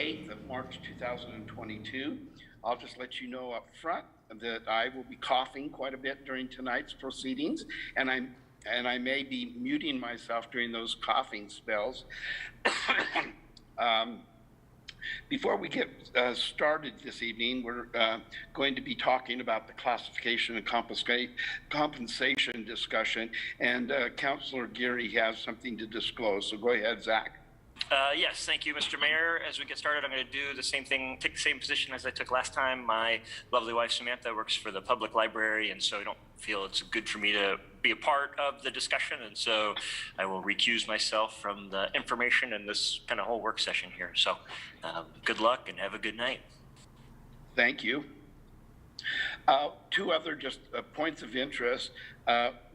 8th of March 2022. I'll just let you know up front that I will be coughing quite a bit during tonight's proceedings, and I may be muting myself during those coughing spells. Before we get started this evening, we're going to be talking about the classification and compensation discussion, and Councillor Geary has something to disclose. So go ahead, Zach. Yes, thank you, Mr. Mayor. As we get started, I'm going to do the same thing, take the same position as I took last time. My lovely wife, Samantha, works for the public library, and so I don't feel it's good for me to be a part of the discussion, and so I will recuse myself from the information in this kind of whole work session here. So good luck and have a good night. Thank you. Two other just points of interest.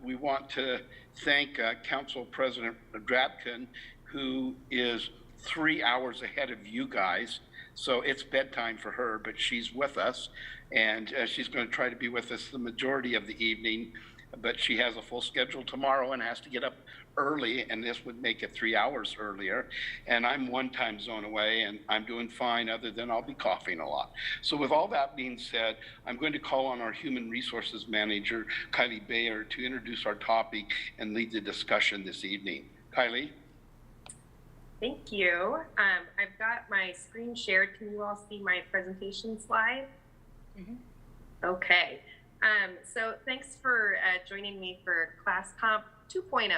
We want to thank Council President Drabkin, who is 3 hours ahead of you guys. So it's bedtime for her, but she's with us, and she's going to try to be with us the majority of the evening, but she has a full schedule tomorrow and has to get up early, and this would make it 3 hours earlier. And I'm one time zone away, and I'm doing fine, other than I'll be coughing a lot. So with all that being said, I'm going to call on our Human Resources Manager, Kylie Bayer, to introduce our topic and lead the discussion this evening. Kylie? Thank you. I've got my screen shared. Can you all see my presentation slide? Mm-hmm. Okay. So thanks for joining me for Class Comp 2.0.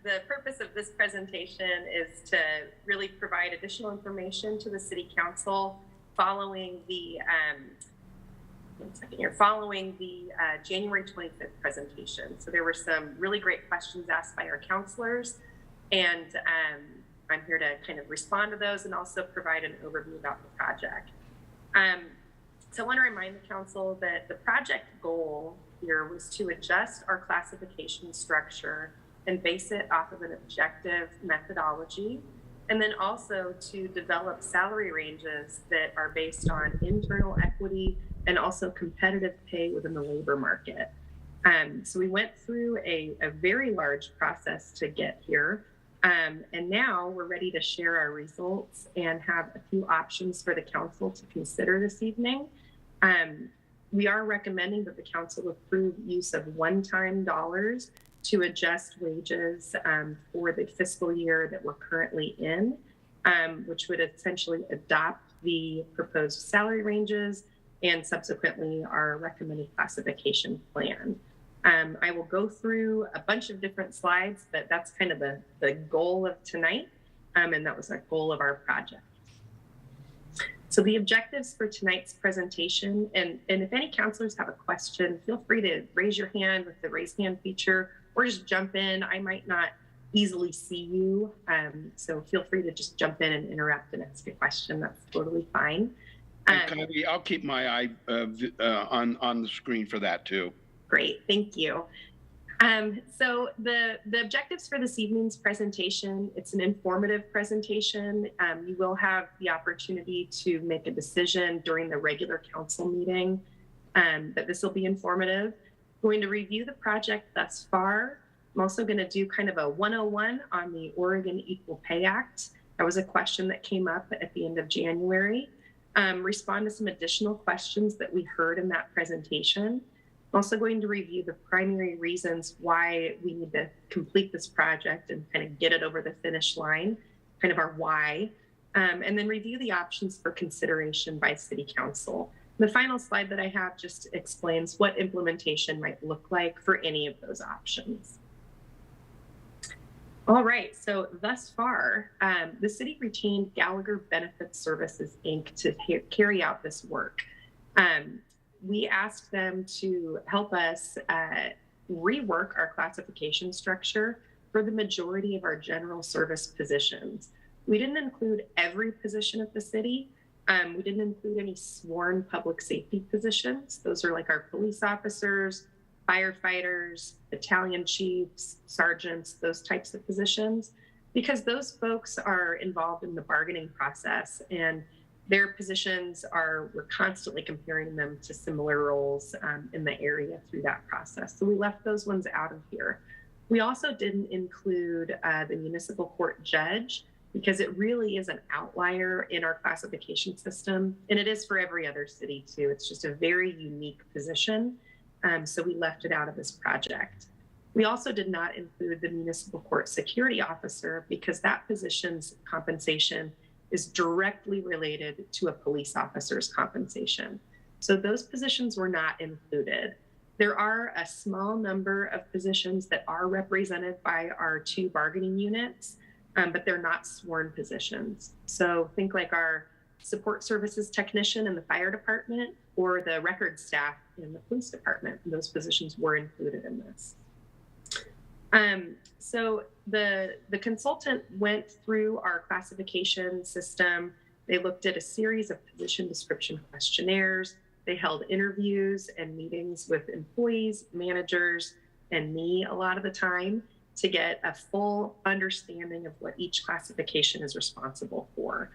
The purpose of this presentation is to really provide additional information to the City Council following the January 25th presentation. So there were some really great questions asked by our counselors, and I'm here to kind of respond to those and also provide an overview about the project. So I want to remind the council that the project goal here was to adjust our classification structure and base it off of an objective methodology, and then also to develop salary ranges that are based on internal equity and also competitive pay within the labor market. So we went through a very large process to get here. And now we're ready to share our results and have a few options for the council to consider this evening. We are recommending that the council approve use of one-time dollars to adjust wages for the fiscal year that we're currently in, which would essentially adopt the proposed salary ranges and subsequently our recommended classification plan. I will go through a bunch of different slides, but that's kind of the goal of tonight, and that was our goal of our project. So the objectives for tonight's presentation, and if any counselors have a question, feel free to raise your hand with the raise hand feature, or just jump in. I might not easily see you, so feel free to just jump in and interrupt and ask a question. That's totally fine. Kylie, I'll keep my eye on the screen for that too. Great, thank you. So the objectives for this evening's presentation, it's an informative presentation. You will have the opportunity to make a decision during the regular council meeting, but this will be informative. I'm going to review the project thus far. I'm also going to do kind of a 101 on the Oregon Equal Pay Act. That was a question that came up at the end of January. Respond to some additional questions that we heard in that presentation. I'm also going to review the primary reasons why we need to complete this project and kind of get it over the finish line, kind of our why, and then review the options for consideration by City Council. The final slide that I have just explains what implementation might look like for any of those options. All right, so thus far, the city retained Gallagher Benefit Services, Inc. to carry out this work. We asked them to help us rework our classification structure for the majority of our general service positions. We didn't include every position at the city. We didn't include any sworn public safety positions. Those are like our police officers, firefighters, battalion chiefs, sergeants, those types of positions, because those folks are involved in the bargaining process, and their positions we're constantly comparing them to similar roles in the area through that process. So we left those ones out of here. We also didn't include the municipal court judge because it really is an outlier in our classification system. And it is for every other city too. It's just a very unique position. So we left it out of this project. We also did not include the municipal court security officer because that position's compensation is directly related to a police officer's compensation. So those positions were not included. There are a small number of positions that are represented by our 2 bargaining units, but they're not sworn positions. So think like our support services technician in the fire department or the record staff in the police department. Those positions were included in this. So the consultant went through our classification system. They looked at a series of position description questionnaires. They held interviews and meetings with employees, managers, and me a lot of the time to get a full understanding of what each classification is responsible for.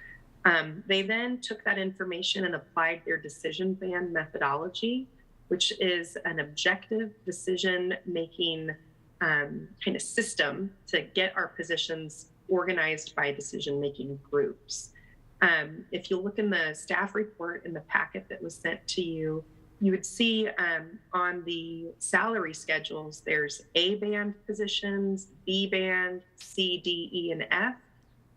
They then took that information and applied their decision band methodology, which is an objective decision-making kind of system to get our positions organized by decision-making groups. If you look in the staff report in the packet that was sent to you, you would see on the salary schedules, there's A band positions, B band, C, D, E, and F.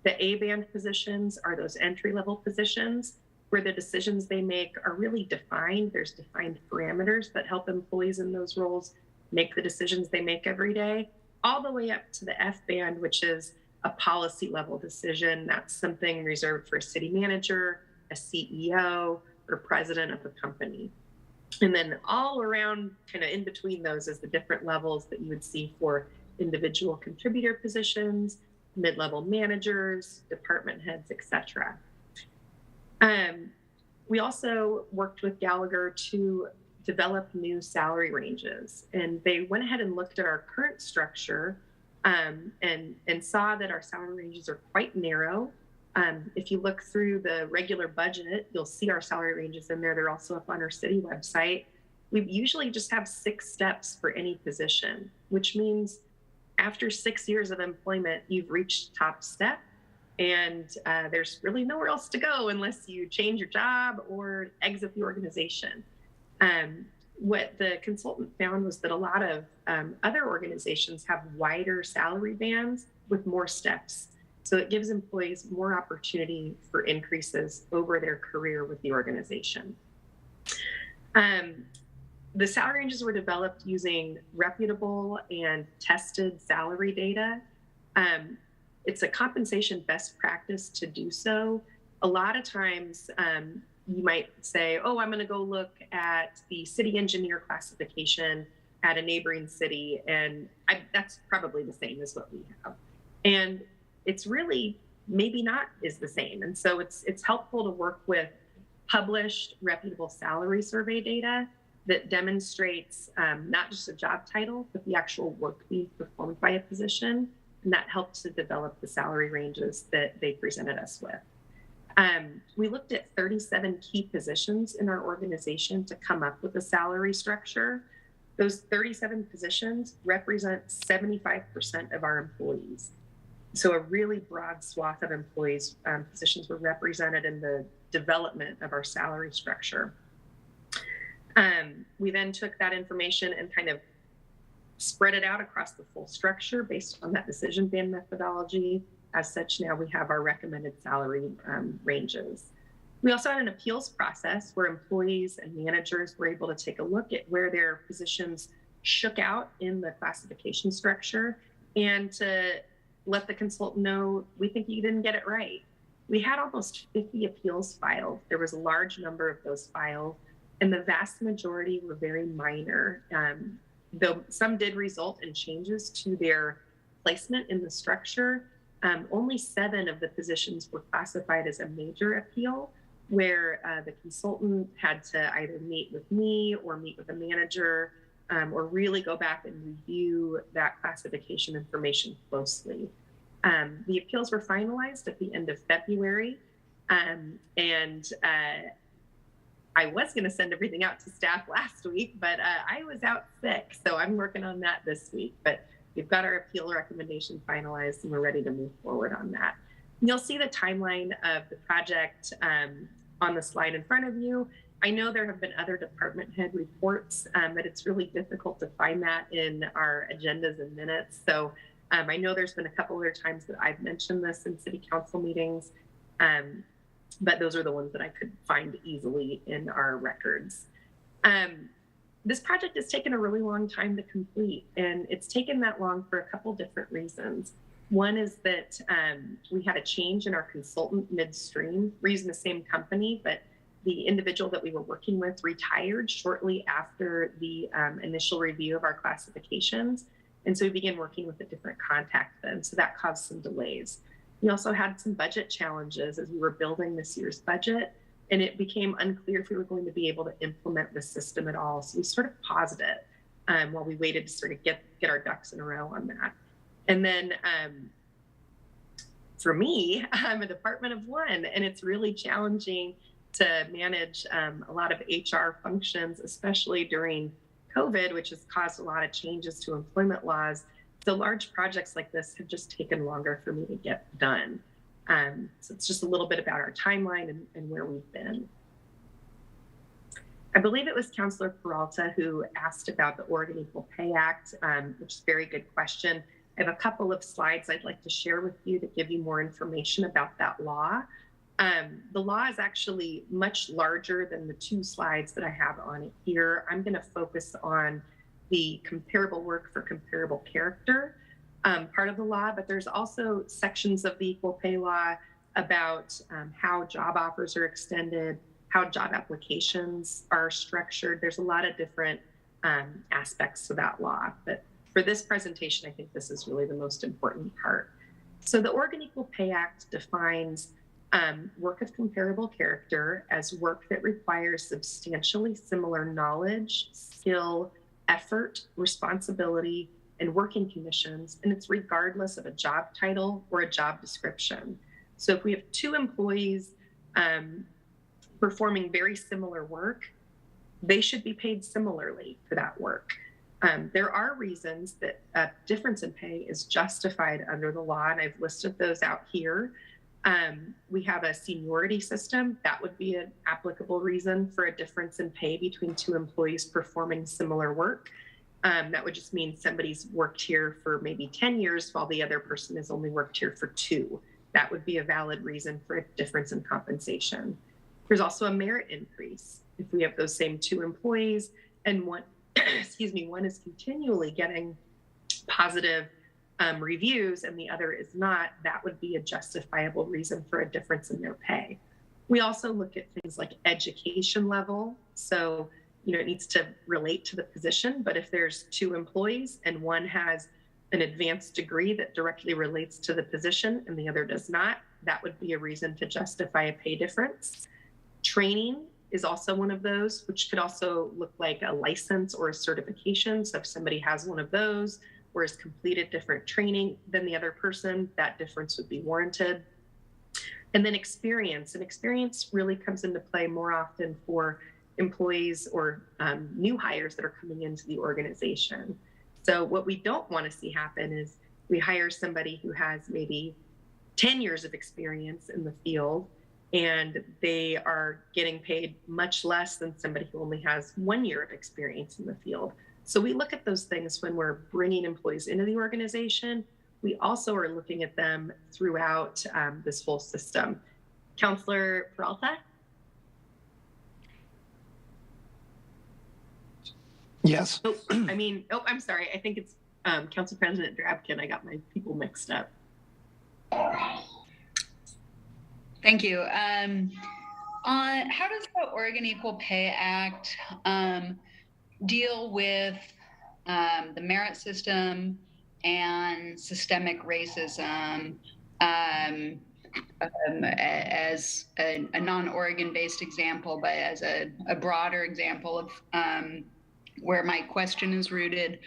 The A band positions are those entry-level positions where the decisions they make are really defined. There's defined parameters that help employees in those roles make the decisions they make every day, all the way up to the F band, which is a policy level decision. That's something reserved for a city manager, a CEO, or president of the company. And then all around, kind of in between those, is the different levels that you would see for individual contributor positions, mid-level managers, department heads, etc. We also worked with Gallagher to develop new salary ranges, and they went ahead and looked at our current structure and saw that our salary ranges are quite narrow. If you look through the regular budget, you'll see our salary ranges in there. They're also up on our city website. We usually just have 6 steps for any position, which means after 6 years of employment, you've reached top step, and there's really nowhere else to go unless you change your job or exit the organization. What the consultant found was that a lot of other organizations have wider salary bands with more steps. So it gives employees more opportunity for increases over their career with the organization. The salary ranges were developed using reputable and tested salary data. It's a compensation best practice to do so. A lot of times you might say, oh, I'm going to go look at the city engineer classification at a neighboring city, and that's probably the same as what we have. And it's really maybe not is the same. And so it's helpful to work with published reputable salary survey data that demonstrates not just a job title, but the actual work being performed by a position. And that helped to develop the salary ranges that they presented us with. We looked at 37 key positions in our organization to come up with a salary structure. Those 37 positions represent 75% of our employees. So a really broad swath of employees' positions were represented in the development of our salary structure. We then took that information and kind of spread it out across the full structure based on that decision band methodology. As such, now we have our recommended salary ranges. We also had an appeals process where employees and managers were able to take a look at where their positions shook out in the classification structure and to let the consultant know, we think you didn't get it right. We had almost 50 appeals filed. There was a large number of those filed, and the vast majority were very minor, though some did result in changes to their placement in the structure. Only 7 of the positions were classified as a major appeal, where the consultant had to either meet with me or meet with a manager or really go back and review that classification information closely. The appeals were finalized at the end of February, and I was going to send everything out to staff last week, but I was out sick, so I'm working on that this week. But we've got our appeal recommendation finalized, and we're ready to move forward on that. You'll see the timeline of the project on the slide in front of you. I know there have been other department head reports, but it's really difficult to find that in our agendas and minutes. So I know there's been a couple other times that I've mentioned this in city council meetings, but those are the ones that I could find easily in our records. This project has taken a really long time to complete, and it's taken that long for a couple different reasons. One is that we had a change in our consultant midstream. We're using the same company, but the individual that we were working with retired shortly after the initial review of our classifications. And so we began working with a different contact then. So that caused some delays. We also had some budget challenges as we were building this year's budget, and it became unclear if we were going to be able to implement the system at all. So we sort of paused it while we waited to sort of get our ducks in a row on that. And then for me, I'm a department of one, and it's really challenging to manage a lot of HR functions, especially during COVID, which has caused a lot of changes to employment laws. So large projects like this have just taken longer for me to get done. So it's just a little bit about our timeline and where we've been. I believe it was Councilor Peralta who asked about the Oregon Equal Pay Act, which is a very good question. I have a couple of slides I'd like to share with you to give you more information about that law. The law is actually much larger than the two slides that I have on it here. I'm going to focus on the comparable work for comparable character part of the law, but there's also sections of the equal pay law about how job offers are extended, how job applications are structured. There's a lot of different aspects to that law, but for this presentation, I think this is really the most important part. So the Oregon Equal Pay Act defines work of comparable character as work that requires substantially similar knowledge, skill, effort, responsibility, and working conditions, and it's regardless of a job title or a job description. So if we have two employees performing very similar work, they should be paid similarly for that work. There are reasons that a difference in pay is justified under the law, and I've listed those out here. We have a seniority system. That would be an applicable reason for a difference in pay between two employees performing similar work. That would just mean somebody's worked here for maybe 10 years while the other person has only worked here for 2. That would be a valid reason for a difference in compensation. There's also a merit increase. If we have those same 2 employees and one, one is continually getting positive reviews and the other is not, that would be a justifiable reason for a difference in their pay. We also look at things like education level. So, it needs to relate to the position, but if there's 2 employees and one has an advanced degree that directly relates to the position and the other does not, that would be a reason to justify a pay difference. Training is also one of those, which could also look like a license or a certification. So if somebody has one of those or has completed different training than the other person, that difference would be warranted. And then experience. And experience really comes into play more often for employees or new hires that are coming into the organization. So what we don't want to see happen is we hire somebody who has maybe 10 years of experience in the field and they are getting paid much less than somebody who only has 1 year of experience in the field. So we look at those things when we're bringing employees into the organization. We also are looking at them throughout this whole system. Councilor Peralta? Yes. I'm sorry. I think it's Council President Drabkin. I got my people mixed up. Thank you. How does the Oregon Equal Pay Act deal with the merit system and systemic racism as a non-Oregon based example, but as a broader example of where my question is rooted?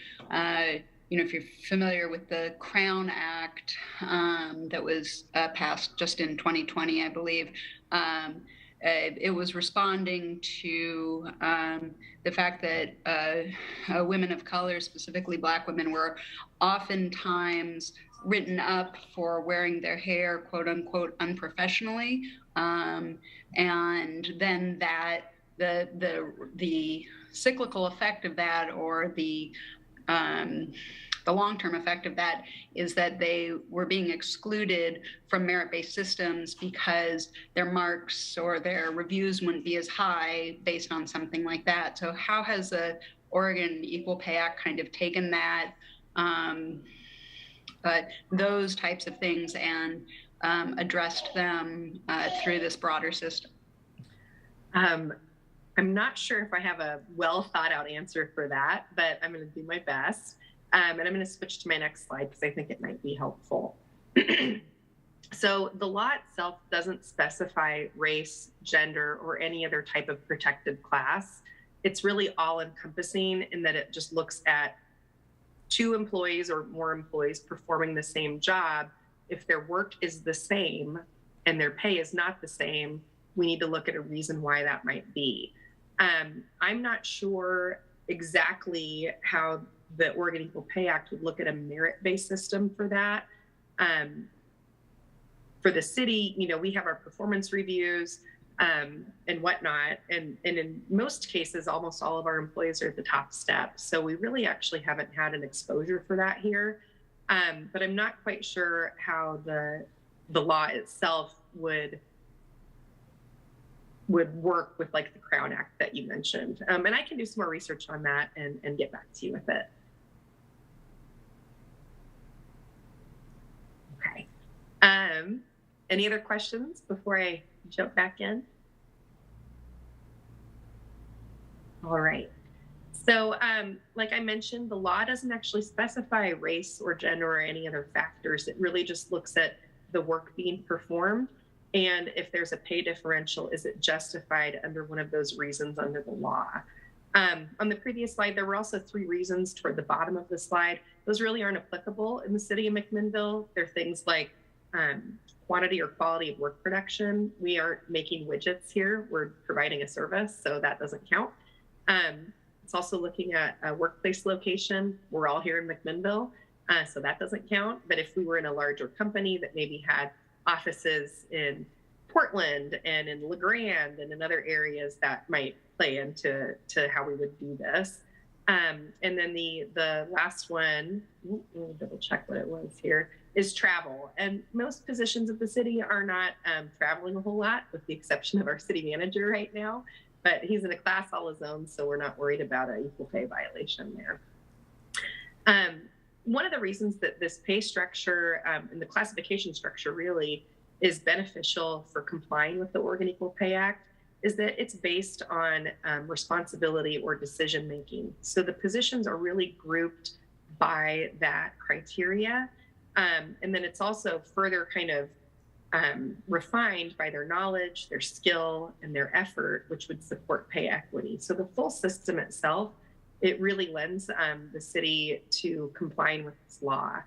If you're familiar with the Crown Act that was passed just in 2020, I believe, it was responding to the fact that women of color, specifically Black women, were oftentimes written up for wearing their hair, quote unquote, unprofessionally. And then that the cyclical effect of that, or the long-term effect of that, is that they were being excluded from merit-based systems because their marks or their reviews wouldn't be as high based on something like that. So how has the Oregon Equal Pay Act kind of taken that, those types of things, and addressed them through this broader system? I'm not sure if I have a well thought out answer for that, but I'm going to do my best. And I'm going to switch to my next slide because I think it might be helpful. So the law itself doesn't specify race, gender, or any other type of protected class. It's really all encompassing in that it just looks at two employees or more employees performing the same job. If their work is the same and their pay is not the same, we need to look at a reason why that might be. I'm not sure exactly how the Oregon Equal Pay Act would look at a merit-based system for that. For the city, we have our performance reviews and whatnot. And in most cases, almost all of our employees are at the top step. So we really actually haven't had an exposure for that here. But I'm not quite sure how the law itself would work with like the Crown Act that you mentioned. And I can do some more research on that and get back to you with it. Okay. Any other questions before I jump back in? All right. So like I mentioned, the law doesn't actually specify race or gender or any other factors. It really just looks at the work being performed. And if there's a pay differential, is it justified under one of those reasons under the law? On the previous slide, there were also 3 reasons toward the bottom of the slide. Those really aren't applicable in the city of McMinnville. They're things like quantity or quality of work production. We aren't making widgets here. We're providing a service, so that doesn't count. It's also looking at a workplace location. We're all here in McMinnville, so that doesn't count. But if we were in a larger company that maybe had offices in Portland and in LeGrand and in other areas, that might play into how we would do this. And then the last one, let me double check what it was here, is travel. And most positions of the city are not traveling a whole lot, with the exception of our city manager right now. But he's in a class all his own, so we're not worried about an equal pay violation there. One of the reasons that this pay structure and the classification structure really is beneficial for complying with the Oregon Equal Pay Act is that it's based on responsibility or decision making. So the positions are really grouped by that criteria. And then it's also further kind of refined by their knowledge, their skill, and their effort, which would support pay equity. So the full system itself, it really lends the city to complying with this law.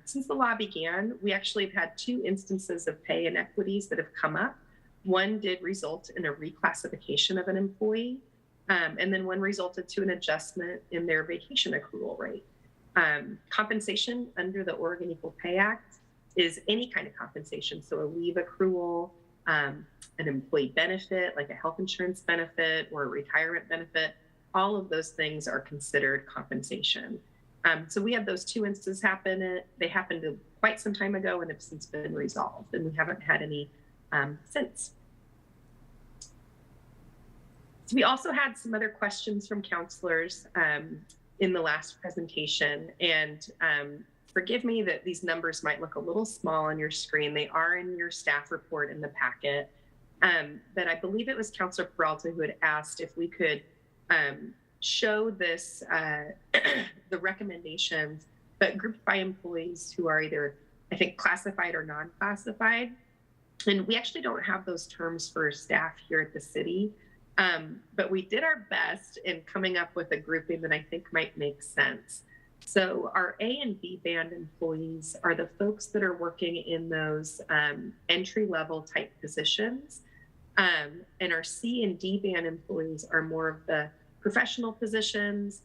Since the law began, we actually have had 2 instances of pay inequities that have come up. One did result in a reclassification of an employee, and then one resulted to an adjustment in their vacation accrual rate. Compensation under the Oregon Equal Pay Act is any kind of compensation. So a leave accrual, an employee benefit, like a health insurance benefit or a retirement benefit, all of those things are considered compensation. So we had those 2 instances happen. They happened quite some time ago and have since been resolved, and we haven't had any since. So we also had some other questions from counselors in the last presentation, and forgive me that these numbers might look a little small on your screen. They are in your staff report in the packet, but I believe it was Counselor Peralta who had asked if we could show this, the recommendations, but grouped by employees who are either, I think, classified or non-classified. And we actually don't have those terms for staff here at the city, but we did our best in coming up with a grouping that I think might make sense. So our A and B band employees are the folks that are working in those entry-level type positions. And our C and D band employees are more of the professional positions,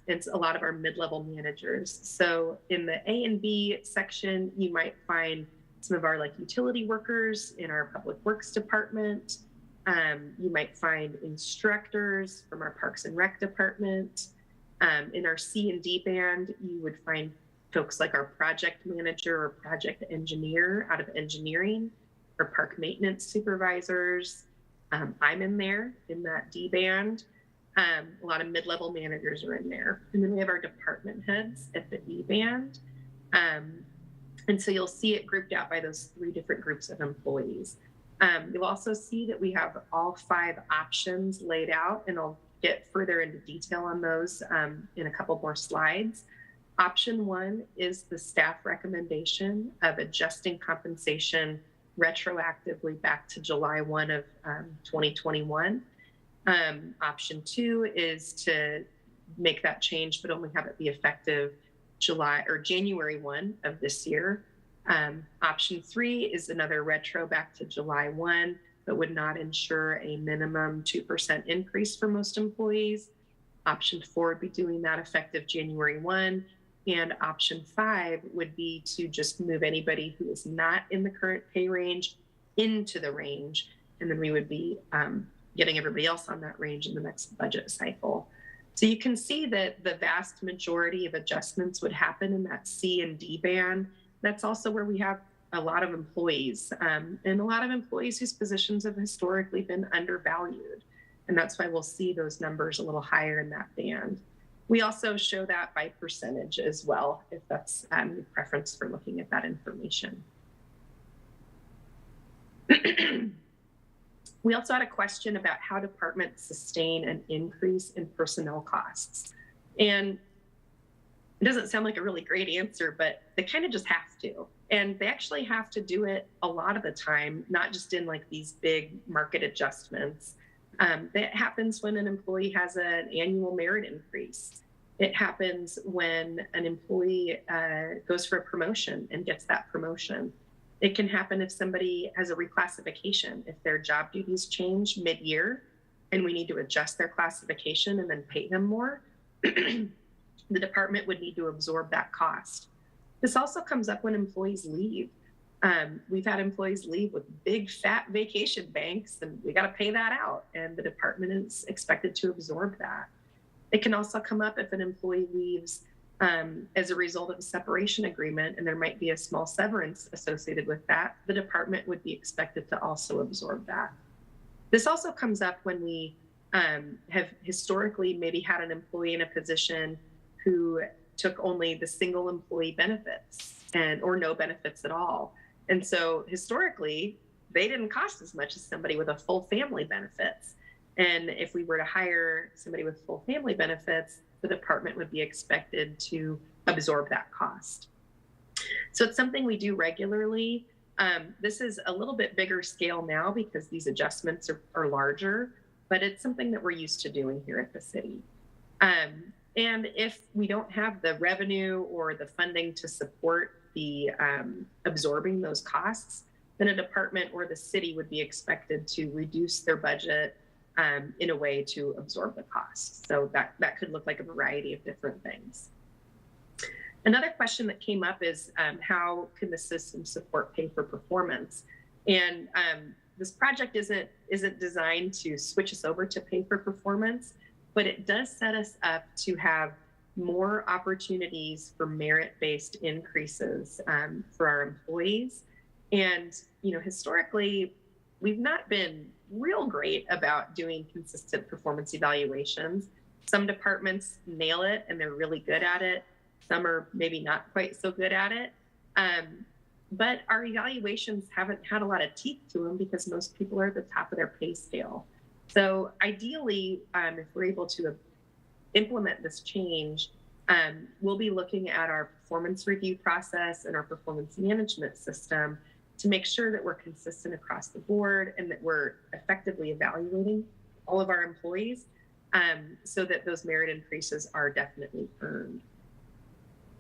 It's a lot of our mid-level managers. So in the A and B section, you might find some of our like utility workers in our public works department. You might find instructors from our Parks and Rec department. In our C and D band, you would find folks like our project manager or project engineer out of engineering, or park maintenance supervisors. I'm in there in that D band. A lot of mid-level managers are in there. And then we have our department heads at the E band. And so you'll see it grouped out by those 3 different groups of employees. You'll also see that we have all 5 options laid out, and I'll get further into detail on those in a couple more slides. Option 1 is the staff recommendation of adjusting compensation retroactively back to July 1 of 2021. Option 2 is to make that change, but only have it be effective January 1 of this year. Option 3 is another retro back to July 1, but would not ensure a minimum 2% increase for most employees. Option 4 would be doing that effective January 1. And option 5 would be to just move anybody who is not in the current pay range into the range. And then we would be getting everybody else on that range in the next budget cycle. So you can see that the vast majority of adjustments would happen in that C and D band. That's also where we have a lot of employees and a lot of employees whose positions have historically been undervalued. And that's why we'll see those numbers a little higher in that band. We also show that by percentage as well, if that's your preference for looking at that information. We also had a question about how departments sustain an increase in personnel costs. And it doesn't sound like a really great answer, but they kind of just have to. And they actually have to do it a lot of the time, not just in like these big market adjustments. That happens when an employee has an annual merit increase. It happens when an employee goes for a promotion and gets that promotion. It can happen if somebody has a reclassification, if their job duties change mid-year and we need to adjust their classification and then pay them more, the department would need to absorb that cost. This also comes up when employees leave. We've had employees leave with big fat vacation banks, and we got to pay that out, and the department is expected to absorb that. It can also come up if an employee leaves as a result of a separation agreement, and there might be a small severance associated with that. The department would be expected to also absorb that. This also comes up when we have historically maybe had an employee in a position who took only the single employee benefits or no benefits at all. And so historically, they didn't cost as much as somebody with a full family benefits. And if we were to hire somebody with full family benefits, the department would be expected to absorb that cost. So it's something we do regularly. This is a little bit bigger scale now because these adjustments are larger, but it's something that we're used to doing here at the city. And if we don't have the revenue or the funding to support the absorbing those costs, then a department or the city would be expected to reduce their budget in a way to absorb the costs. So that could look like a variety of different things. Another question that came up is how can the system support pay for performance? And this project isn't designed to switch us over to pay for performance, but it does set us up to have more opportunities for merit-based increases for our employees. And, historically, we've not been real great about doing consistent performance evaluations. Some departments nail it and they're really good at it. Some are maybe not quite so good at it. But our evaluations haven't had a lot of teeth to them because most people are at the top of their pay scale. So ideally, if we're able to implement this change, we'll be looking at our performance review process and our performance management system to make sure that we're consistent across the board and that we're effectively evaluating all of our employees so that those merit increases are definitely earned.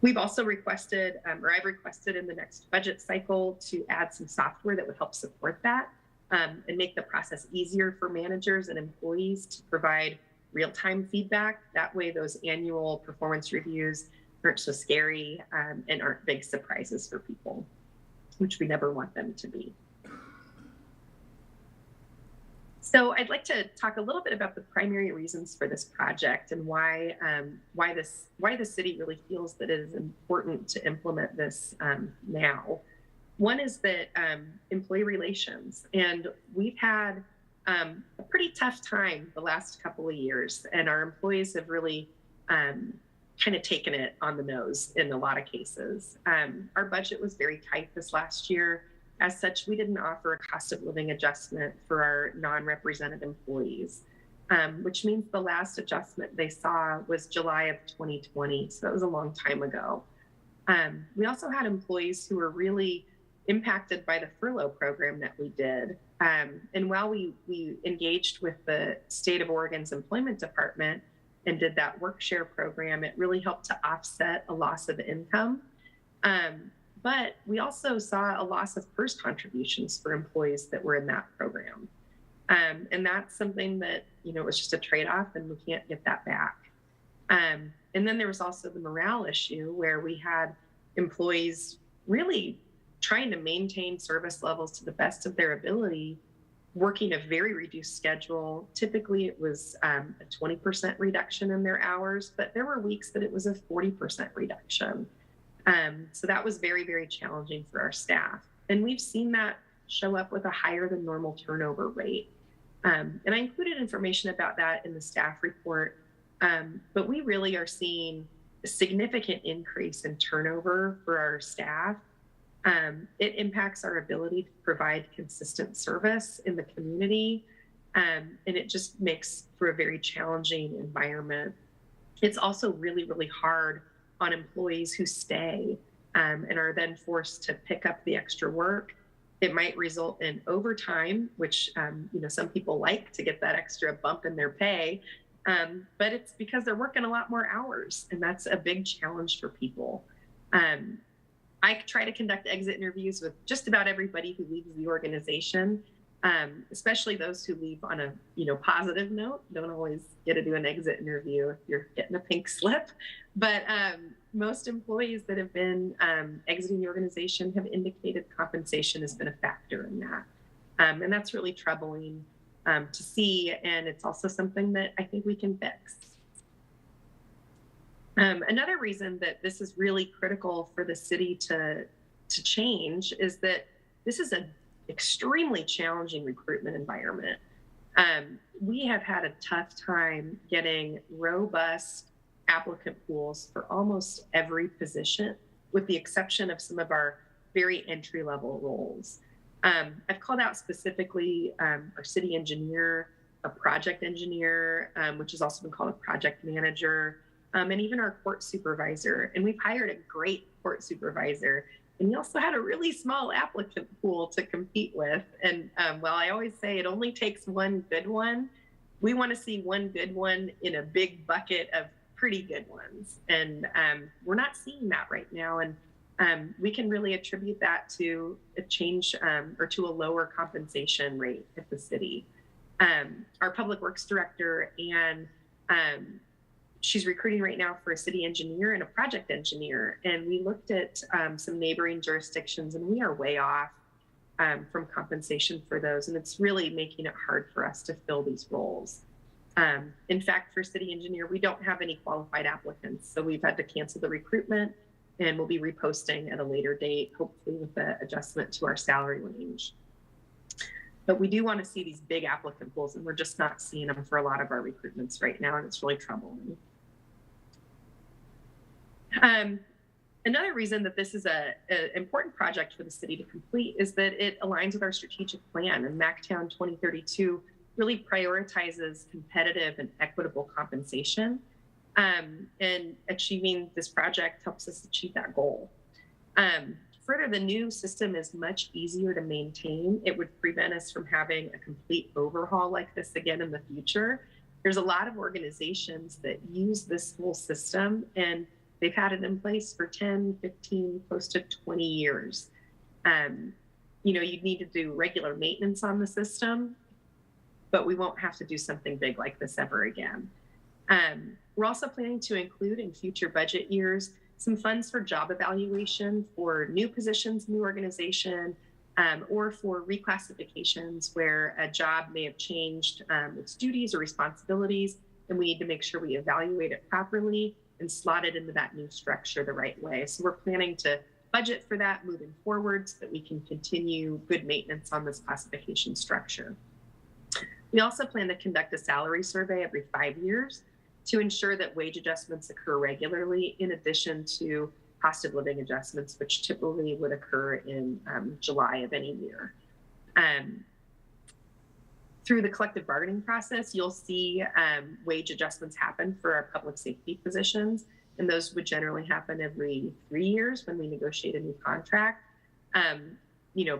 We've also requested, or I've requested in the next budget cycle to add some software that would help support that and make the process easier for managers and employees to provide real-time feedback. That way, those annual performance reviews aren't so scary and aren't big surprises for people, which we never want them to be. So I'd like to talk a little bit about the primary reasons for this project and why the city really feels that it is important to implement this now. One is that employee relations, and we've had a pretty tough time the last couple of years, and our employees have really kind of taken it on the nose in a lot of cases. Our budget was very tight this last year. As such, we didn't offer a cost of living adjustment for our non-represented employees, which means the last adjustment they saw was July of 2020. So that was a long time ago. We also had employees who were really impacted by the furlough program that we did. And while we engaged with the state of Oregon's employment department and did that work share program, it really helped to offset a loss of income. But we also saw a loss of PERS contributions for employees that were in that program. And that's something that, was just a trade-off, and we can't get that back. And then there was also the morale issue where we had employees really trying to maintain service levels to the best of their ability, working a very reduced schedule. Typically it was a 20% reduction in their hours, but there were weeks that it was a 40% reduction. So that was very, very challenging for our staff. And we've seen that show up with a higher than normal turnover rate. And I included information about that in the staff report, but we really are seeing a significant increase in turnover for our staff. It impacts our ability to provide consistent service in the community, and it just makes for a very challenging environment. It's also really, really hard on employees who stay and are then forced to pick up the extra work. It might result in overtime, which some people like to get that extra bump in their pay, but it's because they're working a lot more hours, and that's a big challenge for people. I try to conduct exit interviews with just about everybody who leaves the organization, especially those who leave on a positive note. Don't always get to do an exit interview if you're getting a pink slip, but most employees that have been exiting the organization have indicated compensation has been a factor in that, and that's really troubling to see, and it's also something that I think we can fix. Another reason that this is really critical for the city to change is that this is an extremely challenging recruitment environment. We have had a tough time getting robust applicant pools for almost every position, with the exception of some of our very entry-level roles. I've called out specifically our city engineer, a project engineer, which has also been called a project manager, and even our court supervisor. And we've hired a great court supervisor. And we also had a really small applicant pool to compete with. And while I always say it only takes one good one, we want to see one good one in a big bucket of pretty good ones. And we're not seeing that right now. And we can really attribute that to a change or to a lower compensation rate at the city. Our public works director, and she's recruiting right now for a city engineer and a project engineer. And we looked at some neighboring jurisdictions, and we are way off from compensation for those. And it's really making it hard for us to fill these roles. In fact, for city engineer, we don't have any qualified applicants. So we've had to cancel the recruitment, and we'll be reposting at a later date, hopefully with an adjustment to our salary range. But we do want to see these big applicant pools, and we're just not seeing them for a lot of our recruitments right now, and it's really troubling. Another reason that this is an important project for the city to complete is that it aligns with our strategic plan, and MacTown 2032 really prioritizes competitive and equitable compensation, and achieving this project helps us achieve that goal. Further, the new system is much easier to maintain. It would prevent us from having a complete overhaul like this again in the future. There's a lot of organizations that use this whole system, and they've had it in place for 10, 15, close to 20 years. You'd need to do regular maintenance on the system, but we won't have to do something big like this ever again. We're also planning to include in future budget years some funds for job evaluation for new positions in the organization, or for reclassifications where a job may have changed its duties or responsibilities, and we need to make sure we evaluate it properly and slot it into that new structure the right way. So we're planning to budget for that moving forward so that we can continue good maintenance on this classification structure. We also plan to conduct a salary survey every 5 years to ensure that wage adjustments occur regularly, in addition to cost of living adjustments, which typically would occur in July of any year. Through the collective bargaining process, you'll see wage adjustments happen for our public safety positions, and those would generally happen every 3 years when we negotiate a new contract.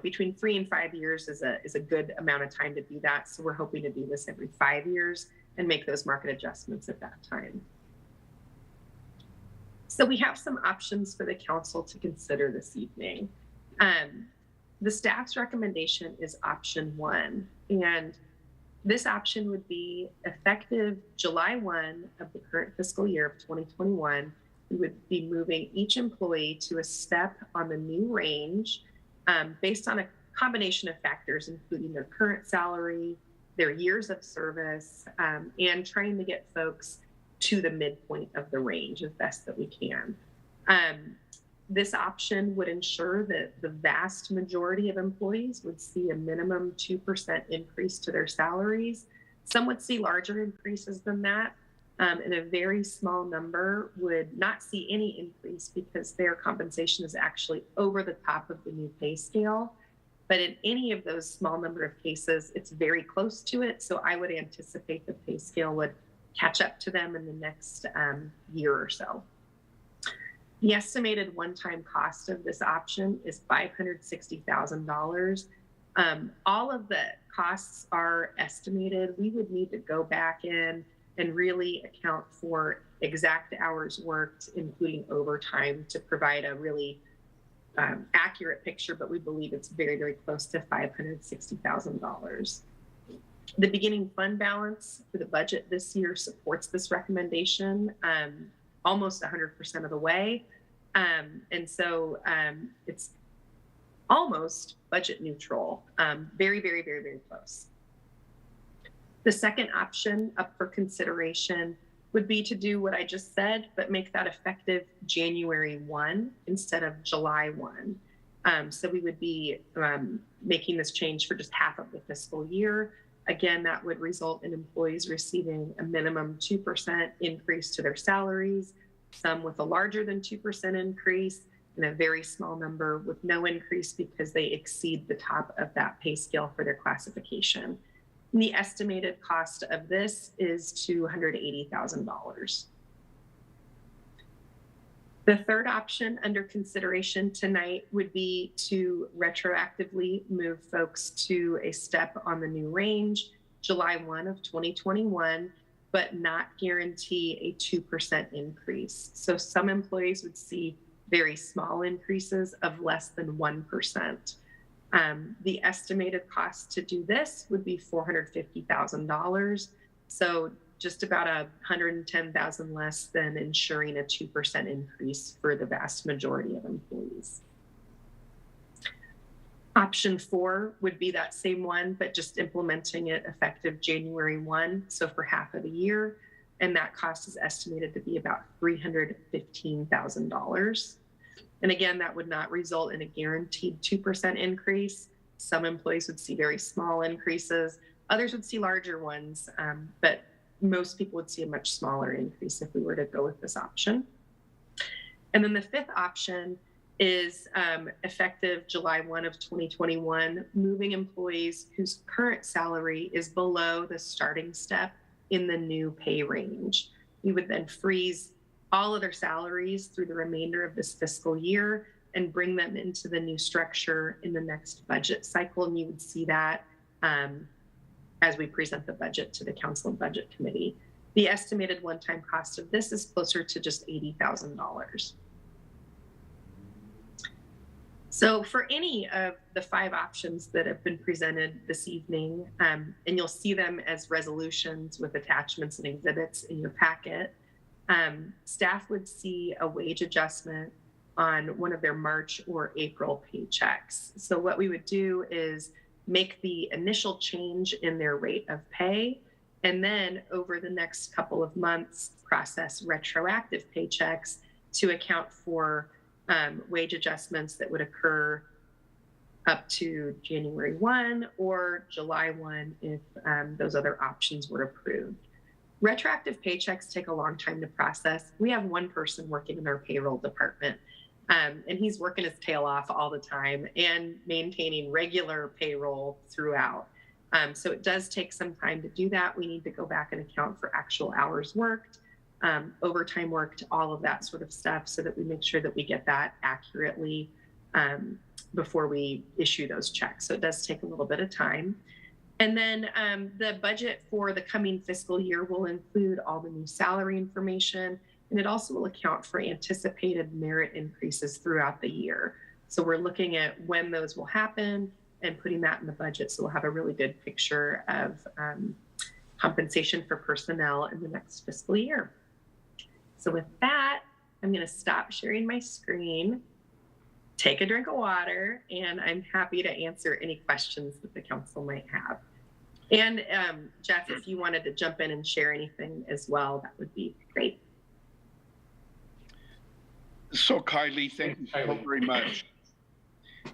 Between 3 and 5 years is a good amount of time to do that. So we're hoping to do this every 5 years and make those market adjustments at that time. So we have some options for the council to consider this evening. The staff's recommendation is option 1, and this option would be effective July 1 of the current fiscal year of 2021. We would be moving each employee to a step on the new range based on a combination of factors, including their current salary, their years of service, and trying to get folks to the midpoint of the range as best that we can. This option would ensure that the vast majority of employees would see a minimum 2% increase to their salaries. Some would see larger increases than that, and a very small number would not see any increase because their compensation is actually over the top of the new pay scale. But in any of those small number of cases, it's very close to it. So I would anticipate the pay scale would catch up to them in the next year or so. The estimated one-time cost of this option is $560,000. All of the costs are estimated. We would need to go back in and really account for exact hours worked, including overtime, to provide a really accurate picture, but we believe it's very, very close to $560,000. The beginning fund balance for the budget this year supports this recommendation almost 100% of the way. And so it's almost budget neutral, very, very, very, very close. The second option up for consideration would be to do what I just said, but make that effective January 1 instead of July 1. So we would be making this change for just half of the fiscal year. Again, that would result in employees receiving a minimum 2% increase to their salaries, some with a larger than 2% increase, and a very small number with no increase because they exceed the top of that pay scale for their classification. And the estimated cost of this is $280,000. The third option under consideration tonight would be to retroactively move folks to a step on the new range, July 1 of 2021, but not guarantee a 2% increase. So some employees would see very small increases of less than 1%. The estimated cost to do this would be $450,000. So just about $110,000 less than ensuring a 2% increase for the vast majority of employees. Option 4 would be that same one, but just implementing it effective January 1, so for half of the year. And that cost is estimated to be about $315,000. And again, that would not result in a guaranteed 2% increase. Some employees would see very small increases. Others would see larger ones, but most people would see a much smaller increase if we were to go with this option. And then the fifth option is effective July 1 of 2021, moving employees whose current salary is below the starting step in the new pay range. We would then freeze all of their salaries through the remainder of this fiscal year and bring them into the new structure in the next budget cycle. And you would see that as we present the budget to the Council and Budget Committee. The estimated one-time cost of this is closer to just $80,000. So for any of the 5 options that have been presented this evening, and you'll see them as resolutions with attachments and exhibits in your packet, staff would see a wage adjustment on one of their March or April paychecks. So what we would do is make the initial change in their rate of pay, and then over the next couple of months, process retroactive paychecks to account for wage adjustments that would occur up to January 1 or July 1 if those other options were approved. Retroactive paychecks take a long time to process. We have one person working in our payroll department, and he's working his tail off all the time and maintaining regular payroll throughout. So it does take some time to do that. We need to go back and account for actual hours worked, overtime worked, all of that sort of stuff, so that we make sure that we get that accurately before we issue those checks. So it does take a little bit of time. And then the budget for the coming fiscal year will include all the new salary information, and it also will account for anticipated merit increases throughout the year. So we're looking at when those will happen and putting that in the budget, so we'll have a really good picture of compensation for personnel in the next fiscal year. So with that, I'm going to stop sharing my screen, take a drink of water, and I'm happy to answer any questions that the council might have. And Jeff, if you wanted to jump in and share anything as well, that would be great. So Kylie, thank you so very much.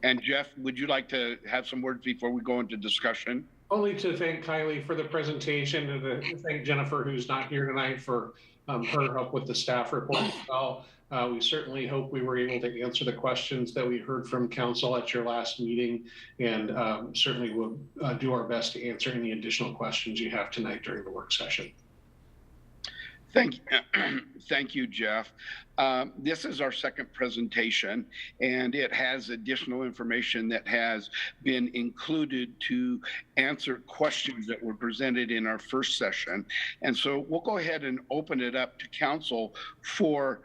And Jeff, would you like to have some words before we go into discussion? Only to thank Kylie for the presentation, and to thank Jennifer, who's not here tonight, for her help with the staff report as well. We certainly hope we were able to answer the questions that we heard from council at your last meeting, and certainly will do our best to answer any additional questions you have tonight during the work session. Thank you, Jeff. This is our second presentation, and it has additional information that has been included to answer questions that were presented in our first session. And so we'll go ahead and open it up to council for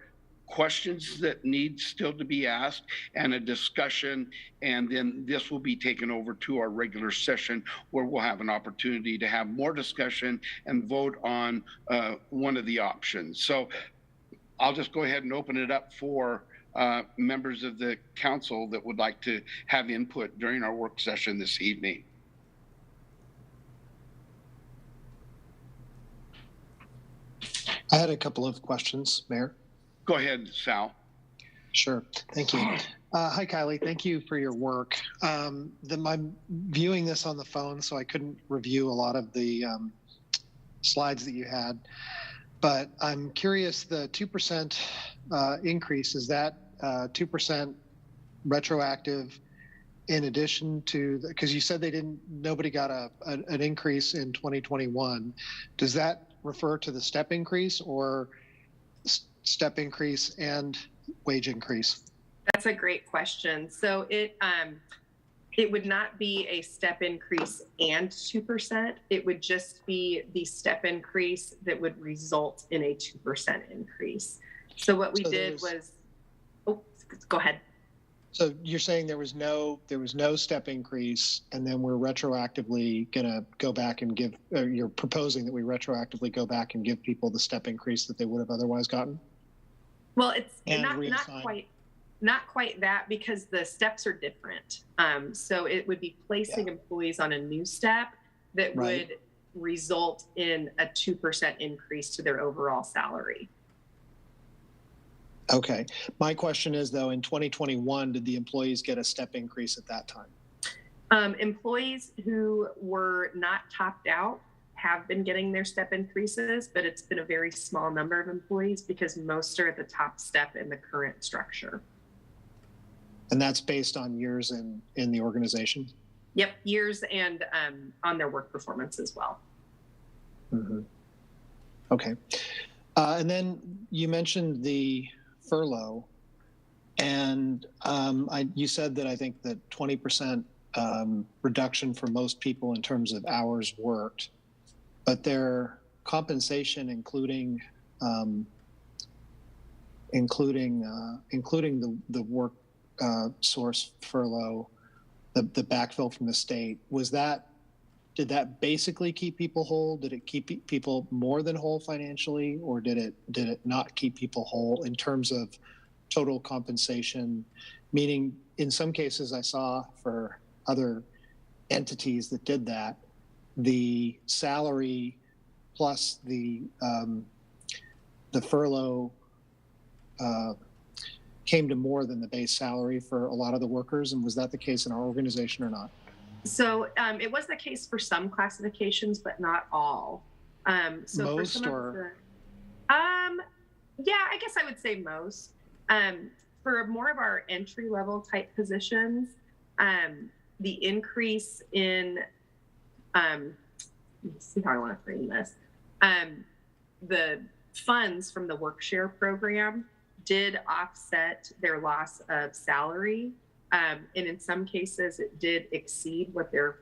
questions that need still to be asked and a discussion, and then this will be taken over to our regular session where we'll have an opportunity to have more discussion and vote on one of the options. So I'll just go ahead and open it up for members of the council that would like to have input during our work session this evening. I had a couple of questions, Mayor. Go ahead, Sal. Sure. Thank you. Hi, Kylie. Thank you for your work. I'm viewing this on the phone, so I couldn't review a lot of the slides that you had. But I'm curious, the 2% increase, is that 2% retroactive in addition to, because you said nobody got an increase in 2021. Does that refer to the step increase, or step increase and wage increase? That's a great question. So it would not be a step increase and 2%. It would just be the step increase that would result in a 2% increase. So what we did was, oh, go ahead. So you're saying there was no step increase, and then we're retroactively going to go back and give, or you're proposing that we retroactively go back and give people the step increase that they would have otherwise gotten? Well, it's not quite that, because the steps are different. So it would be placing employees on a new step that would result in a 2% increase to their overall salary. Okay. My question is, though, in 2021, did the employees get a step increase at that time? Employees who were not topped out have been getting their step increases, but it's been a very small number of employees because most are at the top step in the current structure. And that's based on years in the organization? Yep, years and on their work performance as well. Mm-hmm. Okay. And then you mentioned the furlough, and you said that I think that 20% reduction for most people in terms of hours worked, but their compensation, including the work source furlough, the backfill from the state, did that basically keep people whole? Did it keep people more than whole financially, or did it not keep people whole in terms of total compensation? Meaning, in some cases I saw for other entities that did that, the salary plus the furlough came to more than the base salary for a lot of the workers. And was that the case in our organization or not? So it was the case for some classifications, but not all. So most for some or? Yeah, I guess I would say most. For more of our entry level type positions, the increase in, let me see how I want to frame this. The funds from the work share program did offset their loss of salary. And in some cases, it did exceed what their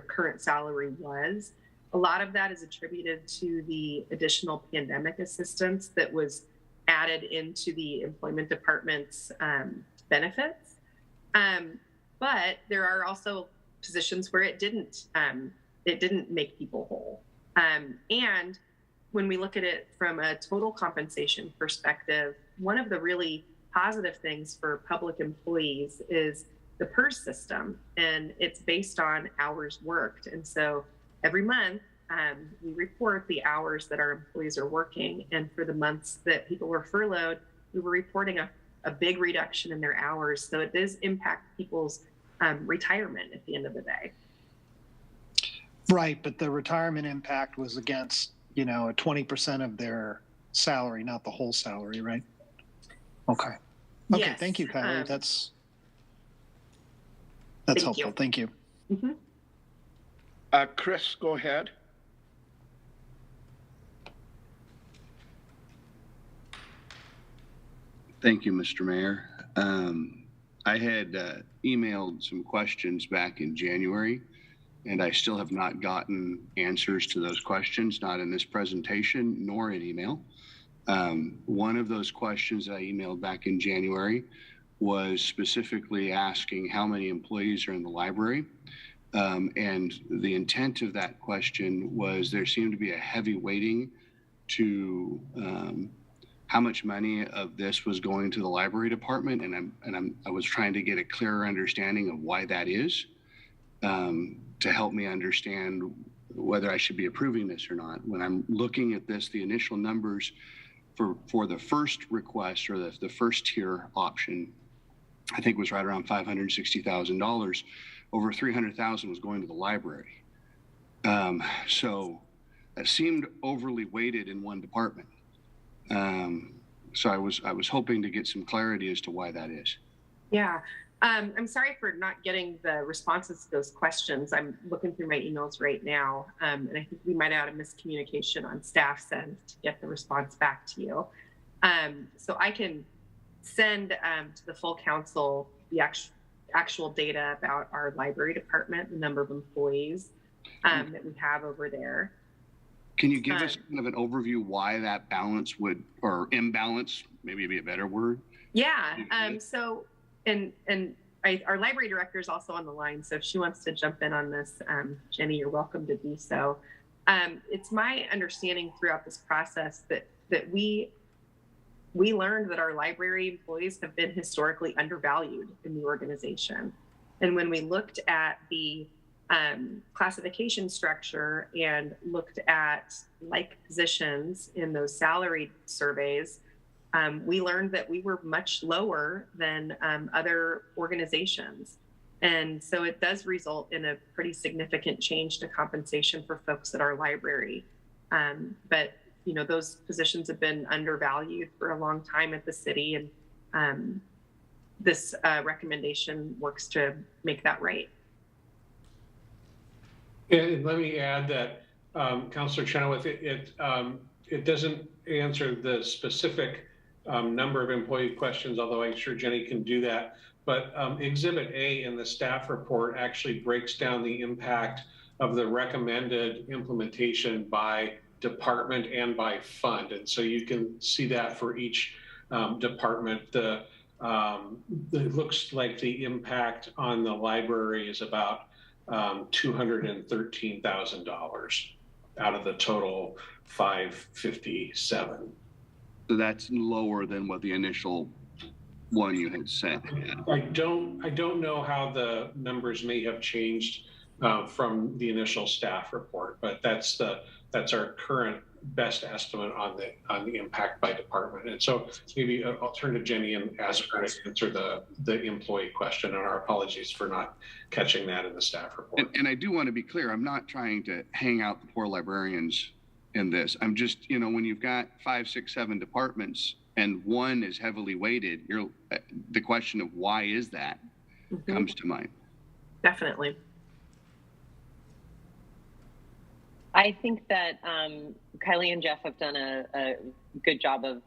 current salary was. A lot of that is attributed to the additional pandemic assistance that was added into the employment department's benefits. But there are also positions where it didn't make people whole. And when we look at it from a total compensation perspective, one of the really positive things for public employees is the PERS system, and it's based on hours worked. And so every month we report the hours that our employees are working. And for the months that people were furloughed, we were reporting a big reduction in their hours. So it does impact people's retirement at the end of the day. Right, but the retirement impact was against, a 20% of their salary, not the whole salary, right? Okay. Okay, yes. Thank you, Kylie. That's helpful. Thank you. Mm-hmm. Chris, go ahead. Thank you, Mr. Mayor. I had emailed some questions back in January, and I still have not gotten answers to those questions, not in this presentation nor in email. One of those questions I emailed back in January was specifically asking how many employees are in the library. And the intent of that question was there seemed to be a heavy weighting to how much money of this was going to the library department. And I was trying to get a clearer understanding of why that is, to help me understand whether I should be approving this or not. When I'm looking at this, the initial numbers for the first request, or the first tier option, I think was right around $560,000. Over $300,000 was going to the library. So that seemed overly weighted in one department. So I was hoping to get some clarity as to why that is. Yeah. I'm sorry for not getting the responses to those questions. I'm looking through my emails right now, and I think we might have had a miscommunication on staff's end to get the response back to you. So I can send to the full council the actual data about our library department, the number of employees that we have over there. Can you give us kind of an overview why that balance or imbalance, maybe be a better word? Yeah. So, our library director is also on the line, so if she wants to jump in on this, Jenny, you're welcome to do so. It's my understanding throughout this process that we learned that our library employees have been historically undervalued in the organization. And when we looked at the classification structure and looked at like positions in those salary surveys, we learned that we were much lower than other organizations. And so it does result in a pretty significant change to compensation for folks at our library. But those positions have been undervalued for a long time at the city, and this recommendation works to make that right. And let me add that, Councilor Chenoweth, it doesn't answer the specific number of employee questions, although I'm sure Jenny can do that. But Exhibit A in the staff report actually breaks down the impact of the recommended implementation by department and by fund. And so you can see that for each department. The It looks like the impact on the library is about $213,000 out of the total 557. So that's lower than what the initial one you had said. I don't know how the numbers may have changed from the initial staff report, but that's our current best estimate on the impact by department. And so maybe I'll turn to Jenny and ask her to answer the employee question, and our apologies for not catching that in the staff report. And I do want to be clear, I'm not trying to hang out the poor librarians in this. I'm just, when you've got 5, 6, 7 departments and one is heavily weighted, the question of why is that comes to mind. Definitely. I think that Kylie and Jeff have done a good job of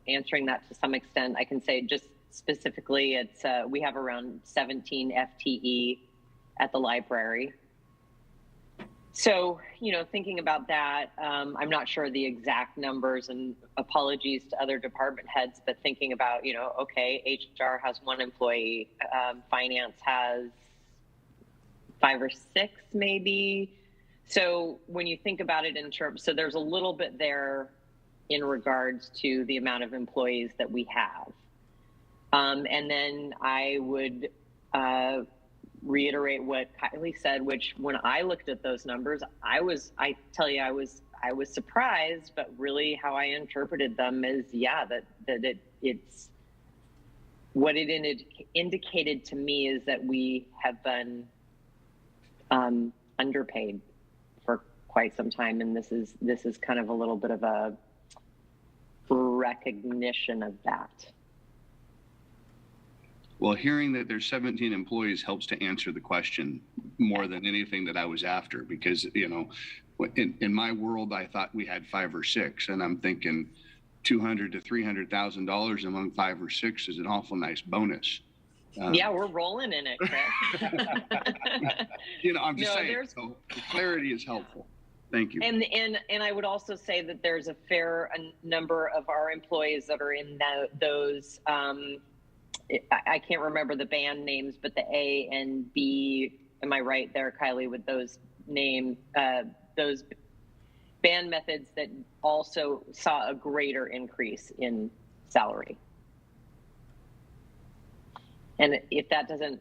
answering that to some extent. I can say just specifically, it's we have around 17 FTE at the library. So, thinking about that, I'm not sure the exact numbers, and apologies to other department heads, but thinking about, okay, HR has 1 employee, finance has 5 or 6 maybe. So when you think about it in terms, so there's a little bit there in regards to the amount of employees that we have. And then I would reiterate what Kylie said, which when I looked at those numbers, I was surprised, but really how I interpreted them is, it's what it indicated to me is that we have been underpaid for quite some time, and this is kind of a little bit of a recognition of that. Well, hearing that there's 17 employees helps to answer the question more than anything that I was after, because, in my world, I thought we had 5 or 6, and I'm thinking $200,000 to $300,000 among 5 or 6 is an awful nice bonus. Yeah, we're rolling in it, Chris. I'm just saying, so clarity is helpful. Thank you. And I would also say that there's a fair number of our employees that are in those, I can't remember the band names, but the A and B, am I right there, Kylie, with those names, those band methods that also saw a greater increase in salary. And if that doesn't,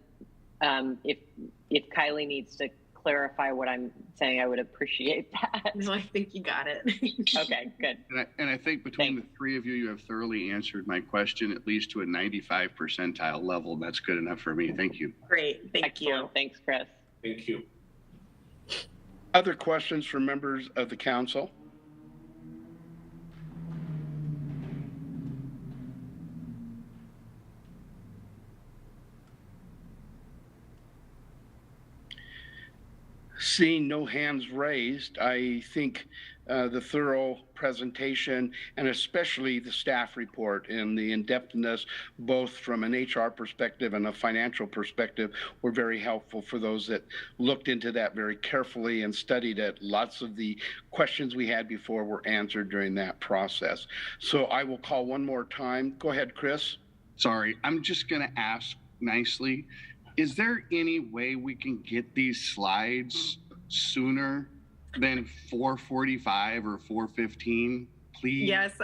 if Kylie needs to clarify what I'm saying, I would appreciate that. No, I think you got it. Okay, good. And I think between the 3 of you, you have thoroughly answered my question, at least to a 95 percentile level. That's good enough for me. Thank you. Great. Thank you. Thanks, Chris. Thank you. Other questions from members of the council? Seeing no hands raised, I think the thorough presentation, and especially the staff report and the in-depthness, both from an HR perspective and a financial perspective, were very helpful for those that looked into that very carefully and studied it. Lots of the questions we had before were answered during that process. So I will call one more time. Go ahead, Chris. Sorry, I'm just going to ask nicely. Is there any way we can get these slides sooner than 4:45 or 4:15, please? Yes,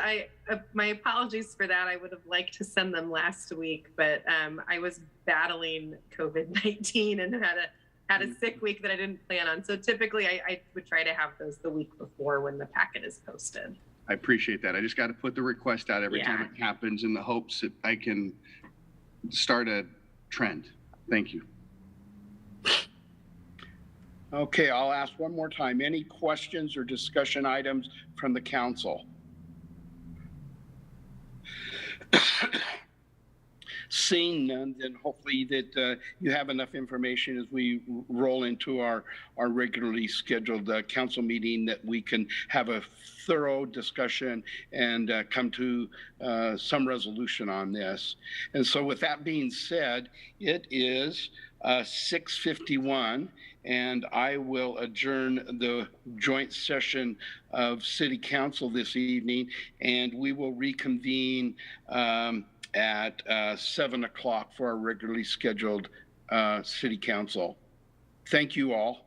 my apologies for that. I would have liked to send them last week, but I was battling COVID-19 and had a sick week that I didn't plan on. So typically I would try to have those the week before when the packet is posted. I appreciate that. I just got to put the request out every time it happens in the hopes that I can start a trend. Thank you. Okay, I'll ask one more time. Any questions or discussion items from the council? Seeing none, then hopefully that you have enough information as we roll into our regularly scheduled council meeting, that we can have a thorough discussion and come to some resolution on this. And so with that being said, it is 6:51, and I will adjourn the joint session of City Council this evening, and we will reconvene at 7 o'clock for our regularly scheduled city council. Thank you all.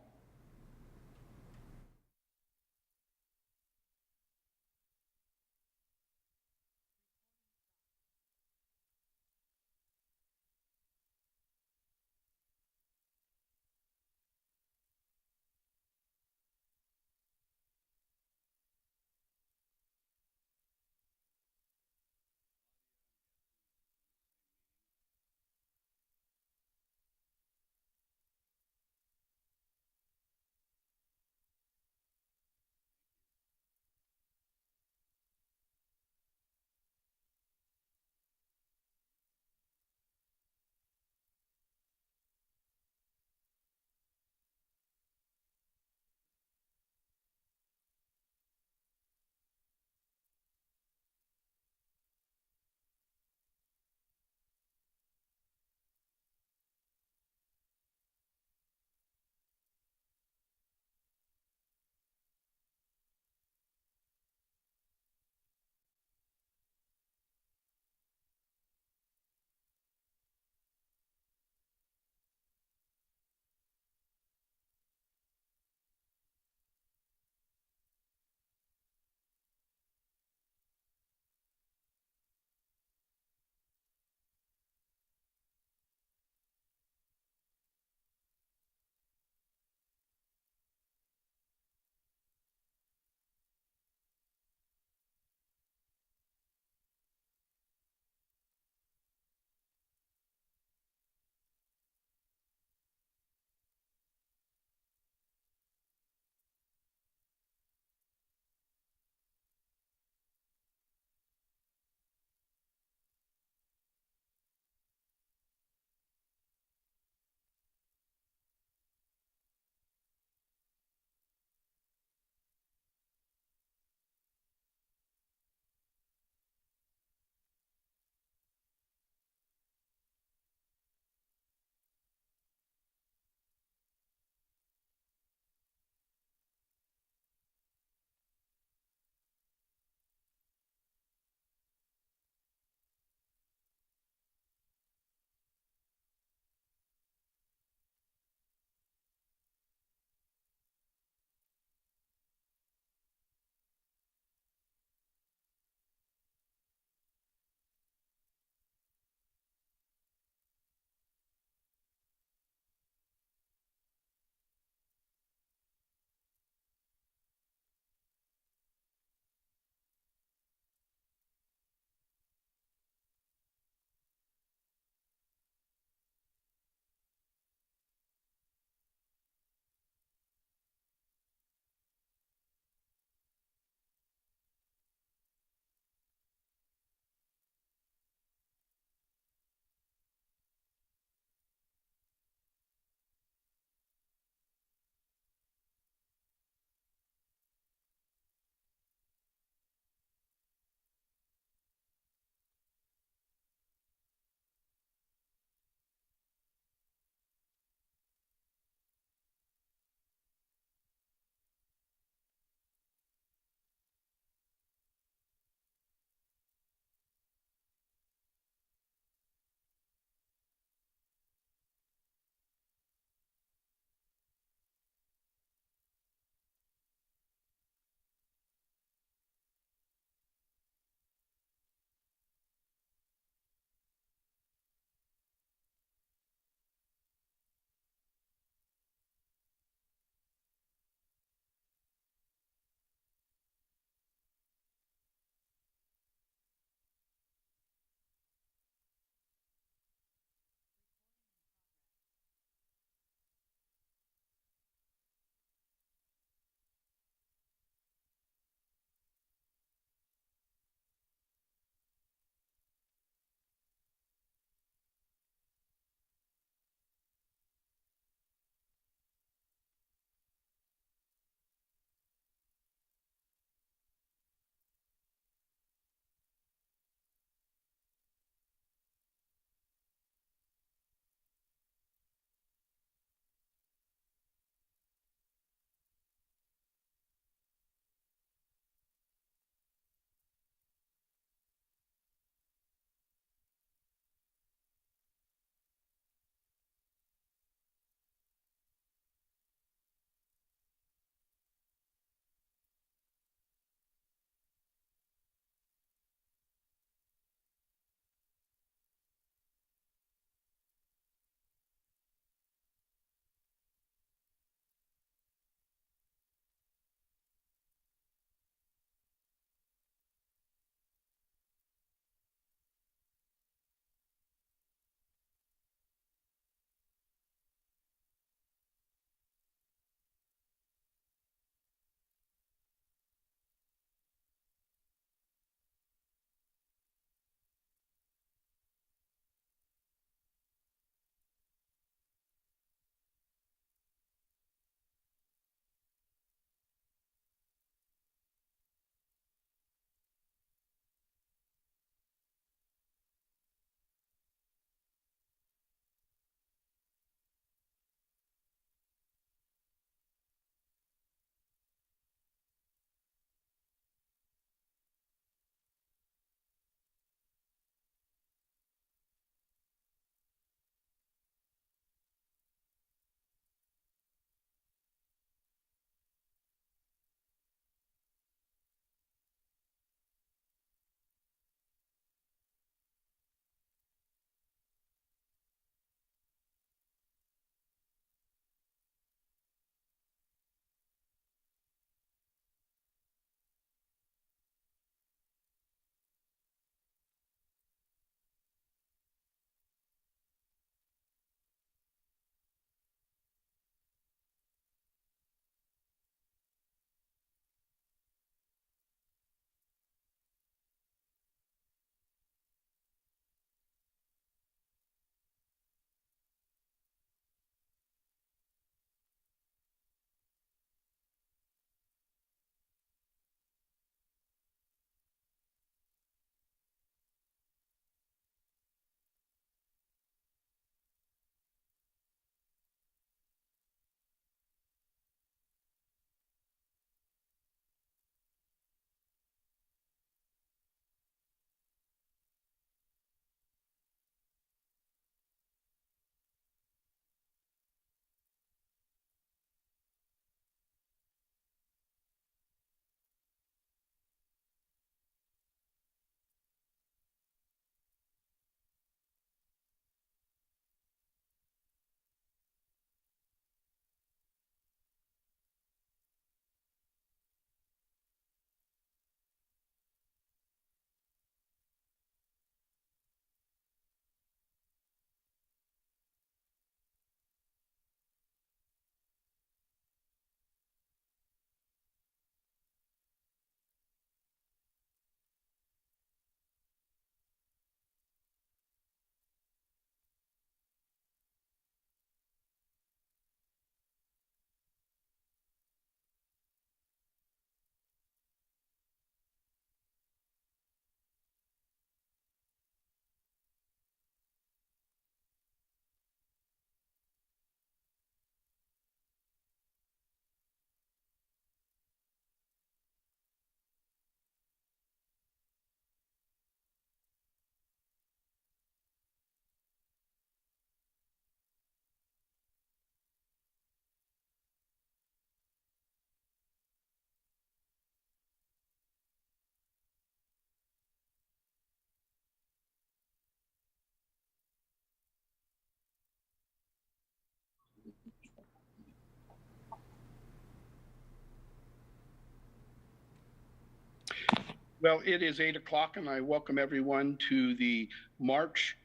Well, it is 8 o'clock, and I welcome everyone to the March,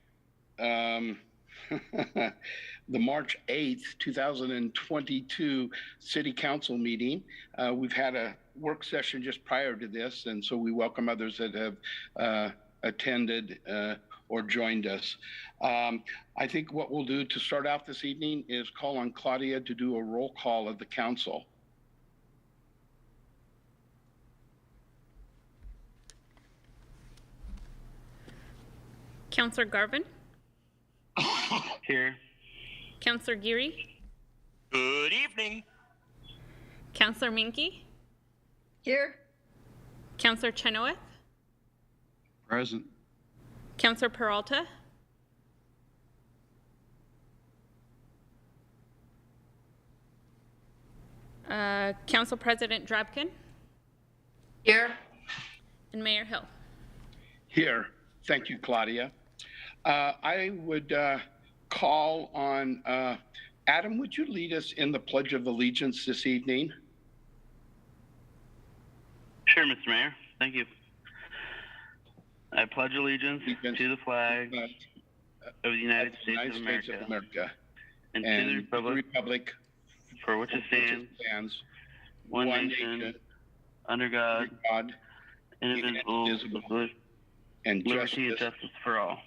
the March 8th, 2022 City Council meeting. We've had a work session just prior to this, and so we welcome others that have attended or joined us. I think what we'll do to start out this evening is call on Claudia to do a roll call of the council. Councillor Garvin? Here. Councillor Geary? Good evening. Councillor Minky? Here. Councillor Chenoweth? Present. Councillor Peralta? Council President Drabkin? Here. And Mayor Hill? Here. Thank you, Claudia. I would call on Adam, would you lead us in the Pledge of Allegiance this evening? Sure, Mr. Mayor. Thank you. I pledge allegiance to the flag of the United States of America and to the republic for which it stands, one nation, under God, indivisible, with liberty and justice for all.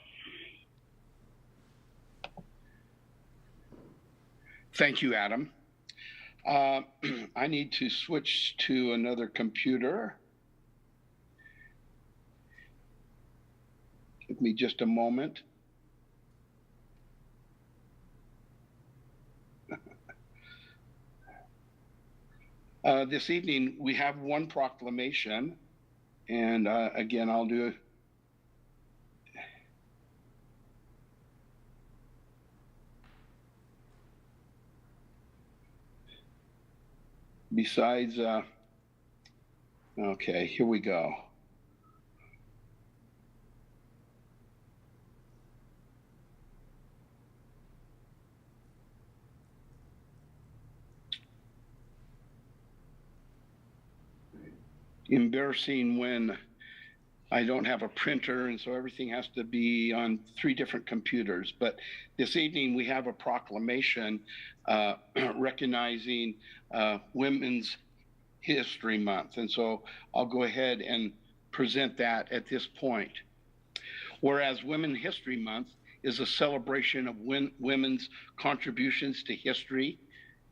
Thank you, Adam. I need to switch to another computer. Give me just a moment. This evening, we have one proclamation, and again, I'll do it. Besides, okay, here we go. Embarrassing when I don't have a printer, and so everything has to be on 3 different computers. But this evening we have a proclamation recognizing Women's History Month. And so I'll go ahead and present that at this point. Whereas Women's History Month is a celebration of women's contributions to history,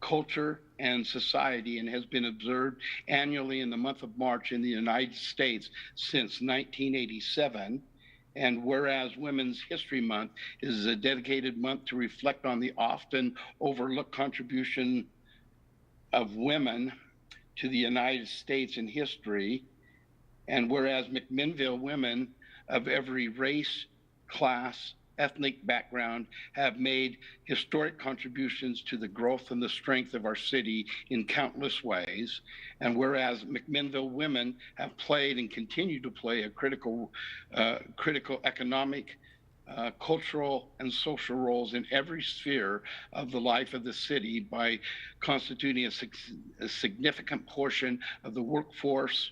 culture, and society, and has been observed annually in the month of March in the United States since 1987. And whereas Women's History Month is a dedicated month to reflect on the often overlooked contribution of women to the United States in history, and whereas McMinnville women of every race, class, ethnic background have made historic contributions to the growth and the strength of our city in countless ways. And whereas McMinnville women have played and continue to play a critical economic, cultural, and social roles in every sphere of the life of the city by constituting a significant portion of the workforce,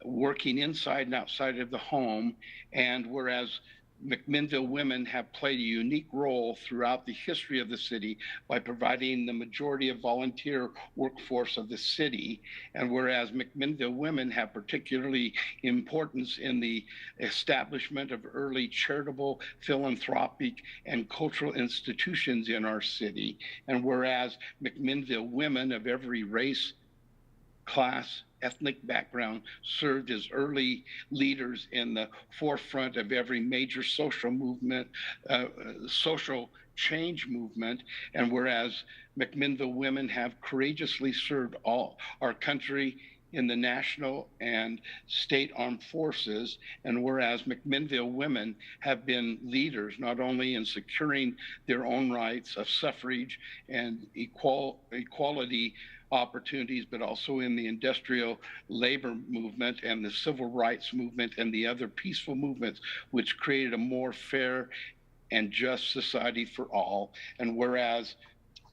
working inside and outside of the home. And whereas McMinnville women have played a unique role throughout the history of the city by providing the majority of volunteer workforce of the city. And whereas McMinnville women have particularly importance in the establishment of early charitable, philanthropic, and cultural institutions in our city. And whereas McMinnville women of every race, class, ethnic background served as early leaders in the forefront of every major social movement, social change movement. And whereas McMinnville women have courageously served all our country in the national and state armed forces, and whereas McMinnville women have been leaders not only in securing their own rights of suffrage and equality opportunities, but also in the industrial labor movement and the civil rights movement and the other peaceful movements which created a more fair and just society for all. And whereas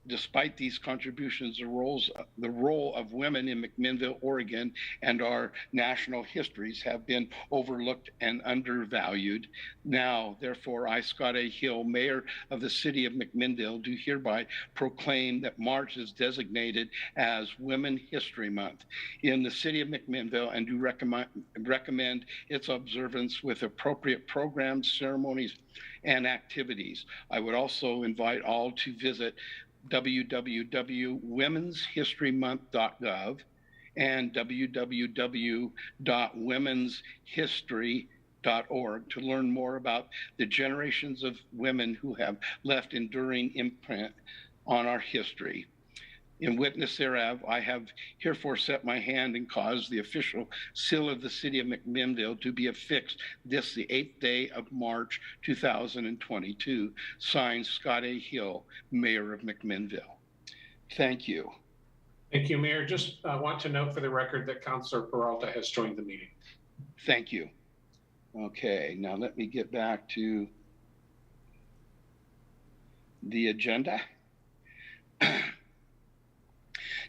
Despite these contributions, the role of women in McMinnville, Oregon, and our national histories have been overlooked and undervalued. Now, therefore, I, Scott A. Hill, Mayor of the City of McMinnville, do hereby proclaim that March is designated as Women History Month in the City of McMinnville, and do recommend its observance with appropriate programs, ceremonies, and activities. I would also invite all to visit www.womenshistorymonth.gov and www.womenshistory.org to learn more about the generations of women who have left enduring imprint on our history. In witness thereof, I have herefore set my hand and caused the official seal of the City of McMinnville to be affixed this, the 8th day of March, 2022. Signed, Scott A. Hill, Mayor of McMinnville. Thank you. Thank you, Mayor. Just want to note for the record that Councilor Peralta has joined the meeting. Thank you. Okay, now let me get back to the agenda.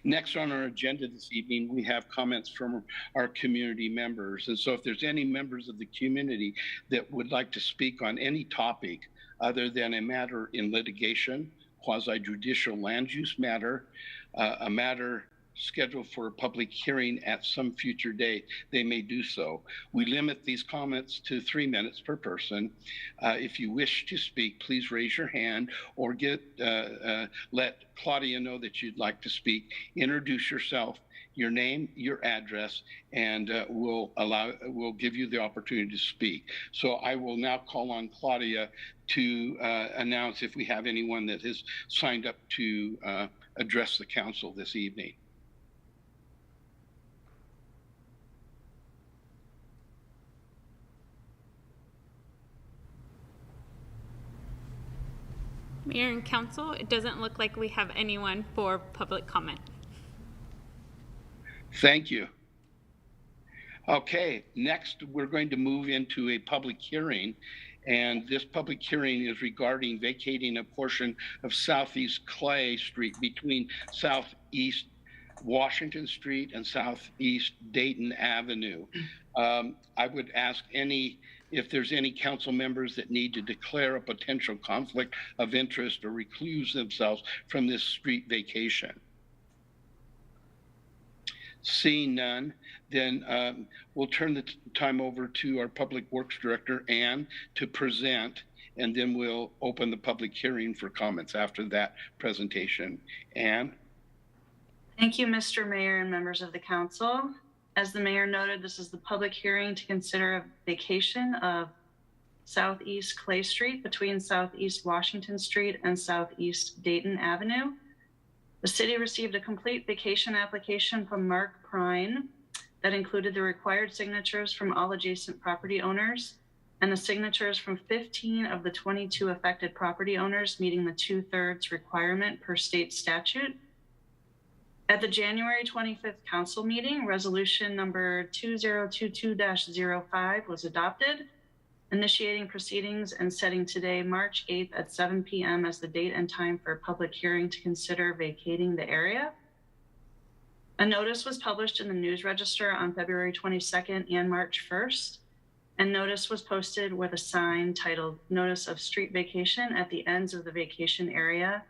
Next on our agenda this evening, we have comments from our community members. And so if there's any members of the community that would like to speak on any topic other than a matter in litigation, quasi-judicial land use matter, a matter scheduled for a public hearing at some future date, they may do so. We limit these comments to 3 minutes per person. If you wish to speak, please raise your hand or let Claudia know that you'd like to speak. Introduce yourself, your name, your address, and we'll give you the opportunity to speak. So I will now call on Claudia to announce if we have anyone that has signed up to address the council this evening. Mayor and Council, it doesn't look like we have anyone for public comment. Thank you. Okay, next we're going to move into a public hearing, and this public hearing is regarding vacating a portion of Southeast Clay Street between Southeast Washington Street and Southeast Dayton Avenue. I would ask if there's any council members that need to declare a potential conflict of interest or recluse themselves from this street vacation. Seeing none, then we'll turn the time over to our Public Works Director, Ann, to present, and then we'll open the public hearing for comments after that presentation. Ann? Thank you, Mr. Mayor and members of the council. As the mayor noted, this is the public hearing to consider a vacation of Southeast Clay Street between Southeast Washington Street and Southeast Dayton Avenue. The city received a complete vacation application from Mark Prine that included the required signatures from all adjacent property owners and the signatures from 15 of the 22 affected property owners, meeting the 2/3 requirement per state statute. At the January 25th council meeting, resolution number 2022-05 was adopted, initiating proceedings and setting today, March 8th at 7 p.m. as the date and time for a public hearing to consider vacating the area. A notice was published in the News Register on February 22nd and March 1st, and notice was posted with a sign titled Notice of Street Vacation at the ends of the vacation area,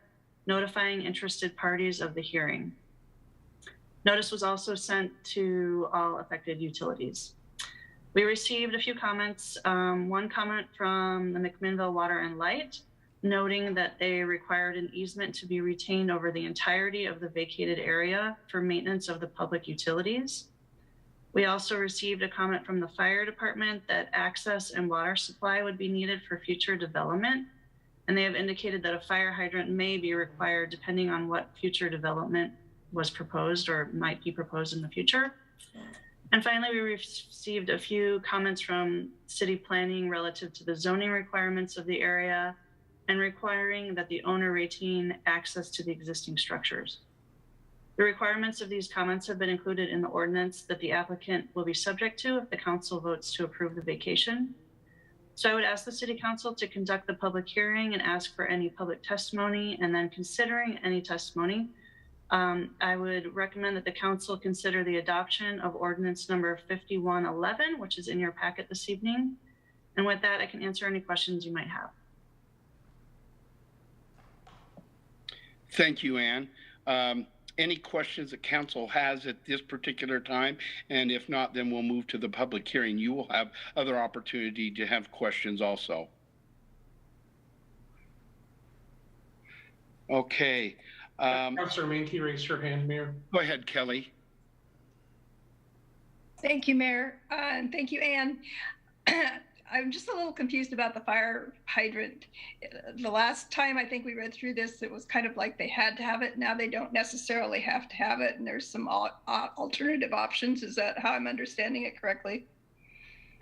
notifying interested parties of the hearing. Notice was also sent to all affected utilities. We received a few comments. One comment from the McMinnville Water and Light, noting that they required an easement to be retained over the entirety of the vacated area for maintenance of the public utilities. We also received a comment from the fire department that access and water supply would be needed for future development, and they have indicated that a fire hydrant may be required depending on what future development was proposed or might be proposed in the future. And finally, we received a few comments from city planning relative to the zoning requirements of the area and requiring that the owner retain access to the existing structures. The requirements of these comments have been included in the ordinance that the applicant will be subject to if the council votes to approve the vacation. So I would ask the City Council to conduct the public hearing and ask for any public testimony, and then considering any testimony, I would recommend that the Council consider the adoption of Ordinance number 5111, which is in your packet this evening. And with that, I can answer any questions you might have. Thank you, Ann. Any questions that council has at this particular time? And if not, then we'll move to the public hearing. You will have other opportunity to have questions also. Okay. Councilor Mankey raised her hand, Mayor. Go ahead, Kelly. Thank you, Mayor. And thank you, Ann. I'm just a little confused about the fire hydrant. The last time I think we read through this, it was kind of like they had to have it. Now they don't necessarily have to have it, and there's some alternative options. Is that how I'm understanding it correctly?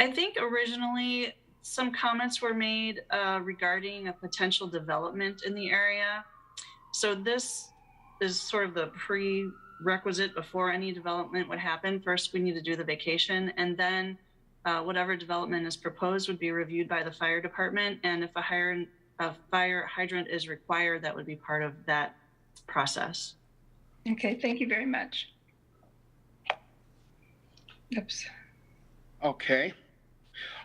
I think originally some comments were made regarding a potential development in the area. So this is sort of the prerequisite before any development would happen. First, we need to do the vacation, and then whatever development is proposed would be reviewed by the fire department. And if a fire hydrant is required, that would be part of that process. Okay, thank you very much. Oops. Okay.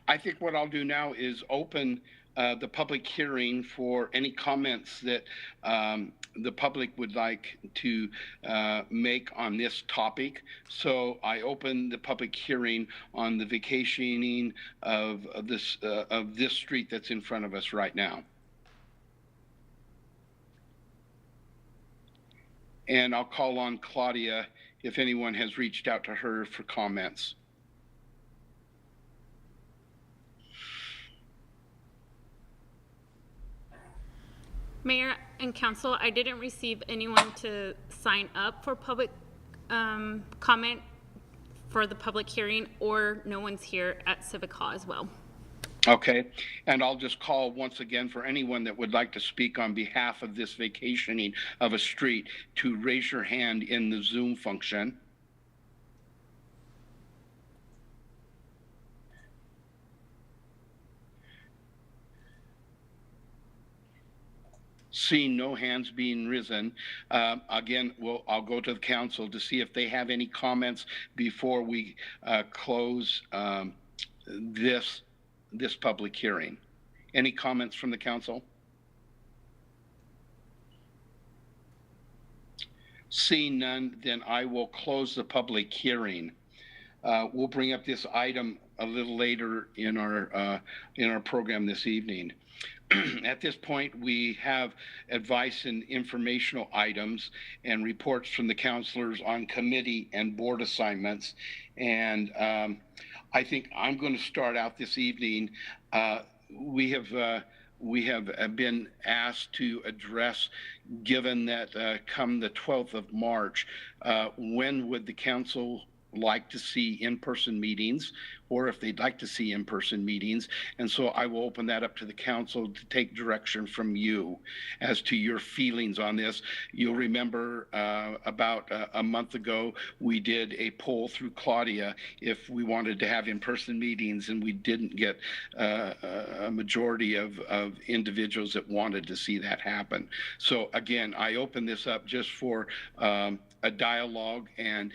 I think what I'll do now is open the public hearing for any comments that the public would like to make on this topic. So I open the public hearing on the vacationing of this street that's in front of us right now. And I'll call on Claudia if anyone has reached out to her for comments. Mayor and Council, I didn't receive anyone to sign up for public comment for the public hearing, or no one's here at Civic Hall as well. Okay, and I'll just call once again for anyone that would like to speak on behalf of this vacationing of a street to raise your hand in the Zoom function. Seeing no hands being risen, again, I'll go to the council to see if they have any comments before we close this public hearing. Any comments from the council? Seeing none, then I will close the public hearing. We'll bring up this item a little later in our program this evening. At this point, we have advice and informational items and reports from the councilors on committee and board assignments. And I think I'm going to start out this evening. We have been asked to address, given that come the 12th of March, when would the council like to see in-person meetings, or if they'd like to see in-person meetings. And so I will open that up to the council to take direction from you as to your feelings on this. You'll remember about a month ago, we did a poll through Claudia if we wanted to have in-person meetings, and we didn't get a majority of individuals that wanted to see that happen. So again, I open this up just for a dialogue, and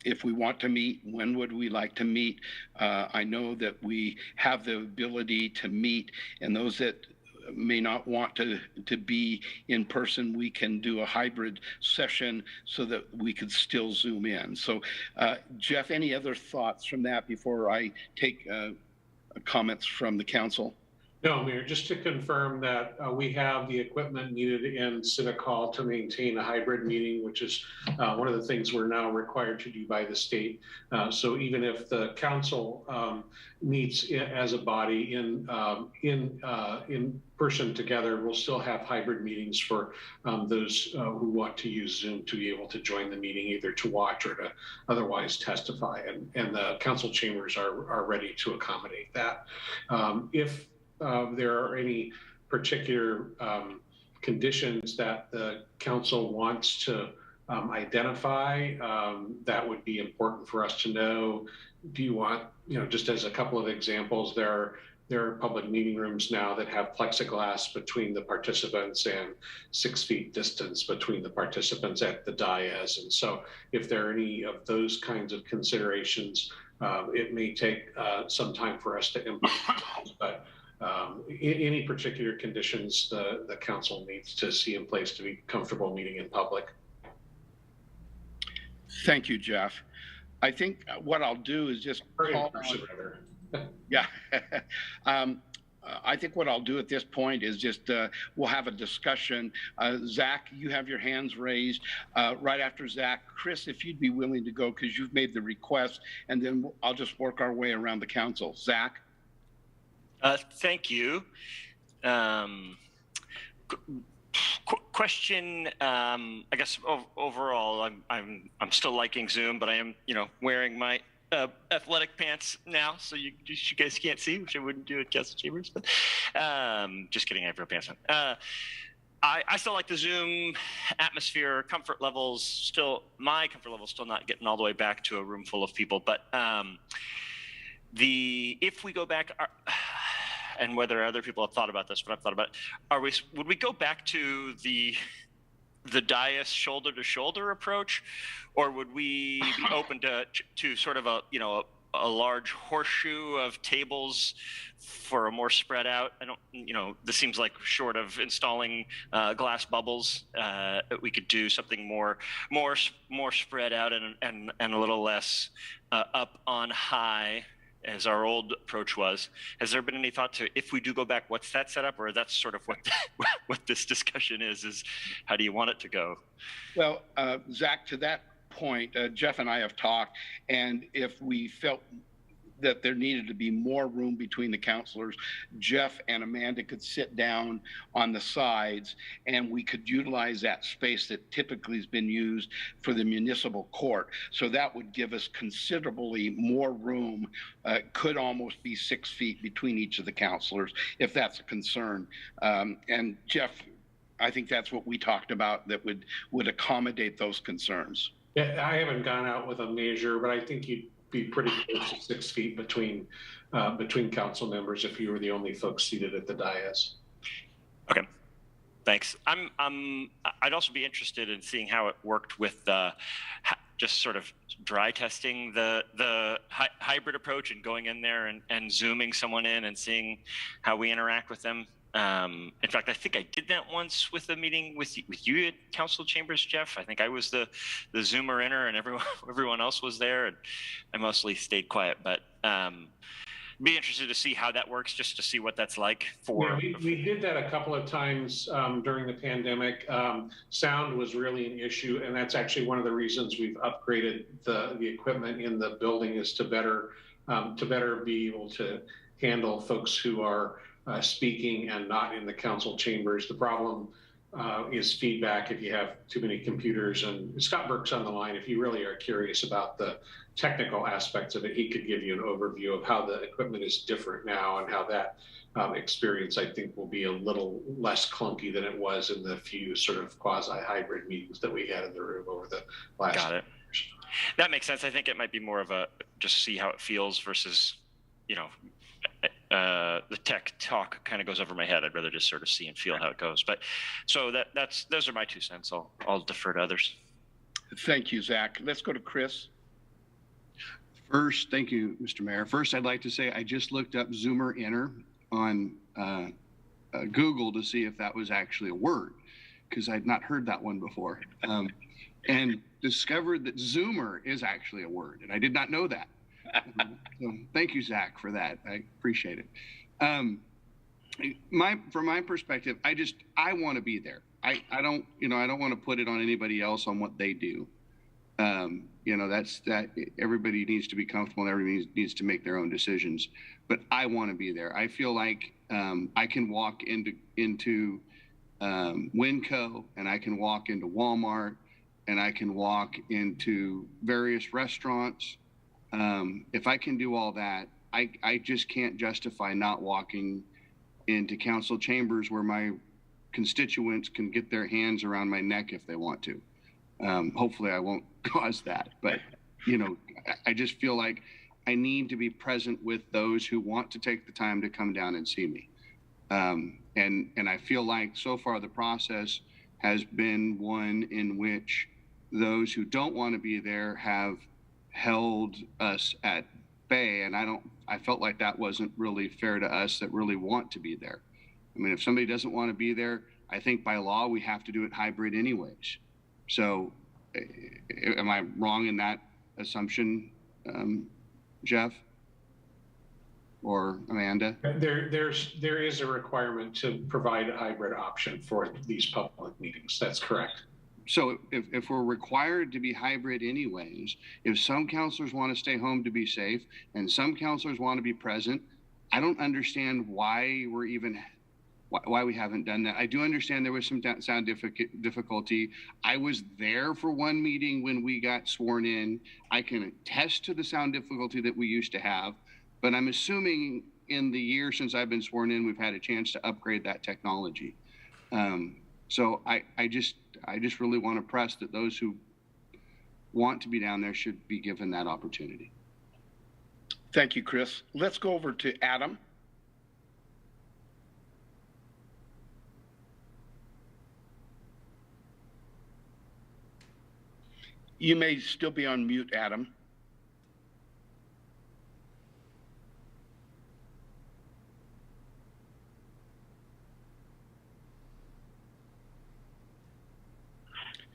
if we want to meet, when would we like to meet? I know that we have the ability to meet, and those that may not want to be in person, we can do a hybrid session so that we could still Zoom in. So Jeff, any other thoughts from that before I take comments from the council? No, Mayor, just to confirm that we have the equipment needed in Civic Hall to maintain a hybrid meeting, which is one of the things we're now required to do by the state. So even if the council meets as a body in person together, we'll still have hybrid meetings for those who want to use Zoom to be able to join the meeting, either to watch or to otherwise testify. And the council chambers are ready to accommodate that. If there are any particular conditions that the council wants to identify, that would be important for us to know. Do you want, just as a couple of examples, there there are public meeting rooms now that have plexiglass between the participants and 6 feet distance between the participants at the dais. And so if there are any of those kinds of considerations, it may take some time for us to implement, but any particular conditions the council needs to see in place to be comfortable meeting in public. Thank you, Jeff. I think what I'll do is just call on, yeah. I think what I'll do at this point is just we'll have a discussion. Zach, you have your hands raised. Right after Zach, Chris, if you'd be willing to go because you've made the request, and then I'll just work our way around the council. Zach? Thank you. Question, I guess overall, I'm still liking Zoom, but I am, wearing my athletic pants now, so you guys can't see, which I wouldn't do at Council Chambers. But just kidding, I have real pants on. I still like the Zoom atmosphere, comfort levels. My comfort level still not getting all the way back to a room full of people. But if we go back. And whether other people have thought about this, but I've thought about it, would we go back to the dais shoulder to shoulder approach, or would we be open to sort of a large horseshoe of tables for a more spread out? I don't, this seems like short of installing glass bubbles, we could do something more spread out and a little less up on high, as our old approach was. Has there been any thought to, if we do go back, what's that setup? Or that's sort of what this discussion is how do you want it to go? Well, Zach, to that point, Jeff and I have talked, and if we felt that there needed to be more room between the counselors, Jeff and Amanda could sit down on the sides and we could utilize that space that typically has been used for the municipal court. So that would give us considerably more room, could almost be 6 feet between each of the counselors, if that's a concern. And Jeff, I think that's what we talked about that would accommodate those concerns. Yeah, I haven't gone out with a measure, but I think you'd be pretty close to 6 feet between council members if you were the only folks seated at the dais. Okay, thanks. I'd also be interested in seeing how it worked with just sort of dry testing the hybrid approach and going in there and zooming someone in and seeing how we interact with them. In fact, I think I did that once with a meeting with you at Council Chambers, Jeff. I think I was the Zoomer inner and everyone else was there, and I mostly stayed quiet. But be interested to see how that works, just to see what that's like. We did that a couple of times during the pandemic. Sound was really an issue, and that's actually one of the reasons we've upgraded the equipment in the building, is to better be able to handle folks who are speaking and not in the council chambers. The problem is feedback if you have too many computers. And Scott Burke's on the line. If you really are curious about the technical aspects of it, he could give you an overview of how the equipment is different now and how that experience, I think, will be a little less clunky than it was in the few sort of quasi-hybrid meetings that we had in the room over the last Got it. Years. That makes sense. I think it might be more of a just see how it feels versus, the tech talk kind of goes over my head. I'd rather just sort of see and feel how it goes. But so those are my 2 cents. I'll defer to others. Thank you, Zach. Let's go to Chris. First, thank you, Mr. Mayor. First, I'd like to say I just looked up Zoomer inner on Google to see if that was actually a word, because I'd not heard that one before, and discovered that Zoomer is actually a word, and I did not know that. So thank you, Zach, for that. I appreciate it. From my perspective, I want to be there. I don't want to put it on anybody else on what they do. That's that. Everybody needs to be comfortable and everybody needs to make their own decisions. But I want to be there. I feel like I can walk into Winco, and I can walk into Walmart, and I can walk into various restaurants. If I can do all that, I just can't justify not walking into council chambers where my constituents can get their hands around my neck if they want to. Hopefully I won't cause that, but I just feel like I need to be present with those who want to take the time to come down and see me. And I feel like so far the process has been one in which those who don't want to be there have held us at bay. And I felt like that wasn't really fair to us that really want to be there. I mean, if somebody doesn't want to be there, I think by law, we have to do it hybrid anyways. So am I wrong in that assumption, Jeff or Amanda? There is a requirement to provide a hybrid option for these public meetings. That's correct. So if we're required to be hybrid anyways, if some counselors want to stay home to be safe and some counselors want to be present, I don't understand why we haven't done that. I do understand there was some sound difficulty. I was there for one meeting when we got sworn in. I can attest to the sound difficulty that we used to have, but I'm assuming in the year since I've been sworn in, we've had a chance to upgrade that technology. So I just really want to press that those who want to be down there should be given that opportunity. Thank you, Chris. Let's go over to Adam. You may still be on mute, Adam.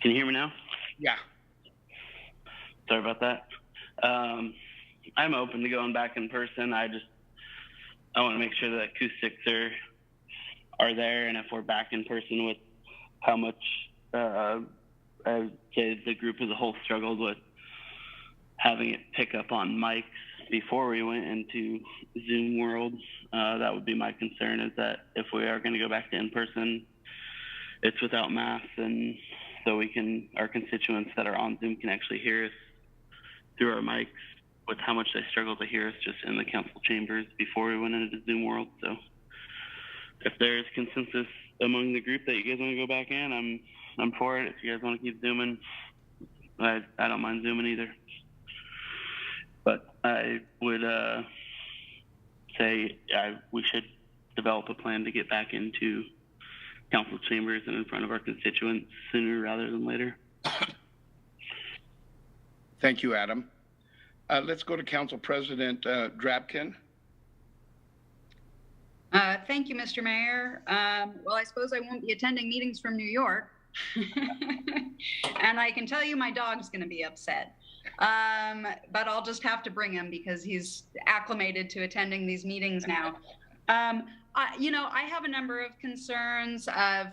Can you hear me now? Yeah. Sorry about that. I'm open to going back in person. I want to make sure that acoustics are there, and if we're back in person with how much I would say the group as a whole struggled with having it pick up on mics before we went into Zoom world. That would be my concern, is that if we are going to go back to in-person, it's without masks, and so our constituents that are on Zoom can actually hear us through our mics, with how much they struggle to hear us just in the council chambers before we went into Zoom world. So if there's consensus among the group that you guys want to go back in, I'm for it. If you guys want to keep Zooming, I don't mind Zooming either. But I would say we should develop a plan to get back into council chambers and in front of our constituents sooner rather than later. Thank you, Adam. Let's go to Council President Drabkin. Thank you, Mr. Mayor. Well, I suppose I won't be attending meetings from New York. And I can tell you my dog's going to be upset. But I'll just have to bring him because he's acclimated to attending these meetings now. I have a number of concerns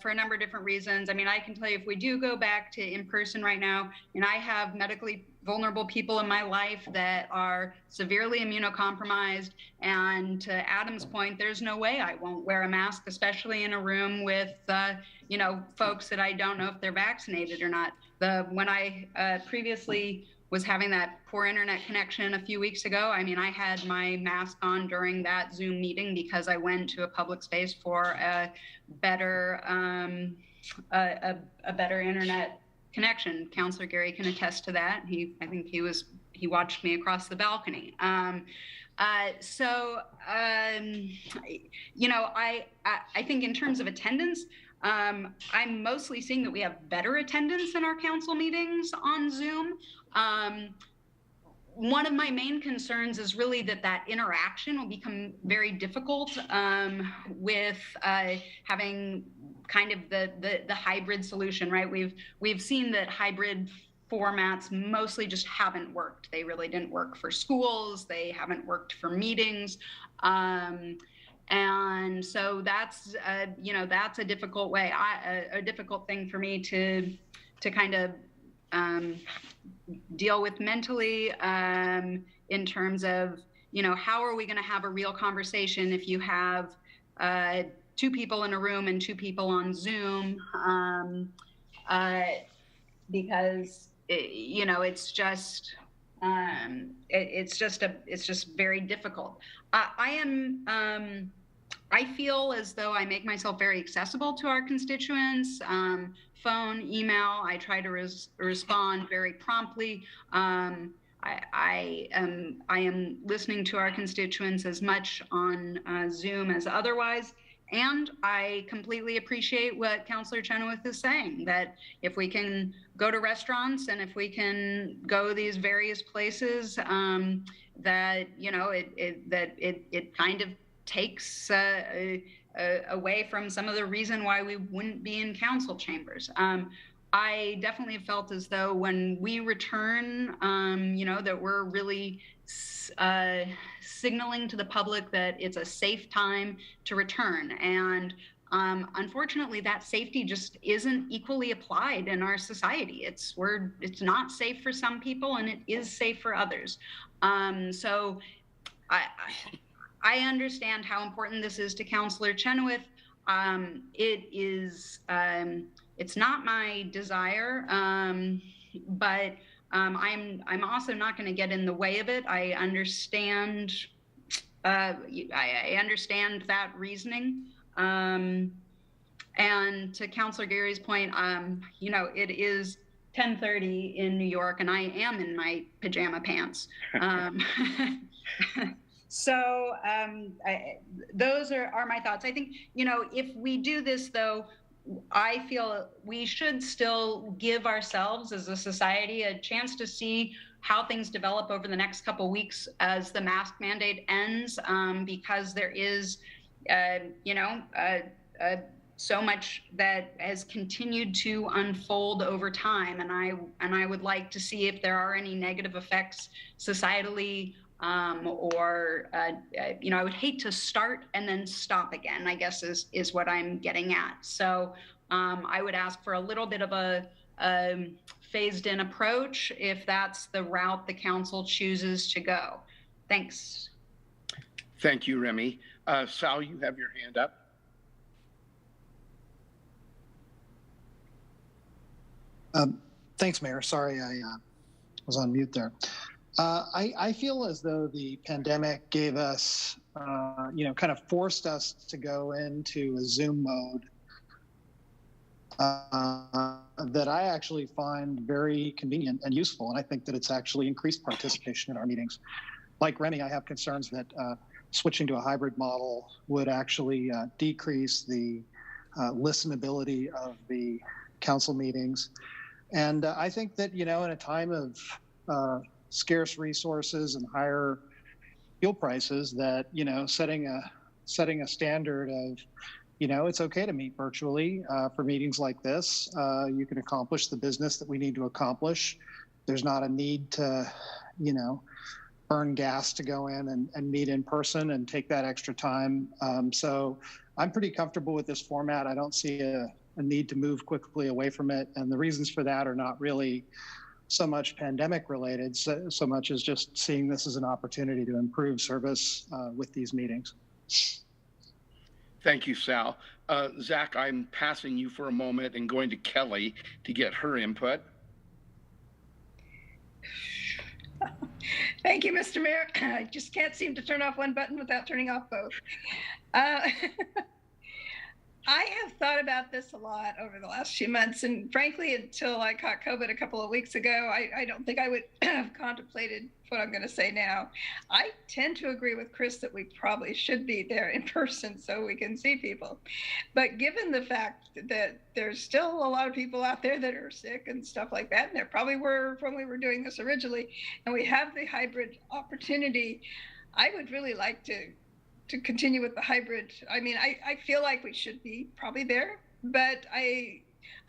for a number of different reasons. I mean, I can tell you if we do go back to in-person right now, and I have medically vulnerable people in my life that are severely immunocompromised. And to Adam's point, there's no way I won't wear a mask, especially in a room with, folks that I don't know if they're vaccinated or not. When I previously was having that poor internet connection a few weeks ago, I mean, I had my mask on during that Zoom meeting because I went to a public space for a better internet connection. Councilor Gary can attest to that. I think he watched me across the balcony. I think in terms of attendance, I'm mostly seeing that we have better attendance in our council meetings on Zoom. One of my main concerns is really that interaction will become very difficult with having kind of the hybrid solution, right? We've seen that hybrid formats mostly just haven't worked. They really didn't work for schools. They haven't worked for meetings. And so that's a difficult way, a difficult thing for me to kind of deal with mentally in terms of, how are we going to have a real conversation if you have two people in a room and two people on Zoom, because it's just very difficult. I feel as though I make myself very accessible to our constituents, phone, email. I try to respond very promptly. I am listening to our constituents as much on Zoom as otherwise. And I completely appreciate what Councillor Chenoweth is saying, that if we can go to restaurants and if we can go these various places, that, you know, it kind of takes away from some of the reason why we wouldn't be in council chambers. I definitely felt as though when we return, you know, that we're really signaling to the public that it's a safe time to return. And unfortunately, that safety just isn't equally applied in our society. It's not safe for some people and it is safe for others. So I understand how important this is to Councillor Chenoweth. It is, it's not my desire, but I'm also not going to get in the way of it. I understand. I understand that reasoning. And to Councillor Gary's point, you know, it is 10:30 in New York, and I am in my pajama pants. So those are my thoughts. I think, you know, if we do this, though, I feel we should still give ourselves as a society a chance to see how things develop over the next couple of weeks as the mask mandate ends, because there is, you know, so much that has continued to unfold over time, and I would like to see if there are any negative effects societally, or you know, I would hate to start and then stop again, I guess is what I'm getting at. So I would ask for a little bit of a phased in approach if that's the route the council chooses to go. Thanks. Thank you, Remy. Sal, you have your hand up. Thanks, Mayor. Sorry, I was on mute there. I feel as though the pandemic gave us, you know, kind of forced us to go into a Zoom mode that I actually find very convenient and useful. And I think that it's actually increased participation in our meetings. Like Remy, I have concerns that switching to a hybrid model would actually decrease the listenability of the council meetings. And I think that, you know, in a time of scarce resources and higher fuel prices, that, you know, setting a standard of, you know, it's okay to meet virtually for meetings like this. You can accomplish the business that we need to accomplish. There's not a need to, you know, burn gas to go in and meet in person and take that extra time. So I'm pretty comfortable with this format. I don't see a need to move quickly away from it. And the reasons for that are not really so much pandemic related, so much as just seeing this as an opportunity to improve service with these meetings. Thank you, Sal. Zach, I'm passing you for a moment and going to Kelly to get her input. Thank you, Mr. Mayor. I just can't seem to turn off one button without turning off both. I have thought about this a lot over the last few months, and frankly, until I caught COVID a couple of weeks ago, I don't think I would have contemplated what I'm going to say now. I tend to agree with Chris that we probably should be there in person so we can see people. But given the fact that there's still a lot of people out there that are sick and stuff like that, and there probably were when we were doing this originally, and we have the hybrid opportunity, I would really like to continue with the hybrid. I mean, I feel like we should be probably there, but I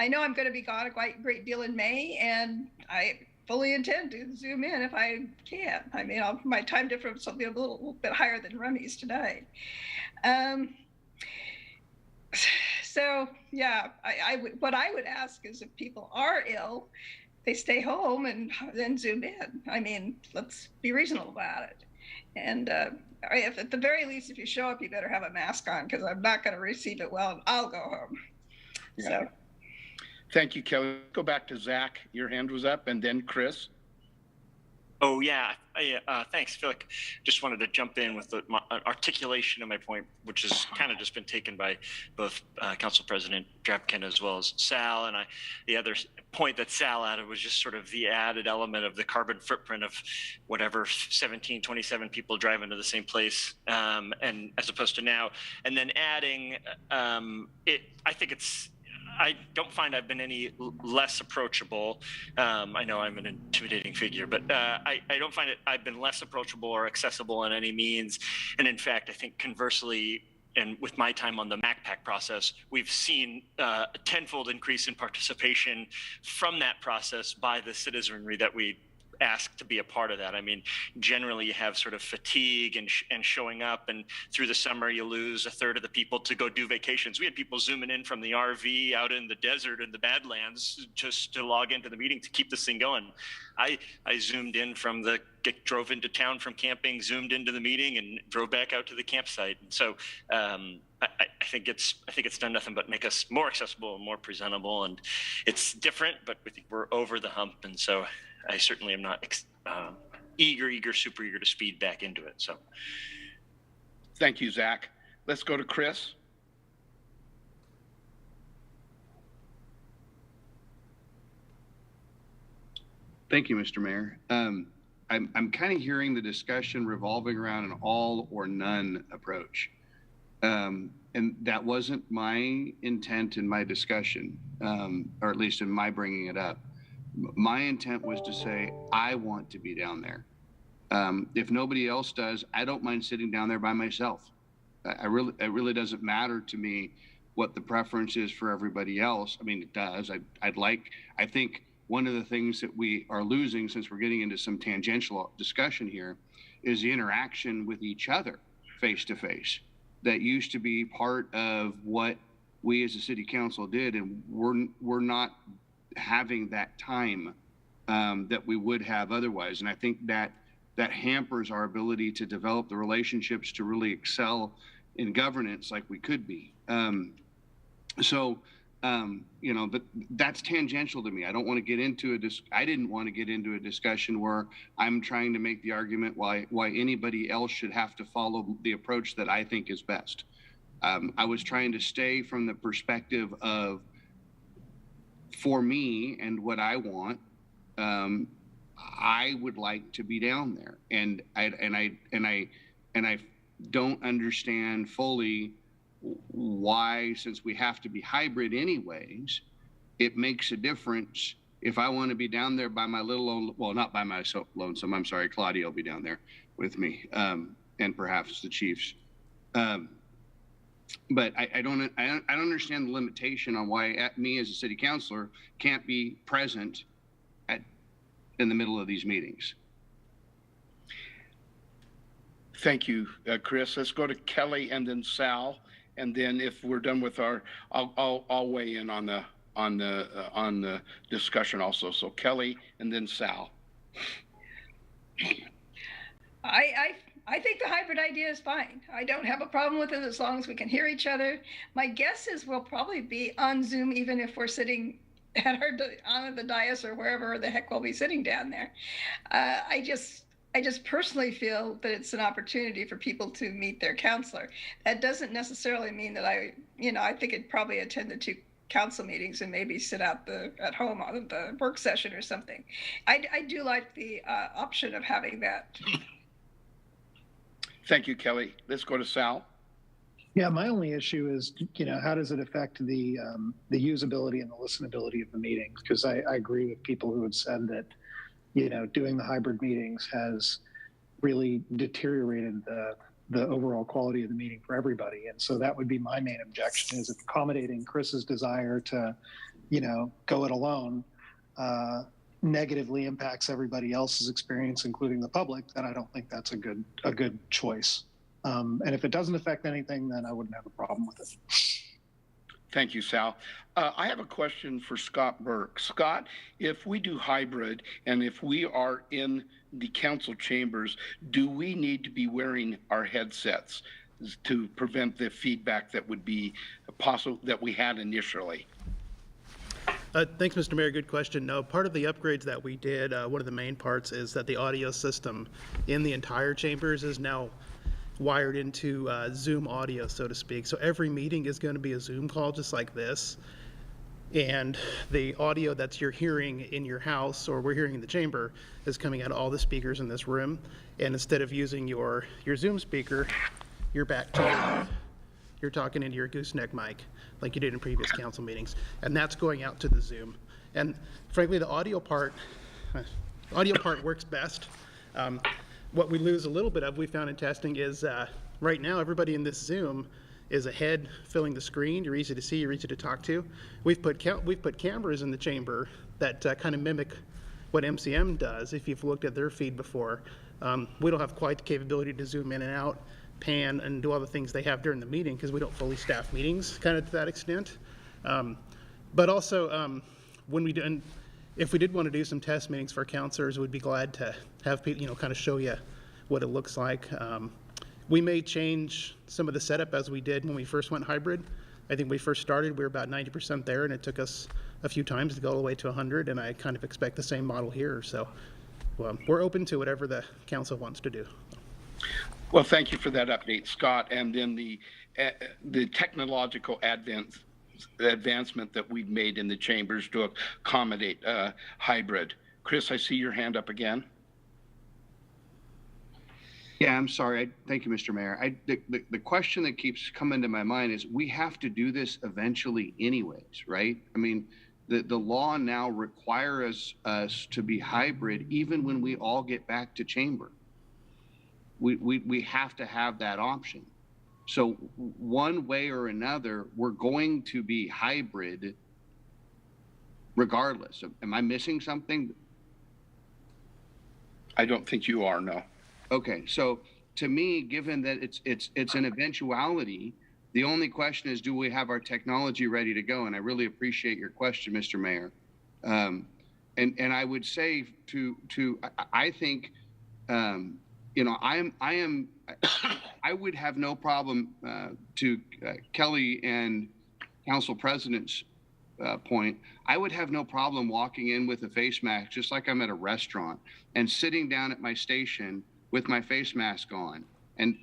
know I'm going to be gone a great deal in May, and I fully intend to Zoom in if I can. I mean, my time difference will be a little bit higher than Remy's tonight. So yeah, what I would ask is if people are ill, they stay home and then Zoom in. I mean, let's be reasonable about it. And if at the very least, if you show up, you better have a mask on, because I'm not going to receive it well, and I'll go home. Yeah. So. Thank you, Kelly. Go back to Zach. Your hand was up, and then Chris. Oh, yeah. Thanks. I feel like just wanted to jump in with my articulation of my point, which has kind of just been taken by both Council President Drapkin as well as Sal. And the other point that Sal added was just sort of the added element of the carbon footprint of whatever 27 people driving to the same place, and as opposed to now. And then adding I don't find I've been any less approachable. I know I'm an intimidating figure, but I don't find I've been less approachable or accessible in any means. And in fact, I think conversely, and with my time on the MacPac process, we've seen a tenfold increase in participation from that process by the citizenry that we asked to be a part of that. I mean, generally you have sort of fatigue and showing up, and through the summer you lose a third of the people to go do vacations. We had people zooming in from the RV out in the desert in the Badlands just to log into the meeting to keep this thing going. I zoomed in drove into town from camping, zoomed into the meeting, and drove back out to the campsite. And so I think it's done nothing but make us more accessible and more presentable. And it's different, but we think we're over the hump. And so I certainly am not super eager to speed back into it. So, thank you, Zach. Let's go to Chris. Thank you, Mr. Mayor. I'm kind of hearing the discussion revolving around an all or none approach. And that wasn't my intent in my discussion, or at least in my bringing it up. My intent was to say, I want to be down there. If nobody else does, I don't mind sitting down there by myself. It really doesn't matter to me what the preference is for everybody else. I mean, it does. I think one of the things that we are losing, since we're getting into some tangential discussion here, is the interaction with each other face to face. That used to be part of what we as a city council did, and we're not having that time that we would have otherwise. And I think that hampers our ability to develop the relationships to really excel in governance like we could be. But that's tangential to me. I don't want to get into I didn't want to get into a discussion where I'm trying to make the argument why anybody else should have to follow the approach that I think is best. I was trying to stay from the perspective of, for me and what I want, I would like to be down there, and I don't understand fully why, since we have to be hybrid anyways, it makes a difference if I want to be down there by my not by my lonesome. I'm sorry, Claudia will be down there with me, and perhaps the Chiefs. But I don't understand the limitation on why me as a city councilor can't be present in the middle of these meetings. Thank you, Chris. Let's go to Kelly and then Sal, and then if we're done with I'll weigh in on the discussion also. So Kelly and then Sal. I think the hybrid idea is fine. I don't have a problem with it as long as we can hear each other. My guess is we'll probably be on Zoom even if we're sitting at on the dais or wherever the heck we'll be sitting down there. I just personally feel that it's an opportunity for people to meet their counselor. That doesn't necessarily mean that I think I'd probably attend the 2 council meetings and maybe sit at home on the work session or something. I do like the option of having that. Thank you, Kelly. Let's go to Sal. Yeah, my only issue is, how does it affect the usability and the listenability of the meetings? Because I agree with people who have said that, doing the hybrid meetings has really deteriorated the overall quality of the meeting for everybody. And so that would be my main objection, is accommodating Chris's desire to, go it alone, negatively impacts everybody else's experience, including the public. Then I don't think that's a good choice. And if it doesn't affect anything, then I wouldn't have a problem with it. Thank you, Sal. I have a question for Scott Burke. Scott, if we do hybrid and if we are in the council chambers, do we need to be wearing our headsets to prevent the feedback that would be possible that we had initially? Thanks, Mr. Mayor. Good question. No, part of the upgrades that we did, one of the main parts is that the audio system in the entire chambers is now wired into Zoom audio, so to speak. So every meeting is going to be a Zoom call just like this. And the audio that you're hearing in your house or we're hearing in the chamber is coming out of all the speakers in this room. And instead of using your Zoom speaker, you're back to you're talking into your gooseneck mic like you did in previous council meetings. And that's going out to the Zoom. And frankly, the audio part works best. What we lose a little bit of, we found in testing, is right now everybody in this Zoom is a head filling the screen. You're easy to see, you're easy to talk to. We've put cameras in the chamber that kind of mimic what MCM does. If you've looked at their feed before, we don't have quite the capability to zoom in and out, pan, and do all the things they have during the meeting because we don't fully staff meetings kind of to that extent. But also, when we do, and if we did want to do some test meetings for counselors, we'd be glad to have people, kind of show you what it looks like. We may change some of the setup as we did when we first went hybrid. I think when we first started, we were about 90% there, and it took us a few times to go all the way to 100, and I kind of expect the same model here. So we're open to whatever the council wants to do. Well, thank you for that update, Scott. And then the technological advancement that we've made in the chambers to accommodate hybrid. Chris, I see your hand up again. Yeah, I'm sorry. Thank you, Mr. Mayor. The question that keeps coming to my mind is we have to do this eventually anyways, right? I mean, the law now requires us to be hybrid even when we all get back to chamber. We have to have that option. So one way or another, we're going to be hybrid regardless. Am I missing something? I don't think you are, no. Okay, so to me, given that it's an eventuality, the only question is, do we have our technology ready to go? And I really appreciate your question, Mr. Mayor. And I would say I think, I would have no problem to Kelly and Council President's point. I would have no problem walking in with a face mask, just like I'm at a restaurant, and sitting down at my station with my face mask on, and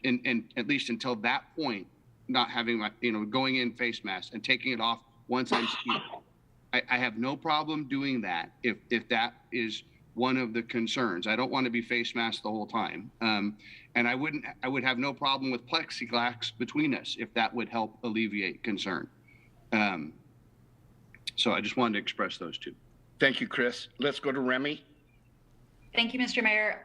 at least until that point, not having my, going in face mask and taking it off once I'm speaking. I have no problem doing that if that is one of the concerns. I don't want to be face masked the whole time. And I would have no problem with plexiglass between us if that would help alleviate concern. So I just wanted to express those two. Thank you, Chris. Let's go to Remy. Thank you, Mr. Mayor.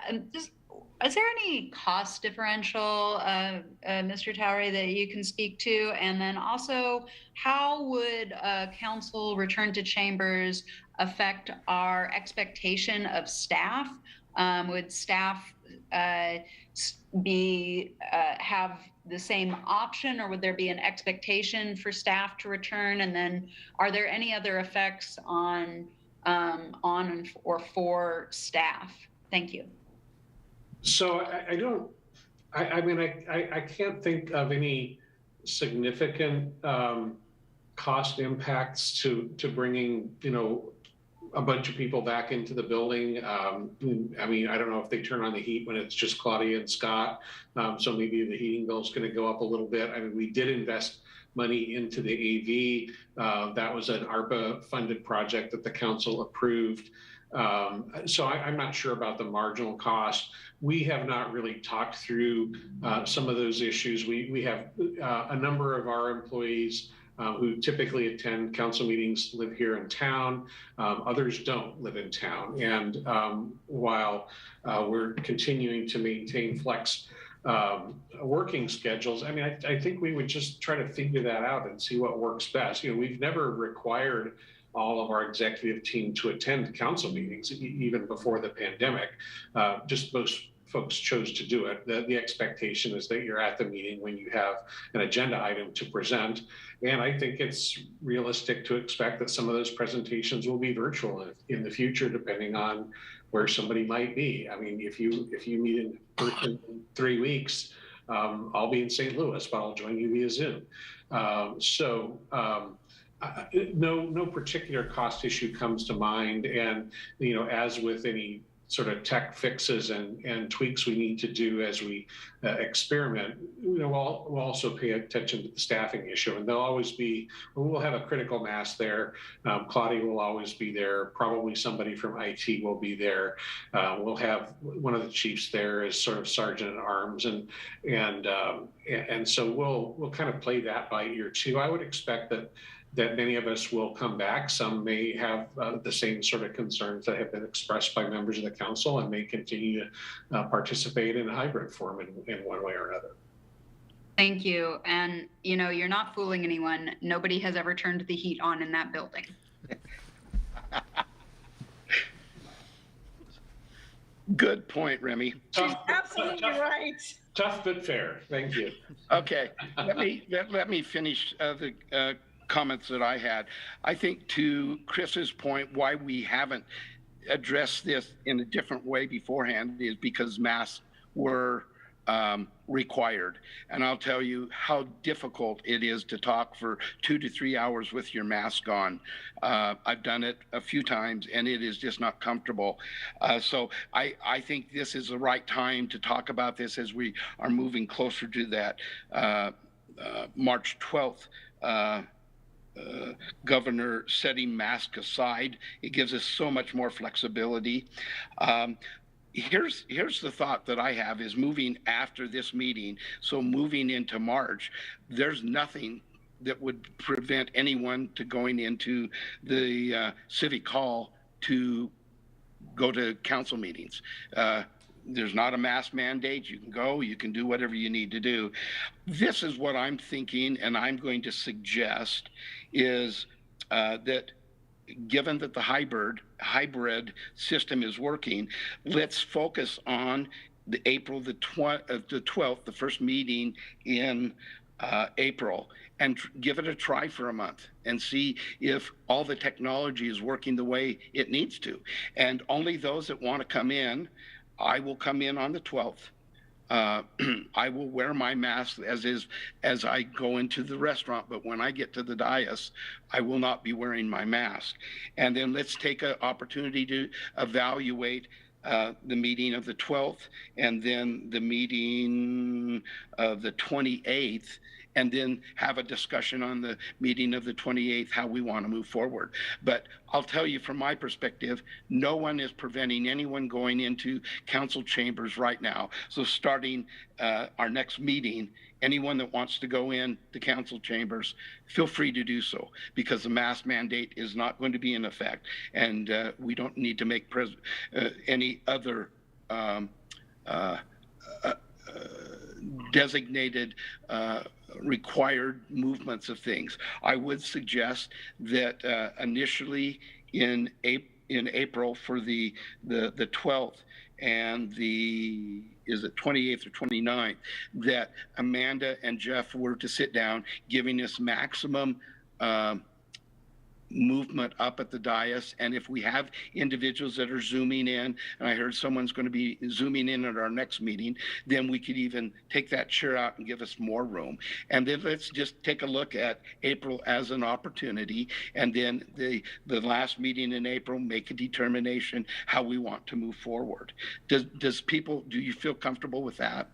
Is there any cost differential, Mr. Towery, that you can speak to? And then also, how would council return to chambers affect our expectation of staff? Would staff have the same option, or would there be an expectation for staff to return? And then, are there any other effects on or for staff? Thank you. So I can't think of any significant cost impacts to bringing, a bunch of people back into the building. I don't know if they turn on the heat when it's just Claudia and Scott. So maybe the heating bill is going to go up a little bit. I mean, we did invest money into the AV. That was an ARPA funded project that the council approved. So I'm not sure about the marginal cost. We have not really talked through some of those issues. We have a number of our employees who typically attend council meetings live here in town. Others don't live in town. And while we're continuing to maintain flex working schedules, I think we would just try to figure that out and see what works best. We've never required all of our executive team to attend council meetings, even before the pandemic. Just most folks chose to do it. The expectation is that you're at the meeting when you have an agenda item to present. And I think it's realistic to expect that some of those presentations will be virtual in the future, depending on where somebody might be. I mean, if you meet in person in 3 weeks, I'll be in St. Louis, but I'll join you via Zoom. No particular cost issue comes to mind. And, as with any sort of tech fixes and tweaks we need to do as we experiment, we'll also pay attention to the staffing issue. And we'll have a critical mass there. Claudia will always be there. Probably somebody from IT will be there. We'll have one of the chiefs there as sort of sergeant at arms. And so we'll kind of play that by ear too. I would expect that many of us will come back. Some may have the same sort of concerns that have been expressed by members of the council and may continue to participate in hybrid form in one way or another. Thank you. And, you're not fooling anyone. Nobody has ever turned the heat on in that building. Good point, Remy. She's absolutely right. Tough but fair. Thank you. Okay, let me finish the comments that I had. I think to Chris's point, why we haven't addressed this in a different way beforehand is because masks were required. And I'll tell you how difficult it is to talk for 2 to 3 hours with your mask on. I've done it a few times and it is just not comfortable. So I think this is the right time to talk about this as we are moving closer to that March 12th governor setting mask aside. It gives us so much more flexibility. Here's the thought that I have is moving after this meeting. So moving into March, there's nothing that would prevent anyone to going into the civic hall to go to council meetings. There's not a mask mandate. You can go, you can do whatever you need to do. This is what I'm thinking, and I'm going to suggest is that given that the hybrid system is working, let's focus on the April the 12th, the first meeting in April, and give it a try for a month and see if all the technology is working the way it needs to. And only those that want to come in, I will come in on the 12th. I will wear my mask as I go into the restaurant, but when I get to the dais, I will not be wearing my mask. And then let's take an opportunity to evaluate the meeting of the 12th and then the meeting of the 28th, and then have a discussion on the meeting of the 28th, how we want to move forward. But I'll tell you from my perspective, no one is preventing anyone going into council chambers right now. So starting our next meeting, anyone that wants to go in the council chambers, feel free to do so, because the mask mandate is not going to be in effect. And we don't need to make any other designated required movements of things. I would suggest that initially in April for the 12th and the 28th or 29th, that Amanda and Jeff were to sit down, giving us maximum movement up at the dais. And if we have individuals that are zooming in, and I heard someone's going to be zooming in at our next meeting, then we could even take that chair out and give us more room. And then let's just take a look at April as an opportunity, and then the last meeting in April, make a determination how we want to move forward. Do you feel comfortable with that?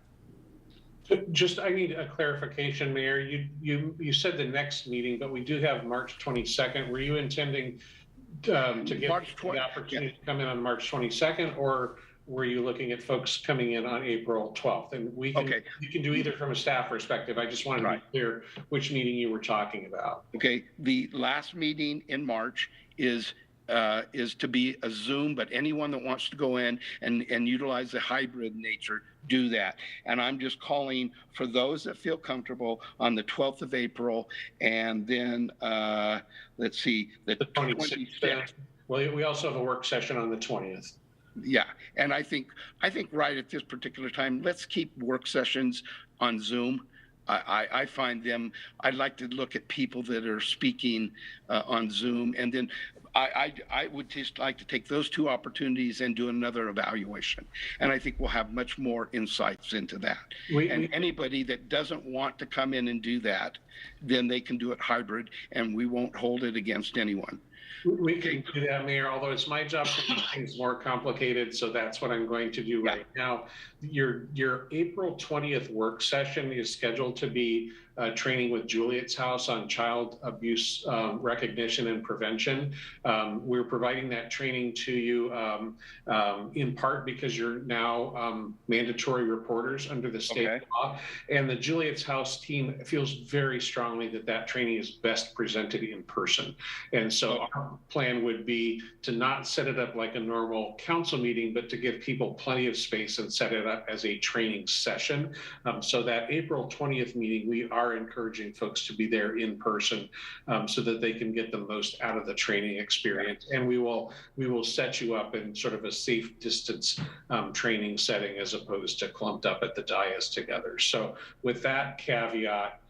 I need a clarification, Mayor. You said the next meeting, but we do have March 22nd. Were you intending to give the opportunity to come in on March 22nd, or were you looking at folks coming in on April 12th? And we can do either from a staff perspective. I just wanted to be clear which meeting you were talking about. Okay, the last meeting in March is to be a Zoom, but anyone that wants to go in and utilize the hybrid nature, do that. And I'm just calling for those that feel comfortable on the 12th of April, and then let's see, the 26th. Well, we also have a work session on the 20th. Yeah, and I think right at this particular time, let's keep work sessions on Zoom. I find them, I'd like to look at people that are speaking on Zoom, and then I would just like to take those two opportunities and do another evaluation. And I think we'll have much more insights into that. And anybody that doesn't want to come in and do that, then they can do it hybrid, and we won't hold it against anyone. We can do that, Mayor, although it's my job to make things more complicated, so that's what I'm going to do right now. Your April 20th work session is scheduled to be training with Juliet's House on child abuse recognition and prevention. We're providing that training to you in part because you're now mandatory reporters under the state law. And the Juliet's House team feels very strongly that that training is best presented in person. And so our plan would be to not set it up like a normal council meeting, but to give people plenty of space and set it up as a training session. So that April 20th meeting, we are encouraging folks to be there in person so that they can get the most out of the training experience. And we will set you up in sort of a safe distance training setting as opposed to clumped up at the dais together. So with that caveat,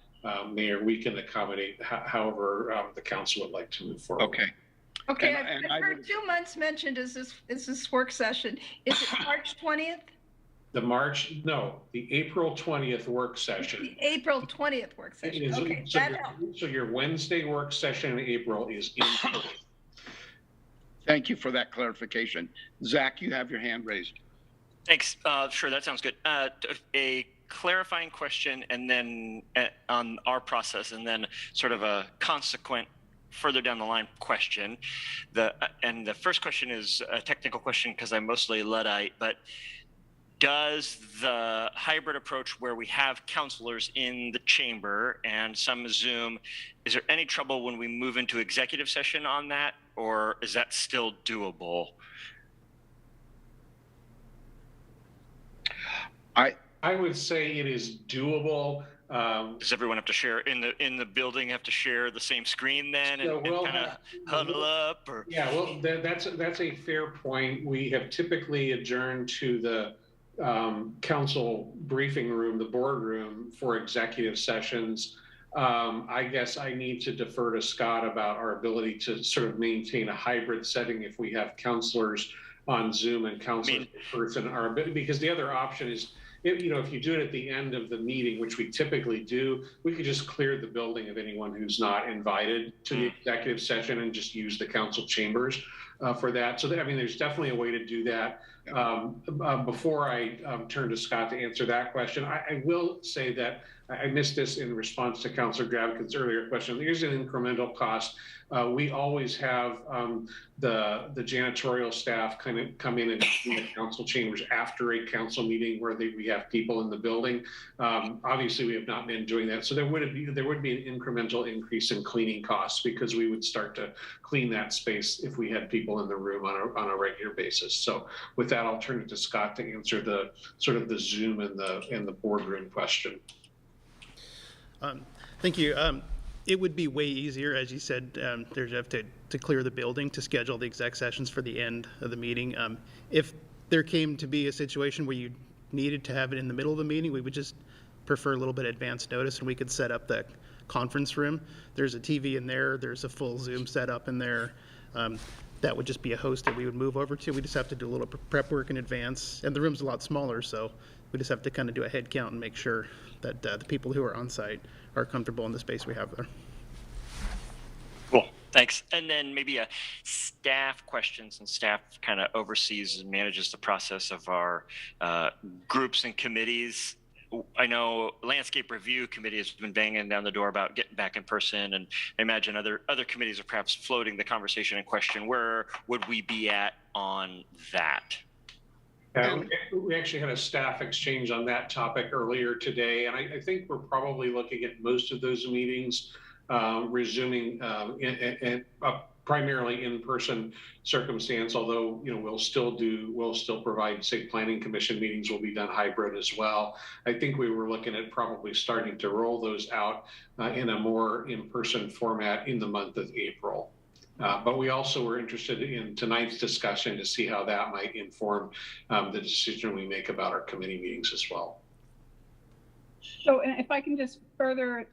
Mayor, we can accommodate however the council would like to move forward. Okay. Okay, I've heard 2 months mentioned as this work session. Is it March 20th? The April 20th work session. The April 20th work session. Okay, so your Wednesday work session in April is in person. Thank you for that clarification. Zach, you have your hand raised. Thanks. Sure, that sounds good. A clarifying question, and then on our process, and then sort of a consequent further down the line question. The first question is a technical question because I'm mostly Luddite, but does the hybrid approach where we have counselors in the chamber and some Zoom, is there any trouble when we move into executive session on that, or is that still doable? I would say it is doable. Does everyone have to share in the building have to share the same screen then and kind of huddle up? Or yeah, well, that's a fair point. We have typically adjourned to the council briefing room, the boardroom, for executive sessions. I guess I need to defer to Scott about our ability to sort of maintain a hybrid setting if we have counselors on Zoom and counselors in person. Because the other option is, if you do it at the end of the meeting, which we typically do, we could just clear the building of anyone who's not invited to the executive session and just use the council chambers for that. So there's definitely a way to do that. Before I turn to Scott to answer that question, I will say that I missed this in response to Councilor Dravkin's earlier question. There's an incremental cost. We always have the janitorial staff kind of come in and clean the council chambers after a council meeting where we have people in the building. Obviously, we have not been doing that. So there would be an incremental increase in cleaning costs because we would start to clean that space if we had people in the room on a regular basis. So with that, I'll turn it to Scott to answer the sort of the Zoom and the boardroom question. Thank you. It would be way easier, as you said, there's have to clear the building to schedule the exec sessions for the end of the meeting. If there came to be a situation where you needed to have it in the middle of the meeting, we would just prefer a little bit advance notice, and we could set up the conference room. There's a TV in there. There's a full Zoom setup in there. That would just be a host that we would move over to. We just have to do a little prep work in advance, and the room's a lot smaller, so we just have to kind of do a head count and make sure that the people who are on site are comfortable in the space we have there. Cool, thanks. And then maybe a staff question, since staff kind of oversees and manages the process of our groups and committees. I know Landscape Review Committee has been banging down the door about getting back in person, and I imagine other committees are perhaps floating the conversation and question, where would we be at on that? We actually had a staff exchange on that topic earlier today, and I think we're probably looking at most of those meetings resuming in primarily in-person circumstance. Although we'll still provide, say, planning commission meetings will be done hybrid as well. I think we were looking at probably starting to roll those out in a more in-person format in the month of April. But we also were interested in tonight's discussion to see how that might inform the decision we make about our committee meetings as well. So if I can just further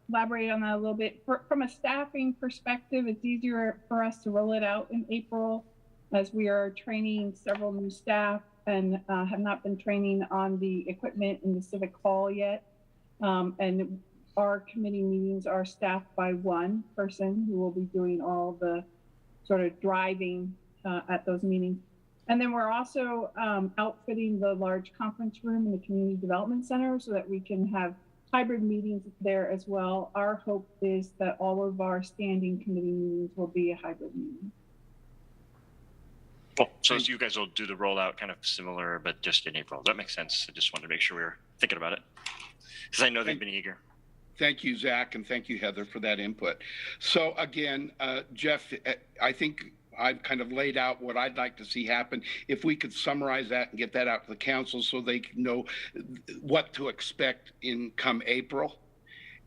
elaborate on that a little bit. From a staffing perspective, it's easier for us to roll it out in April as we are training several new staff and have not been training on the equipment in the civic hall yet. And our committee meetings are staffed by one person who will be doing all the sort of driving at those meetings. And then we're also outfitting the large conference room in the Community Development Center so that we can have hybrid meetings there as well. Our hope is that all of our standing committee meetings will be a hybrid meeting. Cool. So you guys will do the rollout kind of similar, but just in April. That makes sense. I just wanted to make sure we were thinking about it because I know they've been eager. Thank you, Zach, and thank you, Heather, for that input. So again, Jeff, I think I've kind of laid out what I'd like to see happen. If we could summarize that and get that out to the council so they can know what to expect in come April.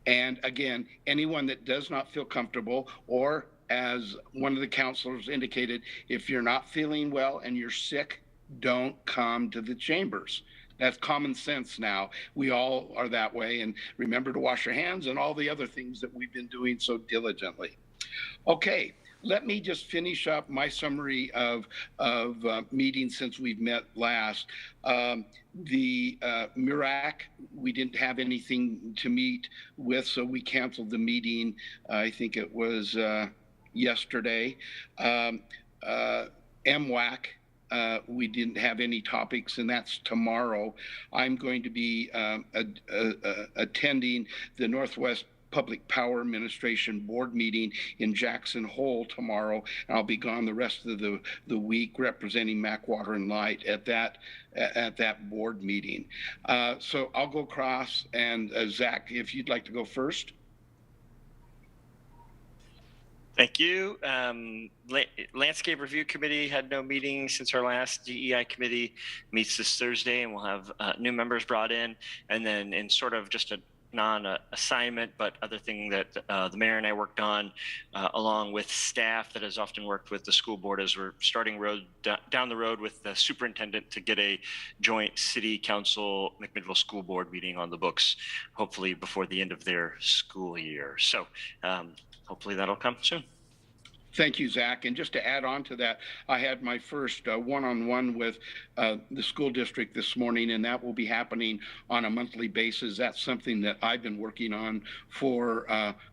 And again, anyone that does not feel comfortable, or as one of the counselors indicated, if you're not feeling well and you're sick, don't come to the chambers. That's common sense now. We all are that way. And remember to wash your hands and all the other things that we've been doing so diligently. Okay, let me just finish up my summary of meetings since we've met last. The MURAC, we didn't have anything to meet with, so we canceled the meeting. I think it was yesterday. MWAC, we didn't have any topics, and that's tomorrow. I'm going to be attending the Northwest Public Power Administration Board meeting in Jackson Hole tomorrow. And I'll be gone the rest of the week representing Mac Water and Light at that board meeting. So I'll go across, and Zach, if you'd like to go first. Thank you. Landscape Review Committee had no meeting since our last DEI committee meets this Thursday, and we'll have new members brought in. And then in sort of just a non-assignment, but other thing that the mayor and I worked on along with staff that has often worked with the school board as we're starting down the road with the superintendent to get a joint city council McMinnville school board meeting on the books, hopefully before the end of their school year. So hopefully that'll come soon. Thank you, Zach. And just to add on to that, I had my first one-on-one with the school district this morning, and that will be happening on a monthly basis. That's something that I've been working on for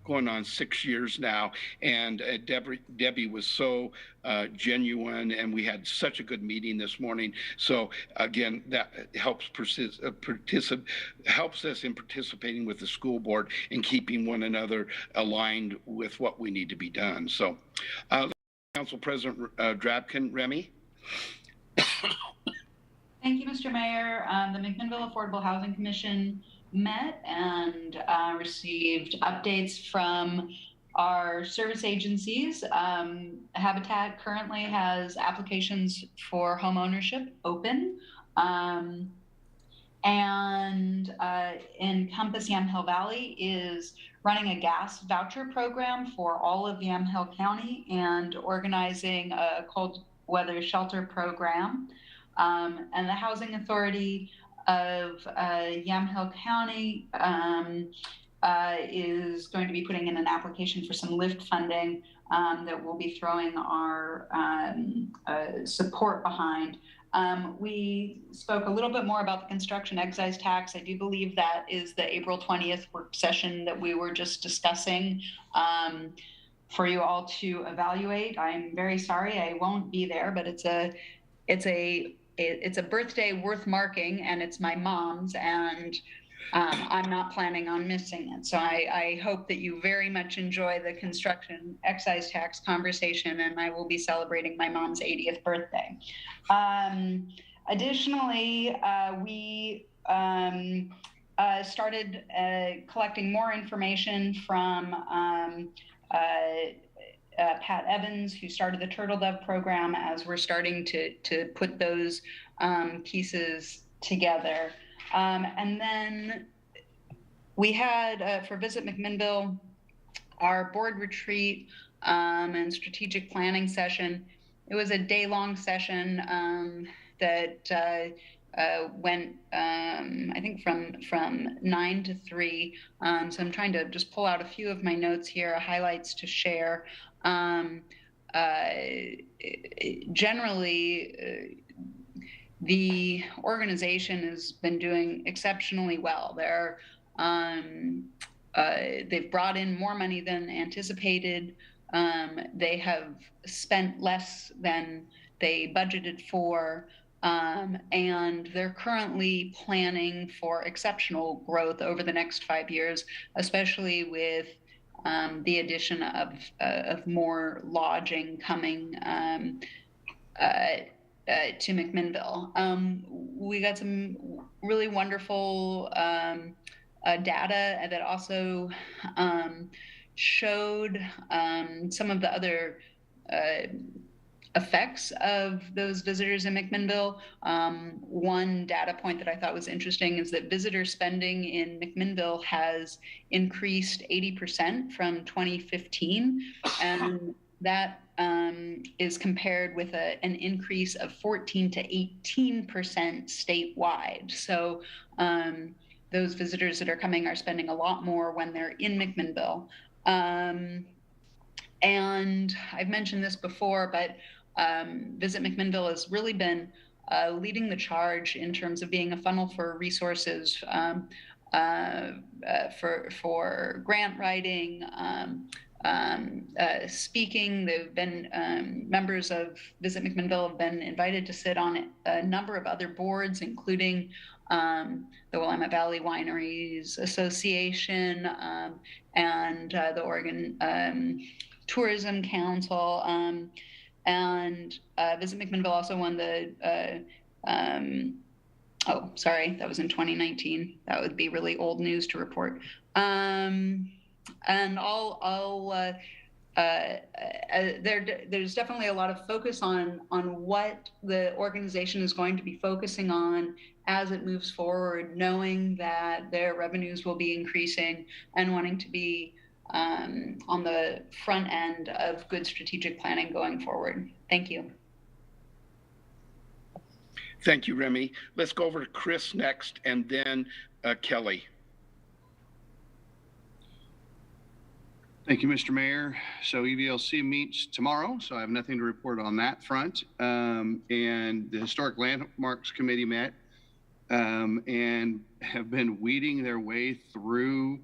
going on 6 years now. And Debbie was so genuine, and we had such a good meeting this morning. So again, that helps helps us in participating with the school board and keeping one another aligned with what we need to be done. So Council President Drabkin, Remy. Thank you, Mr. Mayor. The McMinnville Affordable Housing Commission met and received updates from our service agencies. Habitat currently has applications for home ownership open. And Encompass Yamhill Valley is running a gas voucher program for all of Yamhill County and organizing a cold weather shelter program. And the Housing Authority of Yamhill County is going to be putting in an application for some LIFT funding that we'll be throwing our support behind. We spoke a little bit more about the construction excise tax. I do believe that is the April 20th work session that we were just discussing for you all to evaluate. I'm very sorry I won't be there, but it's a birthday worth marking, and it's my mom's, and I'm not planning on missing it. So I hope that you very much enjoy the construction excise tax conversation, and I will be celebrating my mom's 80th birthday. Additionally, we started collecting more information from Pat Evans, who started the Turtle Dove program, as we're starting to put those pieces together. And then we had, for Visit McMinnville, our board retreat and strategic planning session. It was a day-long session that went, I think, from 9 to 3. So I'm trying to just pull out a few of my notes here, highlights to share. Generally, the organization has been doing exceptionally well. They've brought in more money than anticipated. They have spent less than they budgeted for, and they're currently planning for exceptional growth over the next 5 years, especially with the addition of more lodging coming to McMinnville. We got some really wonderful data that also showed some of the other effects of those visitors in McMinnville. One data point that I thought was interesting is that visitor spending in McMinnville has increased 80% from 2015, and that is compared with an increase of 14 to 18% statewide. So those visitors that are coming are spending a lot more when they're in McMinnville. And I've mentioned this before, but Visit McMinnville has really been leading the charge in terms of being a funnel for resources for grant writing, speaking. They've been members of Visit McMinnville have been invited to sit on a number of other boards, including the Willamette Valley Wineries Association and the Oregon Tourism Council. And Visit McMinnville also won the, oh, sorry, that was in 2019. That would be really old news to report. And there's definitely a lot of focus on what the organization is going to be focusing on as it moves forward, knowing that their revenues will be increasing and wanting to be on the front end of good strategic planning going forward. Thank you. Thank you, Remy. Let's go over to Chris next, and then Kelly. Thank you, Mr. Mayor. So EVLC meets tomorrow, so I have nothing to report on that front. And the Historic Landmarks Committee met and have been weeding their way through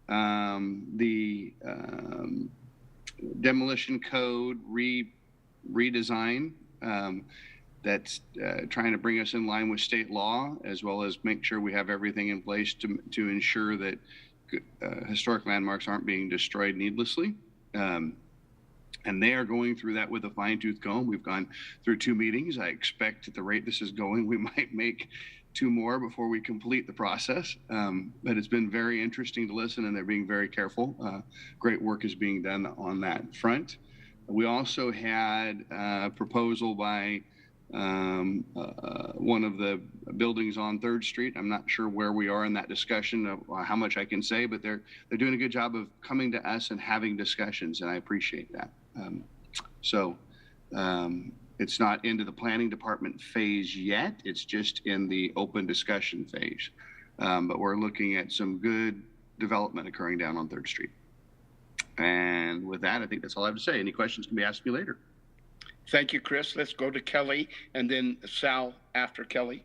the demolition code redesign that's trying to bring us in line with state law, as well as make sure we have everything in place to ensure that historic landmarks aren't being destroyed needlessly. And they are going through that with a fine-tooth comb. We've gone through 2 meetings. I expect at the rate this is going, we might make 2 more before we complete the process. But it's been very interesting to listen, and they're being very careful. Great work is being done on that front. We also had a proposal by one of the buildings on 3rd Street. I'm not sure where we are in that discussion of how much I can say, but they're doing a good job of coming to us and having discussions, and I appreciate that. It's not into the planning department phase yet. It's just in the open discussion phase. But we're looking at some good development occurring down on 3rd Street. And with that, I think that's all I have to say. Any questions can be asked me later. Thank you, Chris. Let's go to Kelly, and then Sal after Kelly.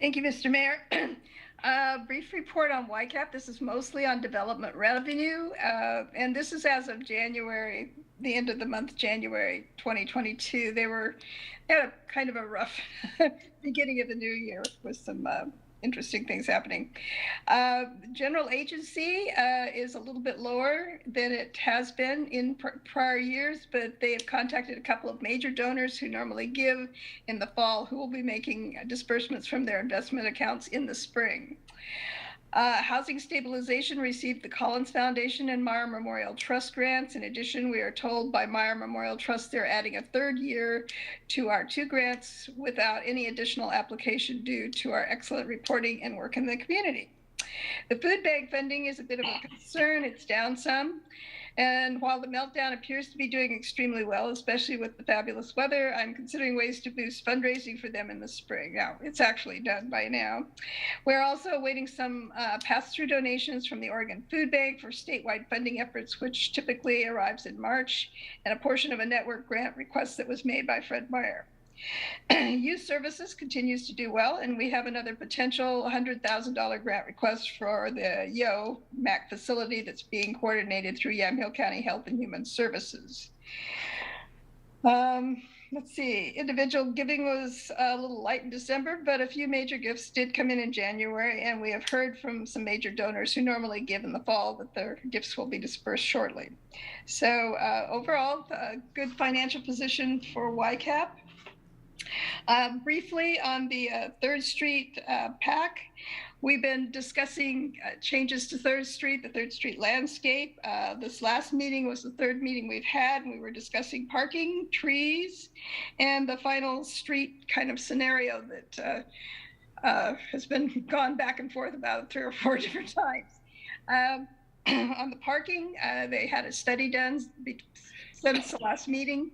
Thank you, Mr. Mayor. Brief report on YCAP. This is mostly on development revenue, and this is as of January, the end of the month, January 2022. They had a kind of a rough beginning of the new year with some interesting things happening. General agency is a little bit lower than it has been in prior years, but they have contacted a couple of major donors who normally give in the fall, who will be making disbursements from their investment accounts in the spring. Housing stabilization received the Collins Foundation and Meyer Memorial Trust grants. In addition, we are told by Meyer Memorial Trust they're adding a 3rd year to our 2 grants without any additional application due to our excellent reporting and work in the community. The food bank funding is a bit of a concern. It's down some. And while the Meltdown appears to be doing extremely well, especially with the fabulous weather, I'm considering ways to boost fundraising for them in the spring. Now, it's actually done by now. We're also awaiting some pass-through donations from the Oregon Food Bank for statewide funding efforts, which typically arrives in March, and a portion of a network grant request that was made by Fred Meyer. Youth Services continues to do well, and we have another potential $100,000 grant request for the MAC facility that's being coordinated through Yamhill County Health and Human Services. Let's see, individual giving was a little light in December, but a few major gifts did come in January, and we have heard from some major donors who normally give in the fall that their gifts will be dispersed shortly. So overall, a good financial position for YCAP. Briefly on the 3rd Street PAC, we've been discussing changes to 3rd Street, the 3rd Street landscape. This last meeting was the 3rd meeting we've had. We were discussing parking, trees, and the final street kind of scenario that has been gone back and forth about 3 or 4 different times. On the parking, they had a study done since the last meeting.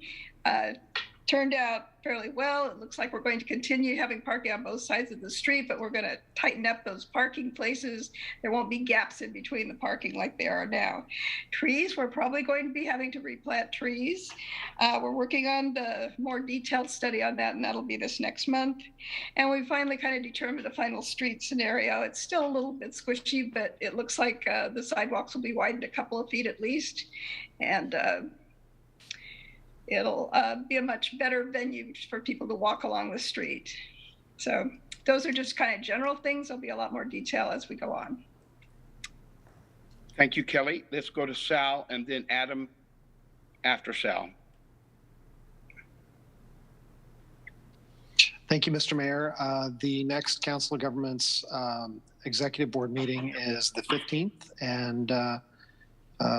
Turned out fairly well. It looks like we're going to continue having parking on both sides of the street, but we're going to tighten up those parking places. There won't be gaps in between the parking like there are now. Trees, we're probably going to be having to replant trees. We're working on the more detailed study on that, and that'll be this next month. And we finally kind of determined a final street scenario. It's still a little bit squishy, but it looks like the sidewalks will be widened a couple of feet at least. And it'll be a much better venue for people to walk along the street. So those are just kind of general things. There'll be a lot more detail as we go on. Thank you, Kelly. Let's go to Sal and then Adam after Sal. Thank you, Mr. Mayor. The next Council of Governments Executive Board meeting is the 15th, and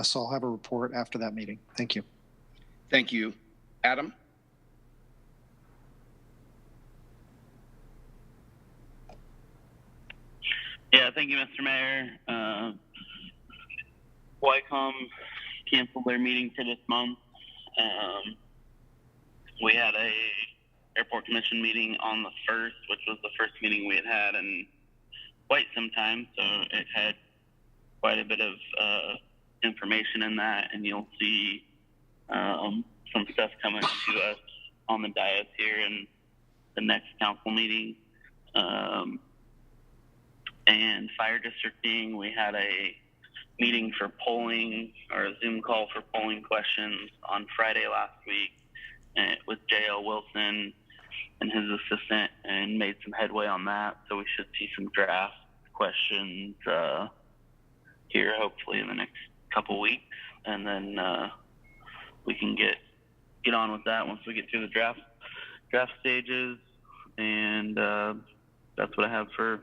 so I'll have a report after that meeting. Thank you. Thank you. Adam? Yeah, thank you, Mr. Mayor. YCOM canceled their meeting for this month. We had a airport commission meeting on the 1st, which was the first meeting we had in quite some time, so it had quite a bit of information in that, and you'll see some stuff coming to us on the dais here in the next council meeting. And fire districting, we had a meeting for polling, or a Zoom call for polling questions on Friday last week with J.L. Wilson and his assistant, and made some headway on that. So we should see some draft questions here hopefully in the next couple weeks, and then we can get on with that once we get through the draft stages. And that's what I have for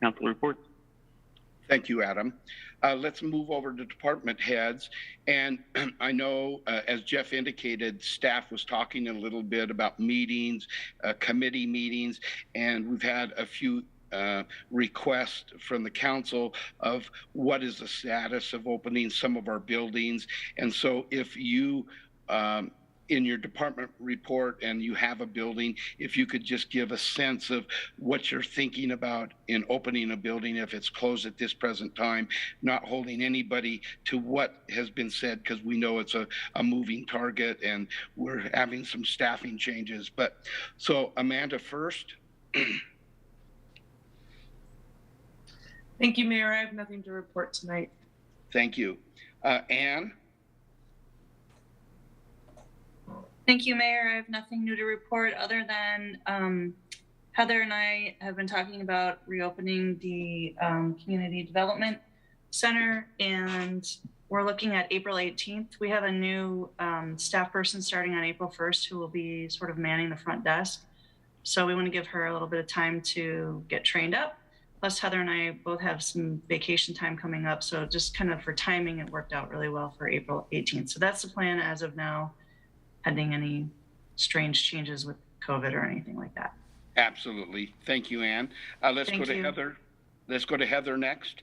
council reports. Thank you, Adam. Let's move over to department heads. And I know, as Jeff indicated, staff was talking a little bit about meetings, committee meetings, and we've had a few request from the council of what is the status of opening some of our buildings. And so if you in your department report and you have a building, if you could just give a sense of what you're thinking about in opening a building if it's closed at this present time, not holding anybody to what has been said, because we know it's a moving target and we're having some staffing changes. But so Amanda first. Thank you, Mayor. I have nothing to report tonight. Thank you. Anne? Thank you, Mayor. I have nothing new to report other than Heather and I have been talking about reopening the Community Development Center, and we're looking at April 18th. We have a new staff person starting on April 1st who will be sort of manning the front desk. So we want to give her a little bit of time to get trained up. Plus, Heather and I both have some vacation time coming up. So just kind of for timing, it worked out really well for April 18th. So that's the plan as of now, pending any strange changes with COVID or anything like that. Absolutely. Thank you, Anne. Let's go to Heather. Let's go to Heather next.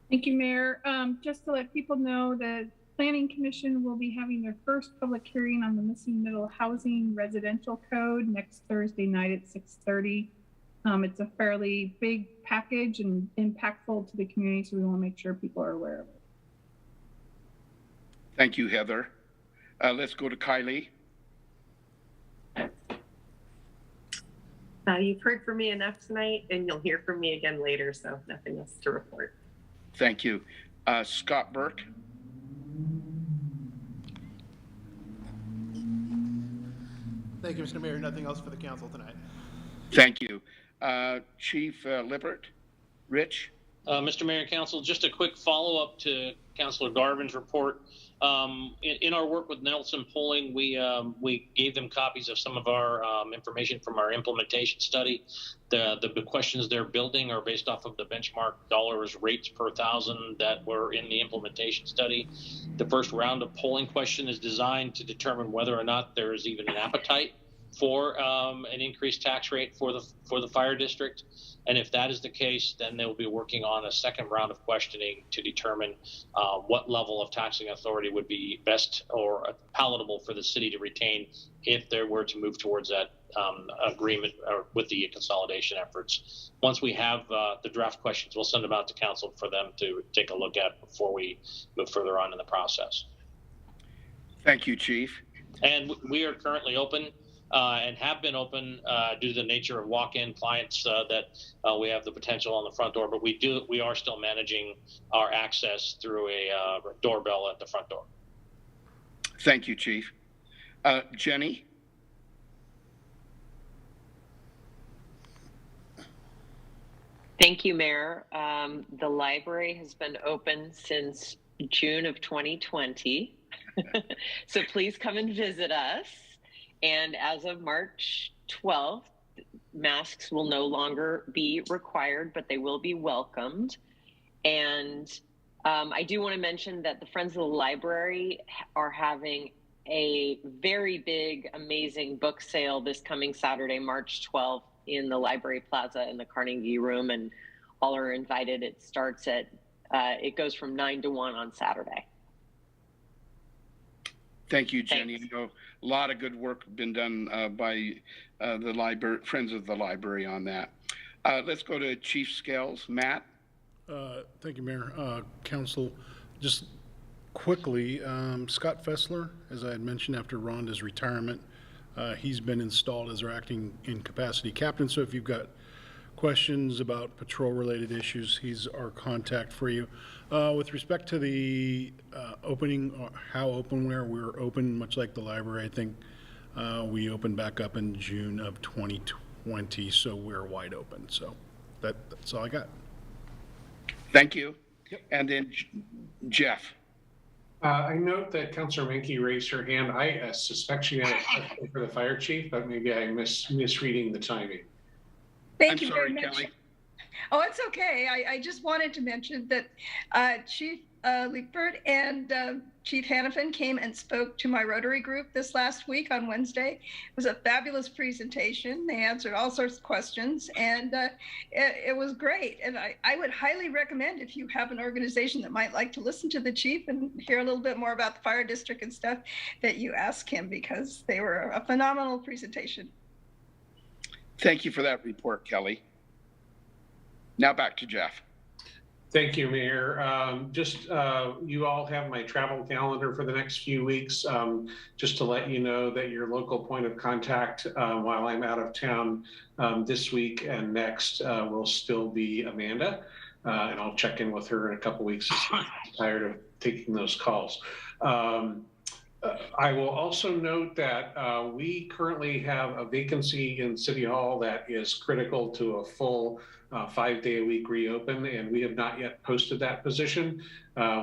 Thank you, Mayor. Just to let people know, the Planning Commission will be having their first public hearing on the missing middle housing residential code next Thursday night at 6:30. It's a fairly big package and impactful to the community, so we want to make sure people are aware of it. Thank you, Heather. Let's go to Kylie. You've heard from me enough tonight, and you'll hear from me again later, so nothing else to report. Thank you. Scott Burke. Thank you, Mr. Mayor. Nothing else for the council tonight. Thank you. Chief Lippert. Rich. Mr. Mayor and Council, just a quick follow-up to Councilor Garvin's report. In our work with Nelson Polling, we gave them copies of some of our information from our implementation study. The questions they're building are based off of the benchmark dollars rates per thousand that were in the implementation study. The first round of polling question is designed to determine whether or not there is even an appetite for an increased tax rate for the fire district. And if that is the case, then they'll be working on a second round of questioning to determine what level of taxing authority would be best or palatable for the city to retain if there were to move towards that agreement or with the consolidation efforts. Once we have the draft questions, we'll send them out to council for them to take a look at before we move further on in the process. Thank you, Chief. And we are currently open and have been open due to the nature of walk-in clients that we have the potential on the front door, but we are still managing our access through a doorbell at the front door. Thank you, Chief. Jenny. Thank you, Mayor. The library has been open since June of 2020. So please come and visit us. And as of March 12th, masks will no longer be required, but they will be welcomed. And I do want to mention that the Friends of the Library are having a very big, amazing book sale this coming Saturday, March 12th in the Library Plaza in the Carnegie Room, and all are invited. It starts at, it goes from 9 to 1 on Saturday. Thank you, Jenny. You know, a lot of good work been done by the library, Friends of the Library on that. Let's go to Chief Scales. Matt. Thank you, Mayor. Council, just quickly, Scott Fessler, as I had mentioned after Rhonda's retirement, he's been installed as our acting incapacity captain. So if you've got questions about patrol-related issues, he's our contact for you. With respect to the opening, or how open we're open, much like the library. I think we opened back up in June of 2020, so we're wide open. So that's all I got. Thank you. Yep. And then Jeff. I note that Councilor Menke raised her hand. I suspect she had a question for the fire chief, but maybe I misreading the timing. Thank you very much. Kelly. Oh, it's okay. I just wanted to mention that Chief Liepert and Chief Hannafin came and spoke to my Rotary group this last week on Wednesday. It was a fabulous presentation. They answered all sorts of questions, and it was great. And I would highly recommend, if you have an organization that might like to listen to the chief and hear a little bit more about the fire district and stuff, that you ask him, because they were a phenomenal presentation. Thank you for that report, Kelly. Now back to Jeff. Thank you, Mayor. You all have my travel calendar for the next few weeks. Just to let you know that your local point of contact while I'm out of town this week and next will still be Amanda. And I'll check in with her in a couple weeks. I'm tired of taking those calls. I will also note that we currently have a vacancy in City Hall that is critical to a full 5-day-a-week reopen, and we have not yet posted that position.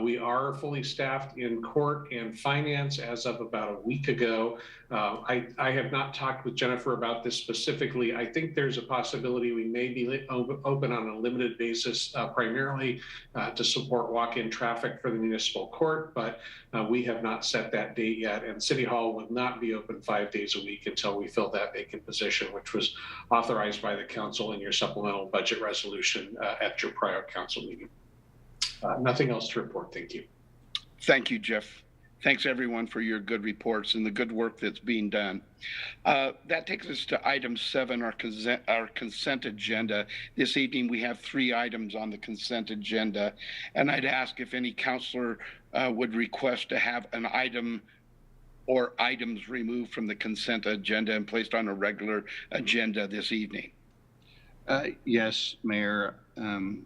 We are fully staffed in court and finance as of about a week ago. I have not talked with Jennifer about this specifically. I think there's a possibility we may be open on a limited basis, primarily to support walk-in traffic for the municipal court, but we have not set that date yet, and City Hall will not be open 5 days a week until we fill that vacant position, which was authorized by the council in your supplemental budget resolution at your prior council meeting. Nothing else to report. Thank you. Thank you, Jeff. Thanks everyone for your good reports and the good work that's being done. That takes us to item 7, our consent agenda. This evening we have 3 items on the consent agenda, and I'd ask if any counselor would request to have an item or items removed from the consent agenda and placed on a regular agenda this evening. Yes, Mayor.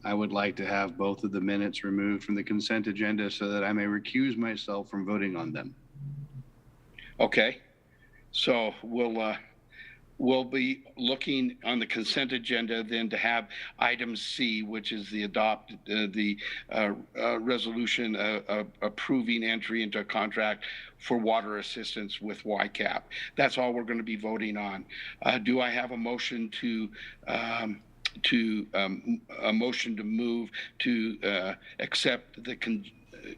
I would like to have both of the minutes removed from the consent agenda so that I may recuse myself from voting on them. Okay, so we'll be looking on the consent agenda then to have item C, which is the resolution approving entry into a contract for water assistance with YCAP. That's all we're going to be voting on. Do I have a motion to move to accept the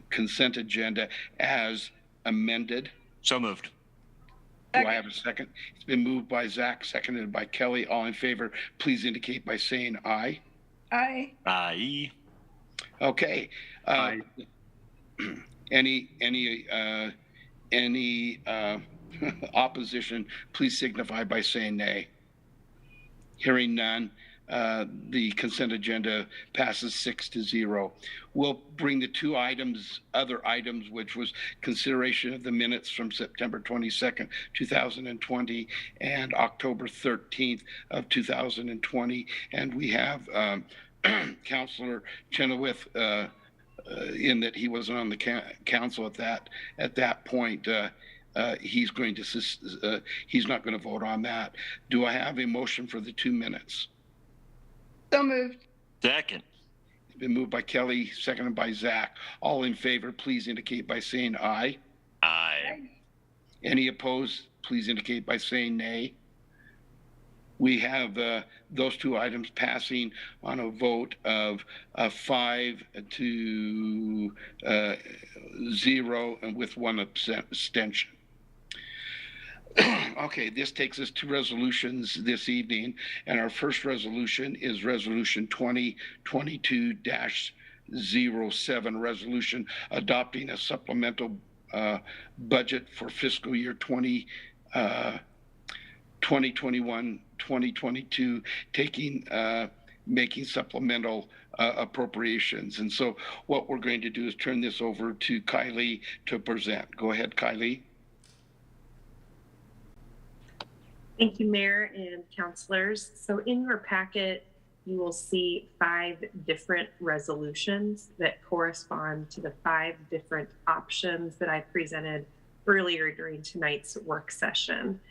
consent agenda as amended? So moved. Do I have a second? It's been moved by Zach, seconded by Kelly. All in favor, please indicate by saying aye. Aye. Aye. Okay. Aye. Any opposition, please signify by saying nay. Hearing none, the consent agenda passes 6-0. We'll bring the 2 other items, which was consideration of the minutes from September 22nd, 2020 and October 13th of 2020. And we have Councilor Chenoweth in that he wasn't on the council at that point. He's not going to vote on that. Do I have a motion for the 2 minutes? So moved. Second. It's been moved by Kelly, seconded by Zach. All in favor, please indicate by saying aye. Aye. Any opposed, please indicate by saying nay. We have those 2 items passing on a vote of 5-0 and with 1 abstention. Okay, this takes us to resolutions this evening, and our first resolution is Resolution 2022-07, resolution adopting a supplemental budget for fiscal year 2021-2022, making supplemental appropriations. And so what we're going to do is turn this over to Kylie to present. Go ahead, Kylie. Thank you, Mayor and councilors. So in your packet, you will see 5 different resolutions that correspond to the 5 different options that I presented earlier during tonight's work session.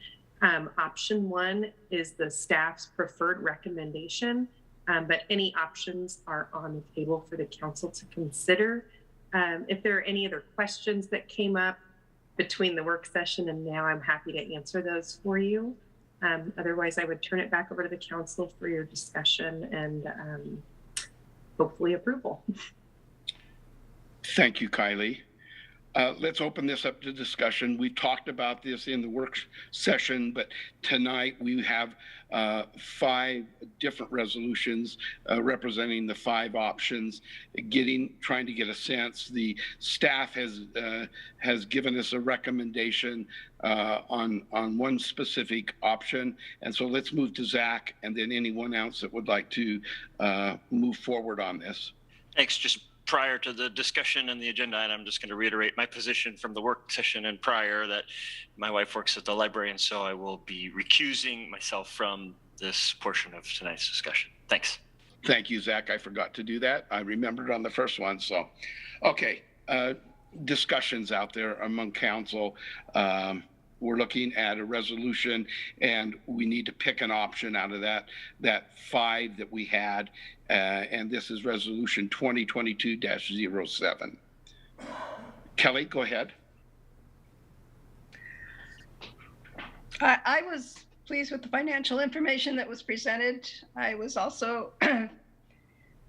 Option 1 is the staff's preferred recommendation, but any options are on the table for the council to consider. If there are any other questions that came up between the work session and now, I'm happy to answer those for you. Otherwise, I would turn it back over to the council for your discussion and hopefully approval. Thank you, Kylie. Let's open this up to discussion. We talked about this in the work session, but tonight we have 5 different resolutions representing the 5 options, trying to get a sense. The staff has given us a recommendation on one specific option. And so let's move to Zach and then anyone else that would like to move forward on this. Thanks. Just prior to the discussion and the agenda item, I'm just going to reiterate my position from the work session and prior that my wife works at the library, and so I will be recusing myself from this portion of tonight's discussion. Thanks. Thank you, Zach. I forgot to do that. I remembered on the first one. So, okay. Discussions out there among council. We're looking at a resolution, and we need to pick an option out of that 5 that we had. And this is resolution 2022-07. Kelly, go ahead. I was pleased with the financial information that was presented. I was also a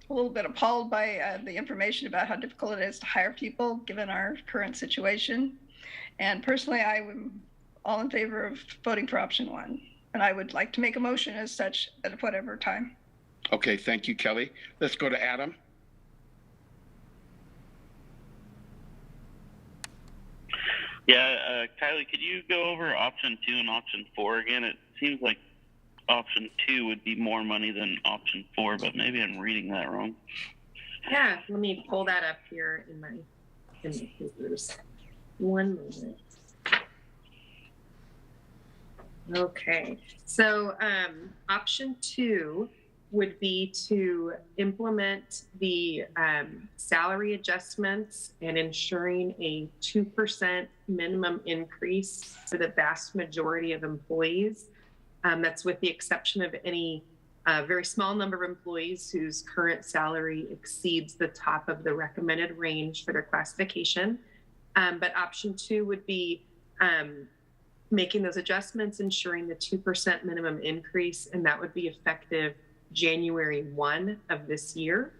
little bit appalled by the information about how difficult it is to hire people given our current situation. And personally, I am all in favor of voting for option 1. And I would like to make a motion as such at whatever time. Okay, thank you, Kelly. Let's go to Adam. Yeah, Kylie, could you go over option 2 and option 4 again? It seems like option 2 would be more money than option 4, but maybe I'm reading that wrong. Yeah, let me pull that up here in my papers. One moment. Okay, so option 2 would be to implement the salary adjustments and ensuring a 2% minimum increase for the vast majority of employees. That's with the exception of any very small number of employees whose current salary exceeds the top of the recommended range for their classification. But option 2 would be making those adjustments, ensuring the 2% minimum increase, and that would be effective January 1 of this year.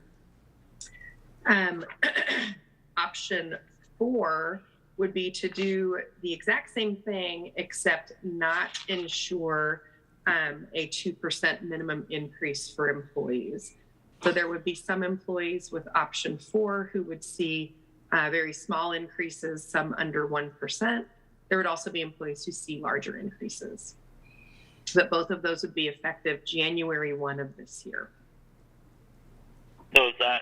Option 4 would be to do the exact same thing, except not ensure a 2% minimum increase for employees. So there would be some employees with option 4 who would see very small increases, some under 1%. There would also be employees who see larger increases. So that both of those would be effective January 1 of this year. So is that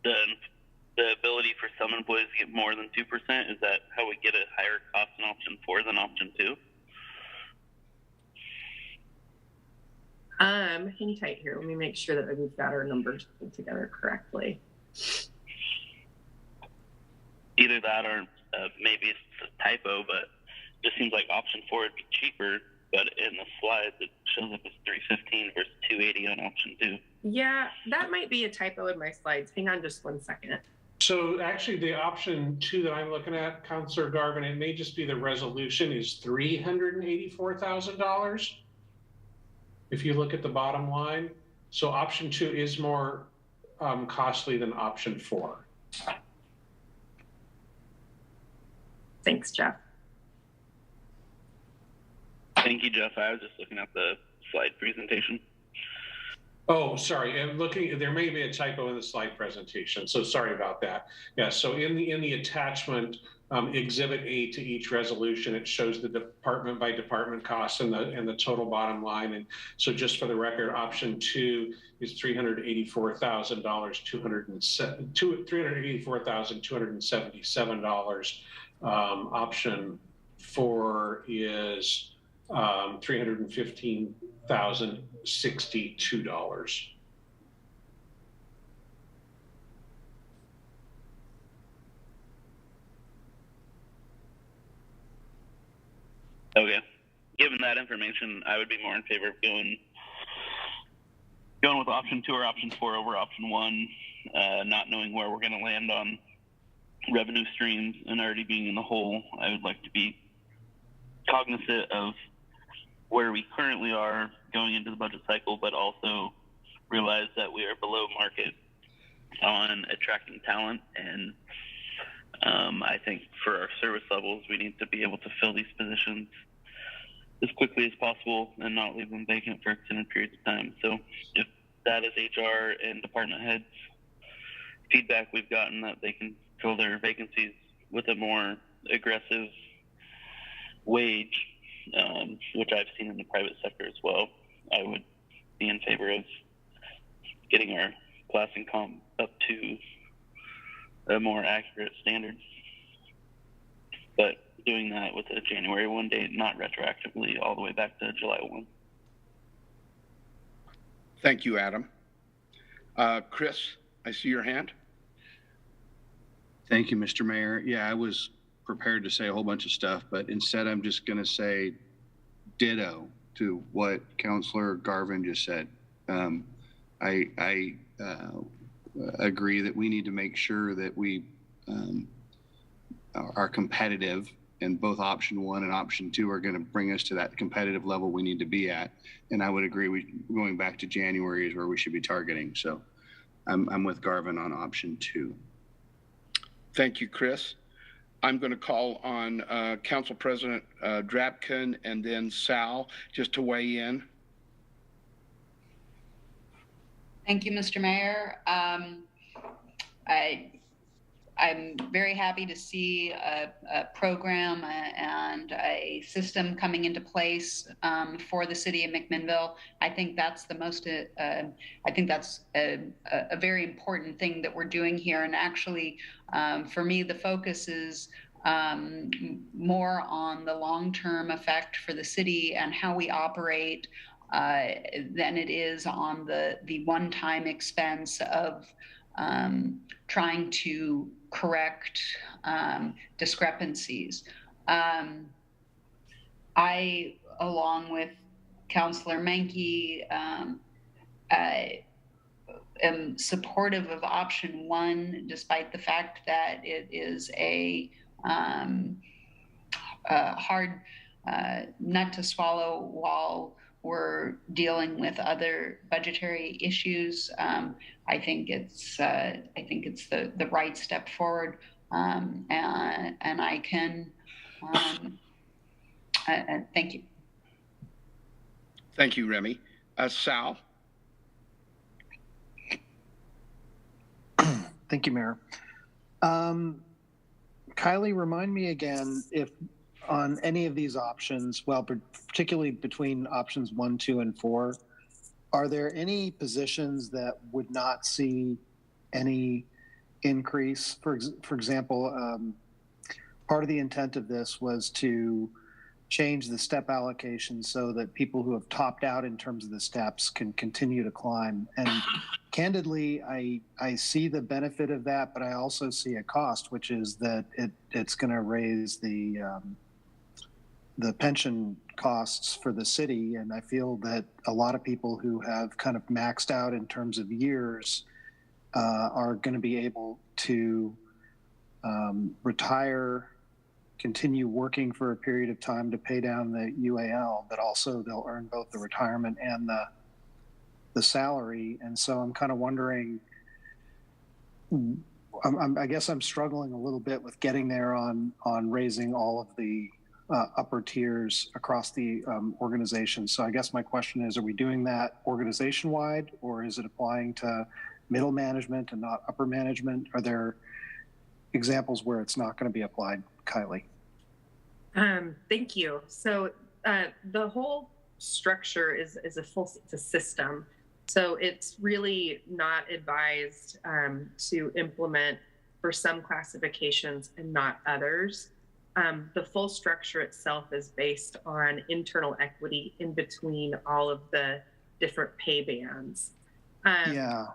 the ability for some employees to get more than 2%? Is that how we get a higher cost in option 4 than option 2? Hang tight here. Let me make sure that we've got our numbers put together correctly. Either that or maybe it's a typo, but it just seems like option 4 would be cheaper, but in the slides it shows up as $315 versus $280 on option 2. Yeah, that might be a typo in my slides. Hang on just one second. So actually the option 2 that I'm looking at, Councilor Garvin, it may just be the resolution is $384,000. If you look at the bottom line. So option 2 is more costly than option 4. Thanks, Jeff. Thank you, Jeff. I was just looking at the slide presentation. Oh, sorry. I'm looking. There may be a typo in the slide presentation, so sorry about that. Yeah. So in the attachment, Exhibit A to each resolution, it shows the department by department costs and the total bottom line. And so, just for the record, option 2 is $384,277. Option 4 is $315,062. Okay. Given that information, I would be more in favor of going with option 2 or option 4 over option 1, not knowing where we're going to land on revenue streams and already being in the hole. I would like to be cognizant of where we currently are going into the budget cycle, but also realize that we are below market on attracting talent. And I think for our service levels, we need to be able to fill these positions as quickly as possible and not leave them vacant for extended periods of time. So if that is HR and department heads feedback we've gotten that they can fill their vacancies with a more aggressive wage, which I've seen in the private sector as well, I would be in favor of getting our class and comp up to a more accurate standard. But doing that with a January 1 date, not retroactively all the way back to July 1. Thank you, Adam. Chris, I see your hand. Thank you, Mr. Mayor. Yeah, I was prepared to say a whole bunch of stuff, but instead I'm just going to say ditto to what Councilor Garvin just said. I agree that we need to make sure that we are competitive, and both option 1 and option 2 are going to bring us to that competitive level we need to be at. And I would agree going back to January is where we should be targeting. So I'm with Garvin on option 2. Thank you, Chris. I'm going to call on Council President Drapkin and then Sal just to weigh in. Thank you, Mr. Mayor. I I'm very happy to see a program and a system coming into place for the city of McMinnville. I think that's the most, I think that's a very important thing that we're doing here. And actually, for me, the focus is more on the long-term effect for the city and how we operate than it is on the one-time expense of trying to correct discrepancies. I, along with Councillor Menke, am supportive of option 1, despite the fact that it is a hard nut to swallow while we're dealing with other budgetary issues. I think it's the right step forward, and I can thank you. Thank you, Remy. Sal. Thank you, Mayor. Kylie, remind me again if on any of these options, well, particularly between options 1, 2, and 4, are there any positions that would not see any increase? For example, part of the intent of this was to change the step allocation so that people who have topped out in terms of the steps can continue to climb. And candidly, I see the benefit of that, but I also see a cost, which is that it's going to raise the pension costs for the city. And I feel that a lot of people who have kind of maxed out in terms of years are going to be able to retire, continue working for a period of time to pay down the UAL, but also they'll earn both the retirement and the salary. And so I'm kind of wondering, I guess I'm struggling a little bit with getting there on raising all of the upper tiers across the organization. So I guess my question is, are we doing that organization-wide, or is it applying to middle management and not upper management? Are there examples where it's not going to be applied, Kylie? Thank you. So the whole structure is it's a system. So it's really not advised to implement for some classifications and not others. The full structure itself is based on internal equity in between all of the different pay bands. Yeah.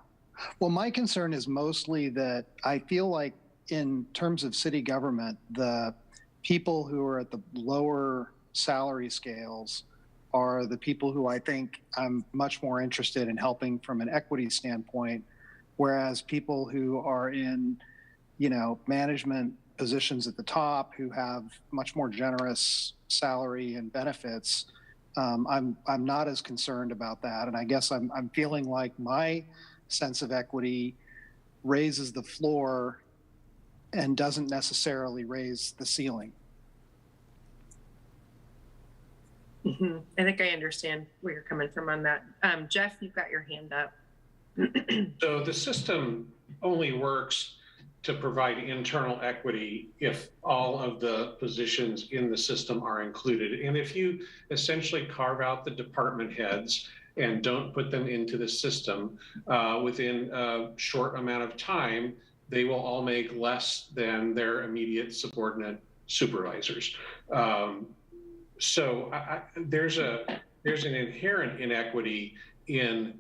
Well, my concern is mostly that I feel like in terms of city government, the people who are at the lower salary scales are the people who I think I'm much more interested in helping from an equity standpoint, whereas people who are in, management positions at the top who have much more generous salary and benefits, I'm not as concerned about that. And I guess I'm feeling like my sense of equity raises the floor and doesn't necessarily raise the ceiling. Mm-hmm. I think I understand where you're coming from on that. Jeff, you've got your hand up. So the system only works to provide internal equity if all of the positions in the system are included. And if you essentially carve out the department heads and don't put them into the system, within a short amount of time, they will all make less than their immediate subordinate supervisors. So there's an inherent inequity in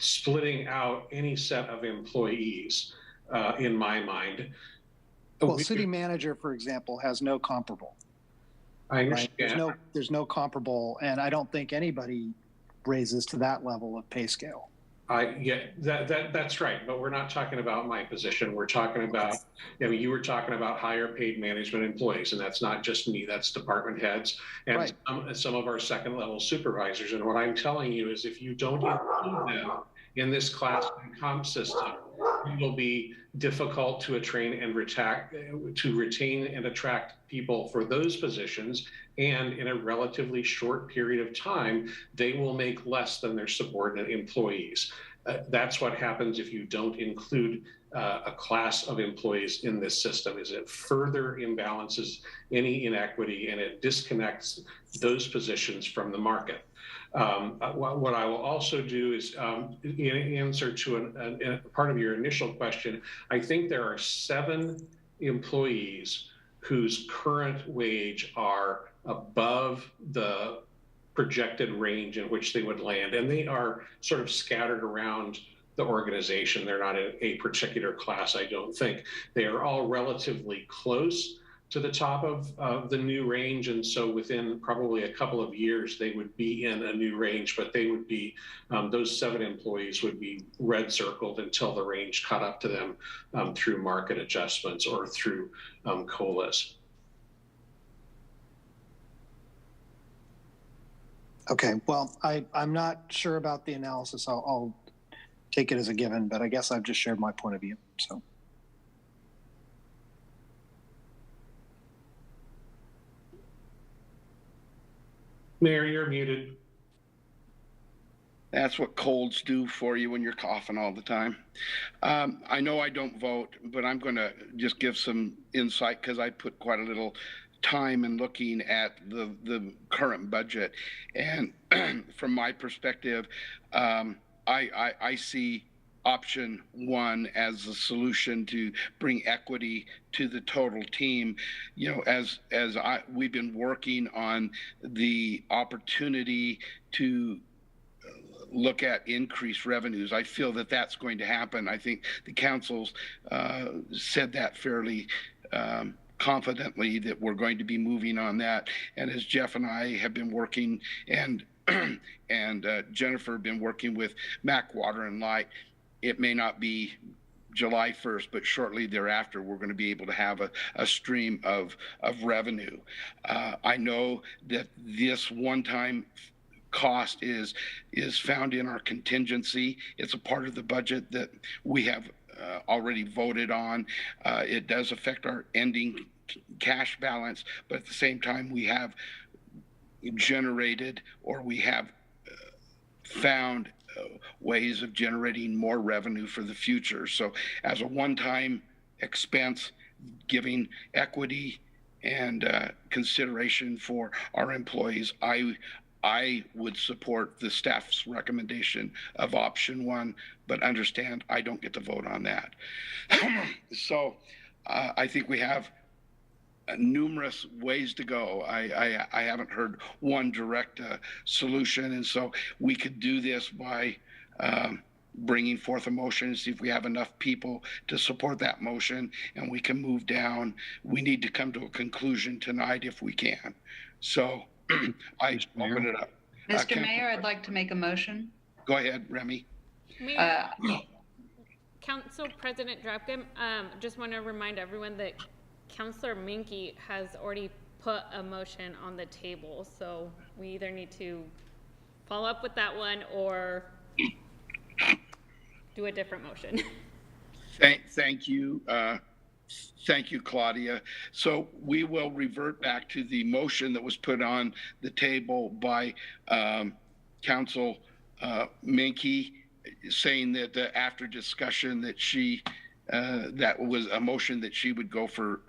splitting out any set of employees, in my mind. Well, city manager, for example, has no comparable. I understand. Right? There's no comparable, and I don't think anybody raises to that level of pay scale. That's right, but we're not talking about my position. We're talking about, you were talking about higher paid management employees, and that's not just me, that's department heads and right. some of our second level supervisors. And what I'm telling you is if you don't include them in this class and comp system, it will be difficult to retain and attract people for those positions. And in a relatively short period of time, they will make less than their subordinate employees. That's what happens if you don't include a class of employees in this system, is it further imbalances any inequity and it disconnects those positions from the market. What I will also do is, in answer to a part of your initial question, I think there are 7 employees whose current wage are above the projected range in which they would land. And they are sort of scattered around the organization. They're not in a particular class, I don't think. They are all relatively close to the top of the new range. And so within probably a couple of years, they would be in a new range, but they would be, those 7 employees would be red circled until the range caught up to them through market adjustments or through COLAs. Okay, well, I'm not sure about the analysis. I'll take it as a given, but I guess I've just shared my point of view, so. Mayor, you're muted. That's what colds do for you when you're coughing all the time. I know I don't vote, but I'm going to just give some insight because I put quite a little time in looking at the current budget. And from my perspective, I see option 1 as the solution to bring equity to the total team. You know, we've been working on the opportunity to look at increased revenues. I feel that that's going to happen. I think the council's said that fairly confidently, that we're going to be moving on that. And as Jeff and I have been working, and Jennifer have been working with Mac Water and Light, it may not be July 1st, but shortly thereafter, we're going to be able to have a stream of revenue. I know that this one-time cost is found in our contingency. It's a part of the budget that we have already voted on. It does affect our ending cash balance, but at the same time, we have generated, or we have found ways of generating more revenue for the future. So as a one-time expense, giving equity and consideration for our employees, I would support the staff's recommendation of option 1, but understand I don't get to vote on that. So I think we have numerous ways to go. I haven't heard one direct solution, and so we could do this by bringing forth a motion and see if we have enough people to support that motion, and we can move down. We need to come to a conclusion tonight if we can. So I open it up. Mr. Mayor, I'd like to make a motion. Go ahead, Remy. Mayor, Council President Drapkin, just want to remind everyone that Councilor Minke has already put a motion on the table, so we either need to follow up with that one or do a different motion. Thank you. Thank you, Claudia. So we will revert back to the motion that was put on the table by Council Minke, saying that after discussion that she that was a motion that she would go for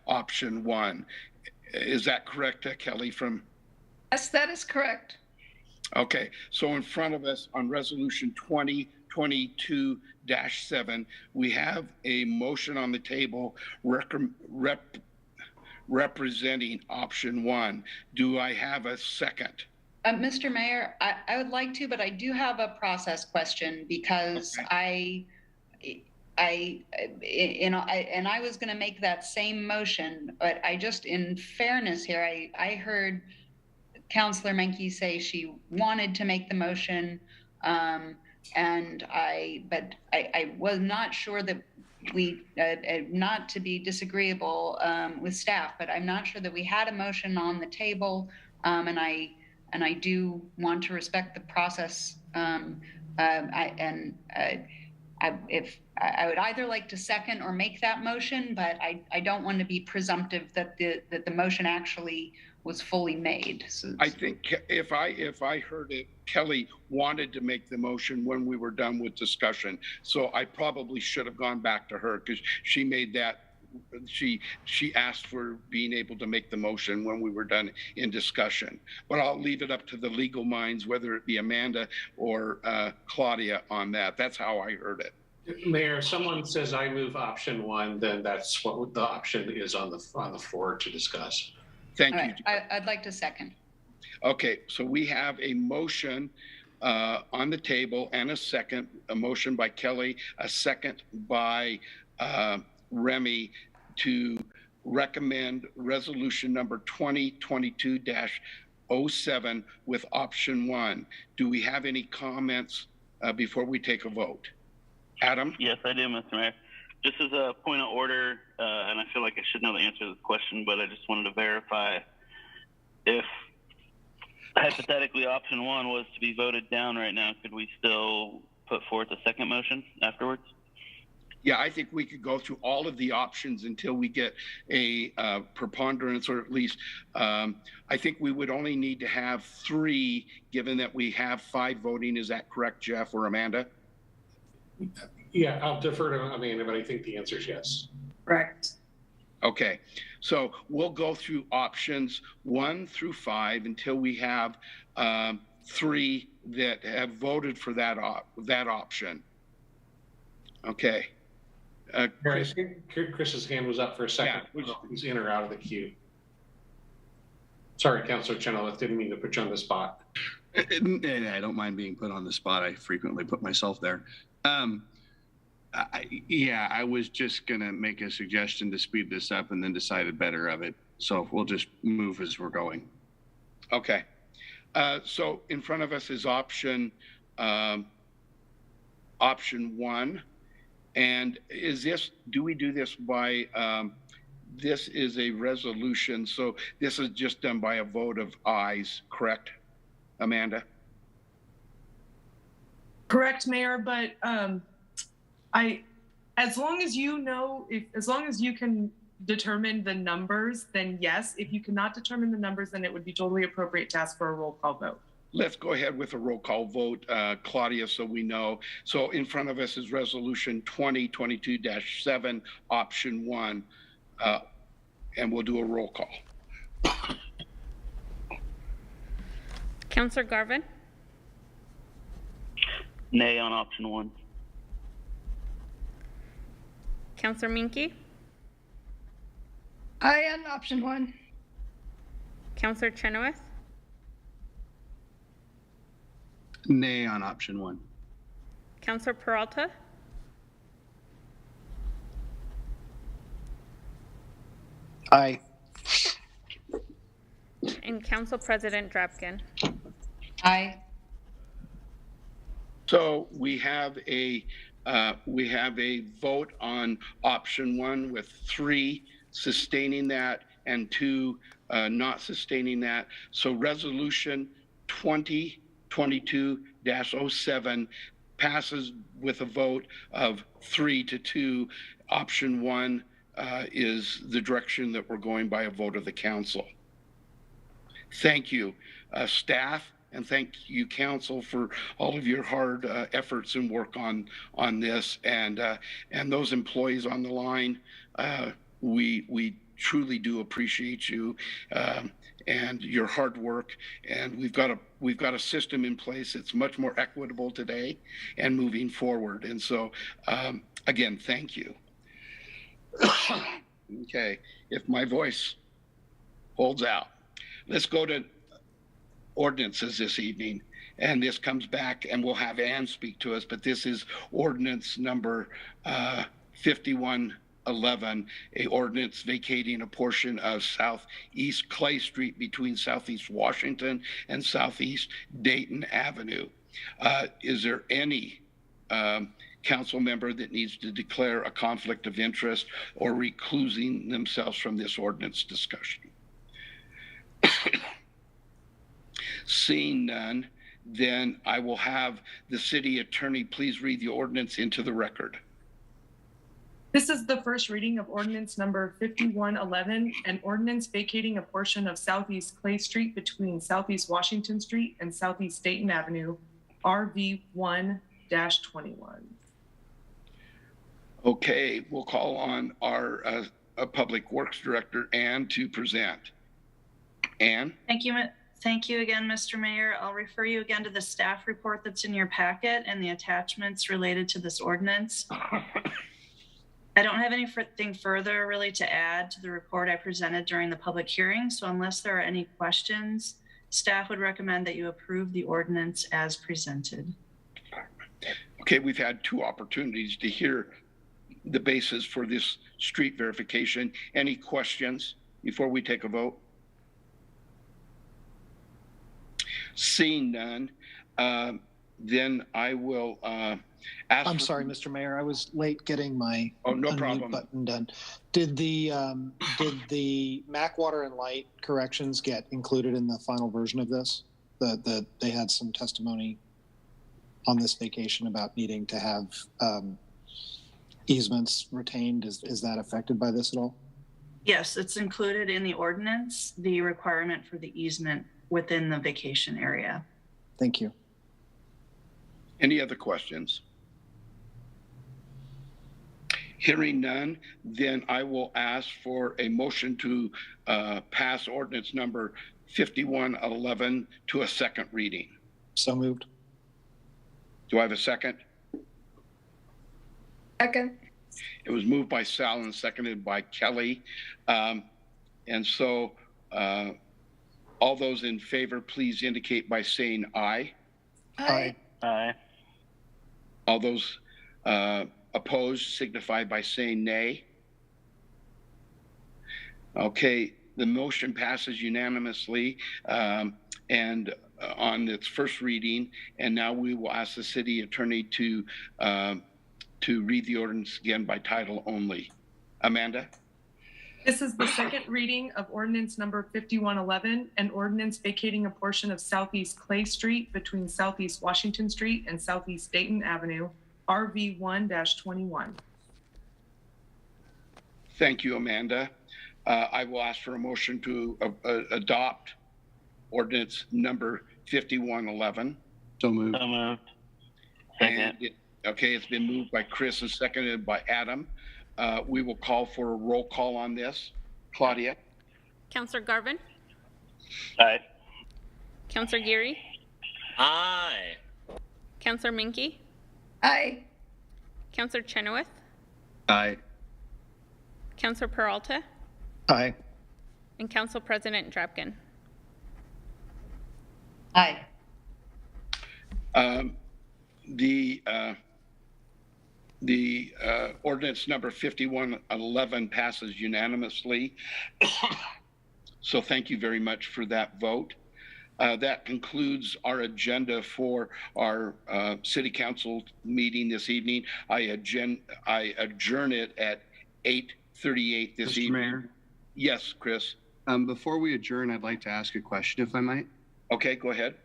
option 1. Is that correct, Kelly? Yes, that is correct. Okay, so in front of us on resolution 2022-7, we have a motion on the table representing option 1. Do I have a second? Mr. Mayor, I would like to, but I do have a process question because okay. I was going to make that same motion, but I just, in fairness here, I heard Councilor Menke say she wanted to make the motion, but I was not sure that we, not to be disagreeable with staff, but I'm not sure that we had a motion on the table, and I do want to respect the process, I would either like to second or make that motion, but I don't want to be presumptive that the motion actually was fully made. So, I think if I heard it, Kelly wanted to make the motion when we were done with discussion. So I probably should have gone back to her because she made that, she asked for being able to make the motion when we were done in discussion. But I'll leave it up to the legal minds, whether it be Amanda or Claudia on that. That's how I heard it. Mayor, if someone says I move option 1, then that's what the option is on the floor to discuss. Thank you. Right, I'd like to second. Okay, so we have a motion on the table and a second, a motion by Kelly, a second by Remy to recommend resolution number 2022-07 with option 1. Do we have any comments before we take a vote? Adam? Yes, I do, Mr. Mayor. Just as a point of order, and I feel like I should know the answer to this question, but I just wanted to verify if hypothetically option 1 was to be voted down right now, could we still put forth a second motion afterwards? Yeah, I think we could go through all of the options until we get a preponderance, or at least I think we would only need to have 3, given that we have 5 voting. Is that correct, Jeff or Amanda? Yeah, I'll defer to Amanda, but I think the answer is yes. Correct. Okay, so we'll go through options 1 through 5 until we have 3 that have voted for that option. Okay. Chris? Chris's hand was up for a second. Yeah, he's in or out of the queue. Sorry, Councilor Chenoweth, didn't mean to put you on the spot. I don't mind being put on the spot. I frequently put myself there. Yeah, I was just going to make a suggestion to speed this up and then decided better of it. So we'll just move as we're going. Okay. So in front of us is option 1. And is this, do we do this by, this is a resolution, so this is just done by a vote of ayes, correct, Amanda? Correct, Mayor, but as long as you know, as long as you can determine the numbers, then yes. If you cannot determine the numbers, then it would be totally appropriate to ask for a roll call vote. Let's go ahead with a roll call vote, Claudia, so we know. So in front of us is resolution 2022-7, option 1, and we'll do a roll call. Councillor Garvin? Nay on option 1. Councillor Minke? Aye on option 1. Councillor Chenoweth? Nay on option 1. Councillor Peralta? Aye. And Council President Drapkin? Aye. So we have a vote on option 1 with 3 sustaining that and 2 not sustaining that. So resolution 2022-07 passes with a vote of 3-2. Option 1 is the direction that we're going by a vote of the council. Thank you, staff, and thank you, council, for all of your hard efforts and work on this, and those employees on the line. We truly do appreciate you and your hard work. And we've got a system in place that's much more equitable today and moving forward. And so, again, thank you. Okay, if my voice holds out, let's go to ordinances this evening. And this comes back, and we'll have Ann speak to us, but this is ordinance number 5111, a ordinance vacating a portion of Southeast Clay Street between Southeast Washington and Southeast Dayton Avenue. Is there any council member that needs to declare a conflict of interest or reclusing themselves from this ordinance discussion? Seeing none, then I will have the city attorney please read the ordinance into the record. This is the first reading of ordinance number 5111, an ordinance vacating a portion of Southeast Clay Street between Southeast Washington Street and Southeast Dayton Avenue, RV 1-21. Okay, we'll call on our Public Works Director, Ann, to present. Ann? Thank you. Thank you again, Mr. Mayor. I'll refer you again to the staff report that's in your packet and the attachments related to this ordinance. I don't have anything further really to add to the report I presented during the public hearing. So unless there are any questions, staff would recommend that you approve the ordinance as presented. Okay, we've had 2 opportunities to hear the basis for this street verification. Any questions before we take a vote? Seeing none, then I will ask. I'm sorry, Mr. Mayor, I was late getting my no unmute problem button done. Did the MAC water and light corrections get included in the final version of this? That they had some testimony on this vacation about needing to have easements retained. Is that affected by this at all? Yes, it's included in the ordinance, the requirement for the easement within the vacation area. Thank you. Any other questions? Hearing none, then I will ask for a motion to pass ordinance number 5111 to a second reading. So moved. Do I have a second? Second. It was moved by Sal and seconded by Kelly. And so all those in favor, please indicate by saying aye. Aye. Aye. All those opposed signify by saying nay. Okay, the motion passes unanimously and on its first reading. And now we will ask the city attorney to read the ordinance again by title only. Amanda? This is the second reading of ordinance number 5111, an ordinance vacating a portion of Southeast Clay Street between Southeast Washington Street and Southeast Dayton Avenue, RV 1-21. Thank you, Amanda. I will ask for a motion to adopt ordinance number 5111. So moved. So moved. Second. Okay, it's been moved by Chris and seconded by Adam. We will call for a roll call on this. Claudia? Counselor Garvin? Aye. Counselor Geary? Aye. Counselor Minke? Aye. Counselor Chenoweth? Aye. Counselor Peralta? Aye. And Council President Drapkin? Aye. The ordinance number 5111 passes unanimously. So thank you very much for that vote. That concludes our agenda for our city council meeting this evening. I adjourn it at 8:38 this Mr. evening. Mayor? Yes, Chris. Before we adjourn, I'd like to ask a question, if I might. Okay, go ahead.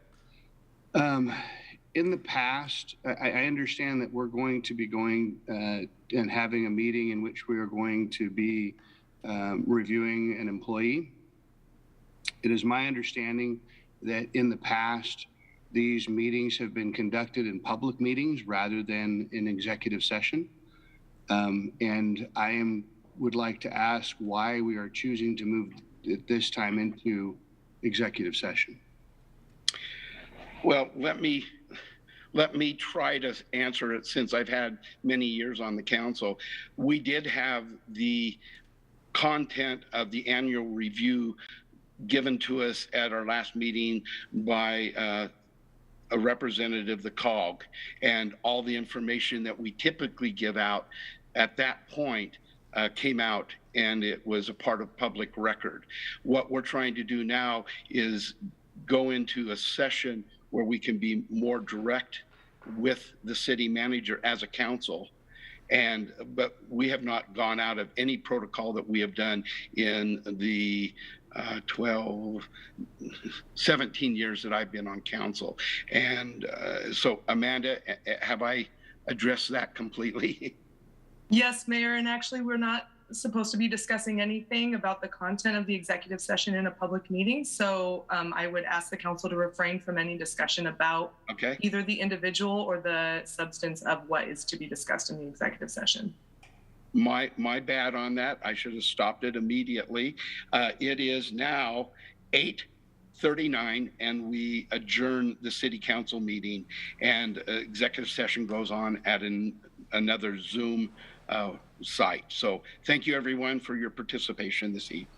In the past, I understand that we're going to be going and having a meeting in which we are going to be reviewing an employee. It is my understanding that in the past, these meetings have been conducted in public meetings rather than in executive session. And I would like to ask why we are choosing to move it this time into executive session. Well, let me try to answer it since I've had many years on the council. We did have the content of the annual review given to us at our last meeting by a representative of the COG, and all the information that we typically give out at that point came out, and it was a part of public record. What we're trying to do now is go into a session where we can be more direct with the city manager as a council. But we have not gone out of any protocol that we have done in the 12, 17 years that I've been on council. And so, Amanda, have I addressed that completely? Yes, Mayor, and actually we're not supposed to be discussing anything about the content of the executive session in a public meeting. So I would ask the council to refrain from any discussion about either the individual or the substance of what is to be discussed in the executive session. My bad on that. I should have stopped it immediately. It is now 8:39 and we adjourn the city council meeting, and executive session goes on at another Zoom site. So thank you everyone for your participation this evening.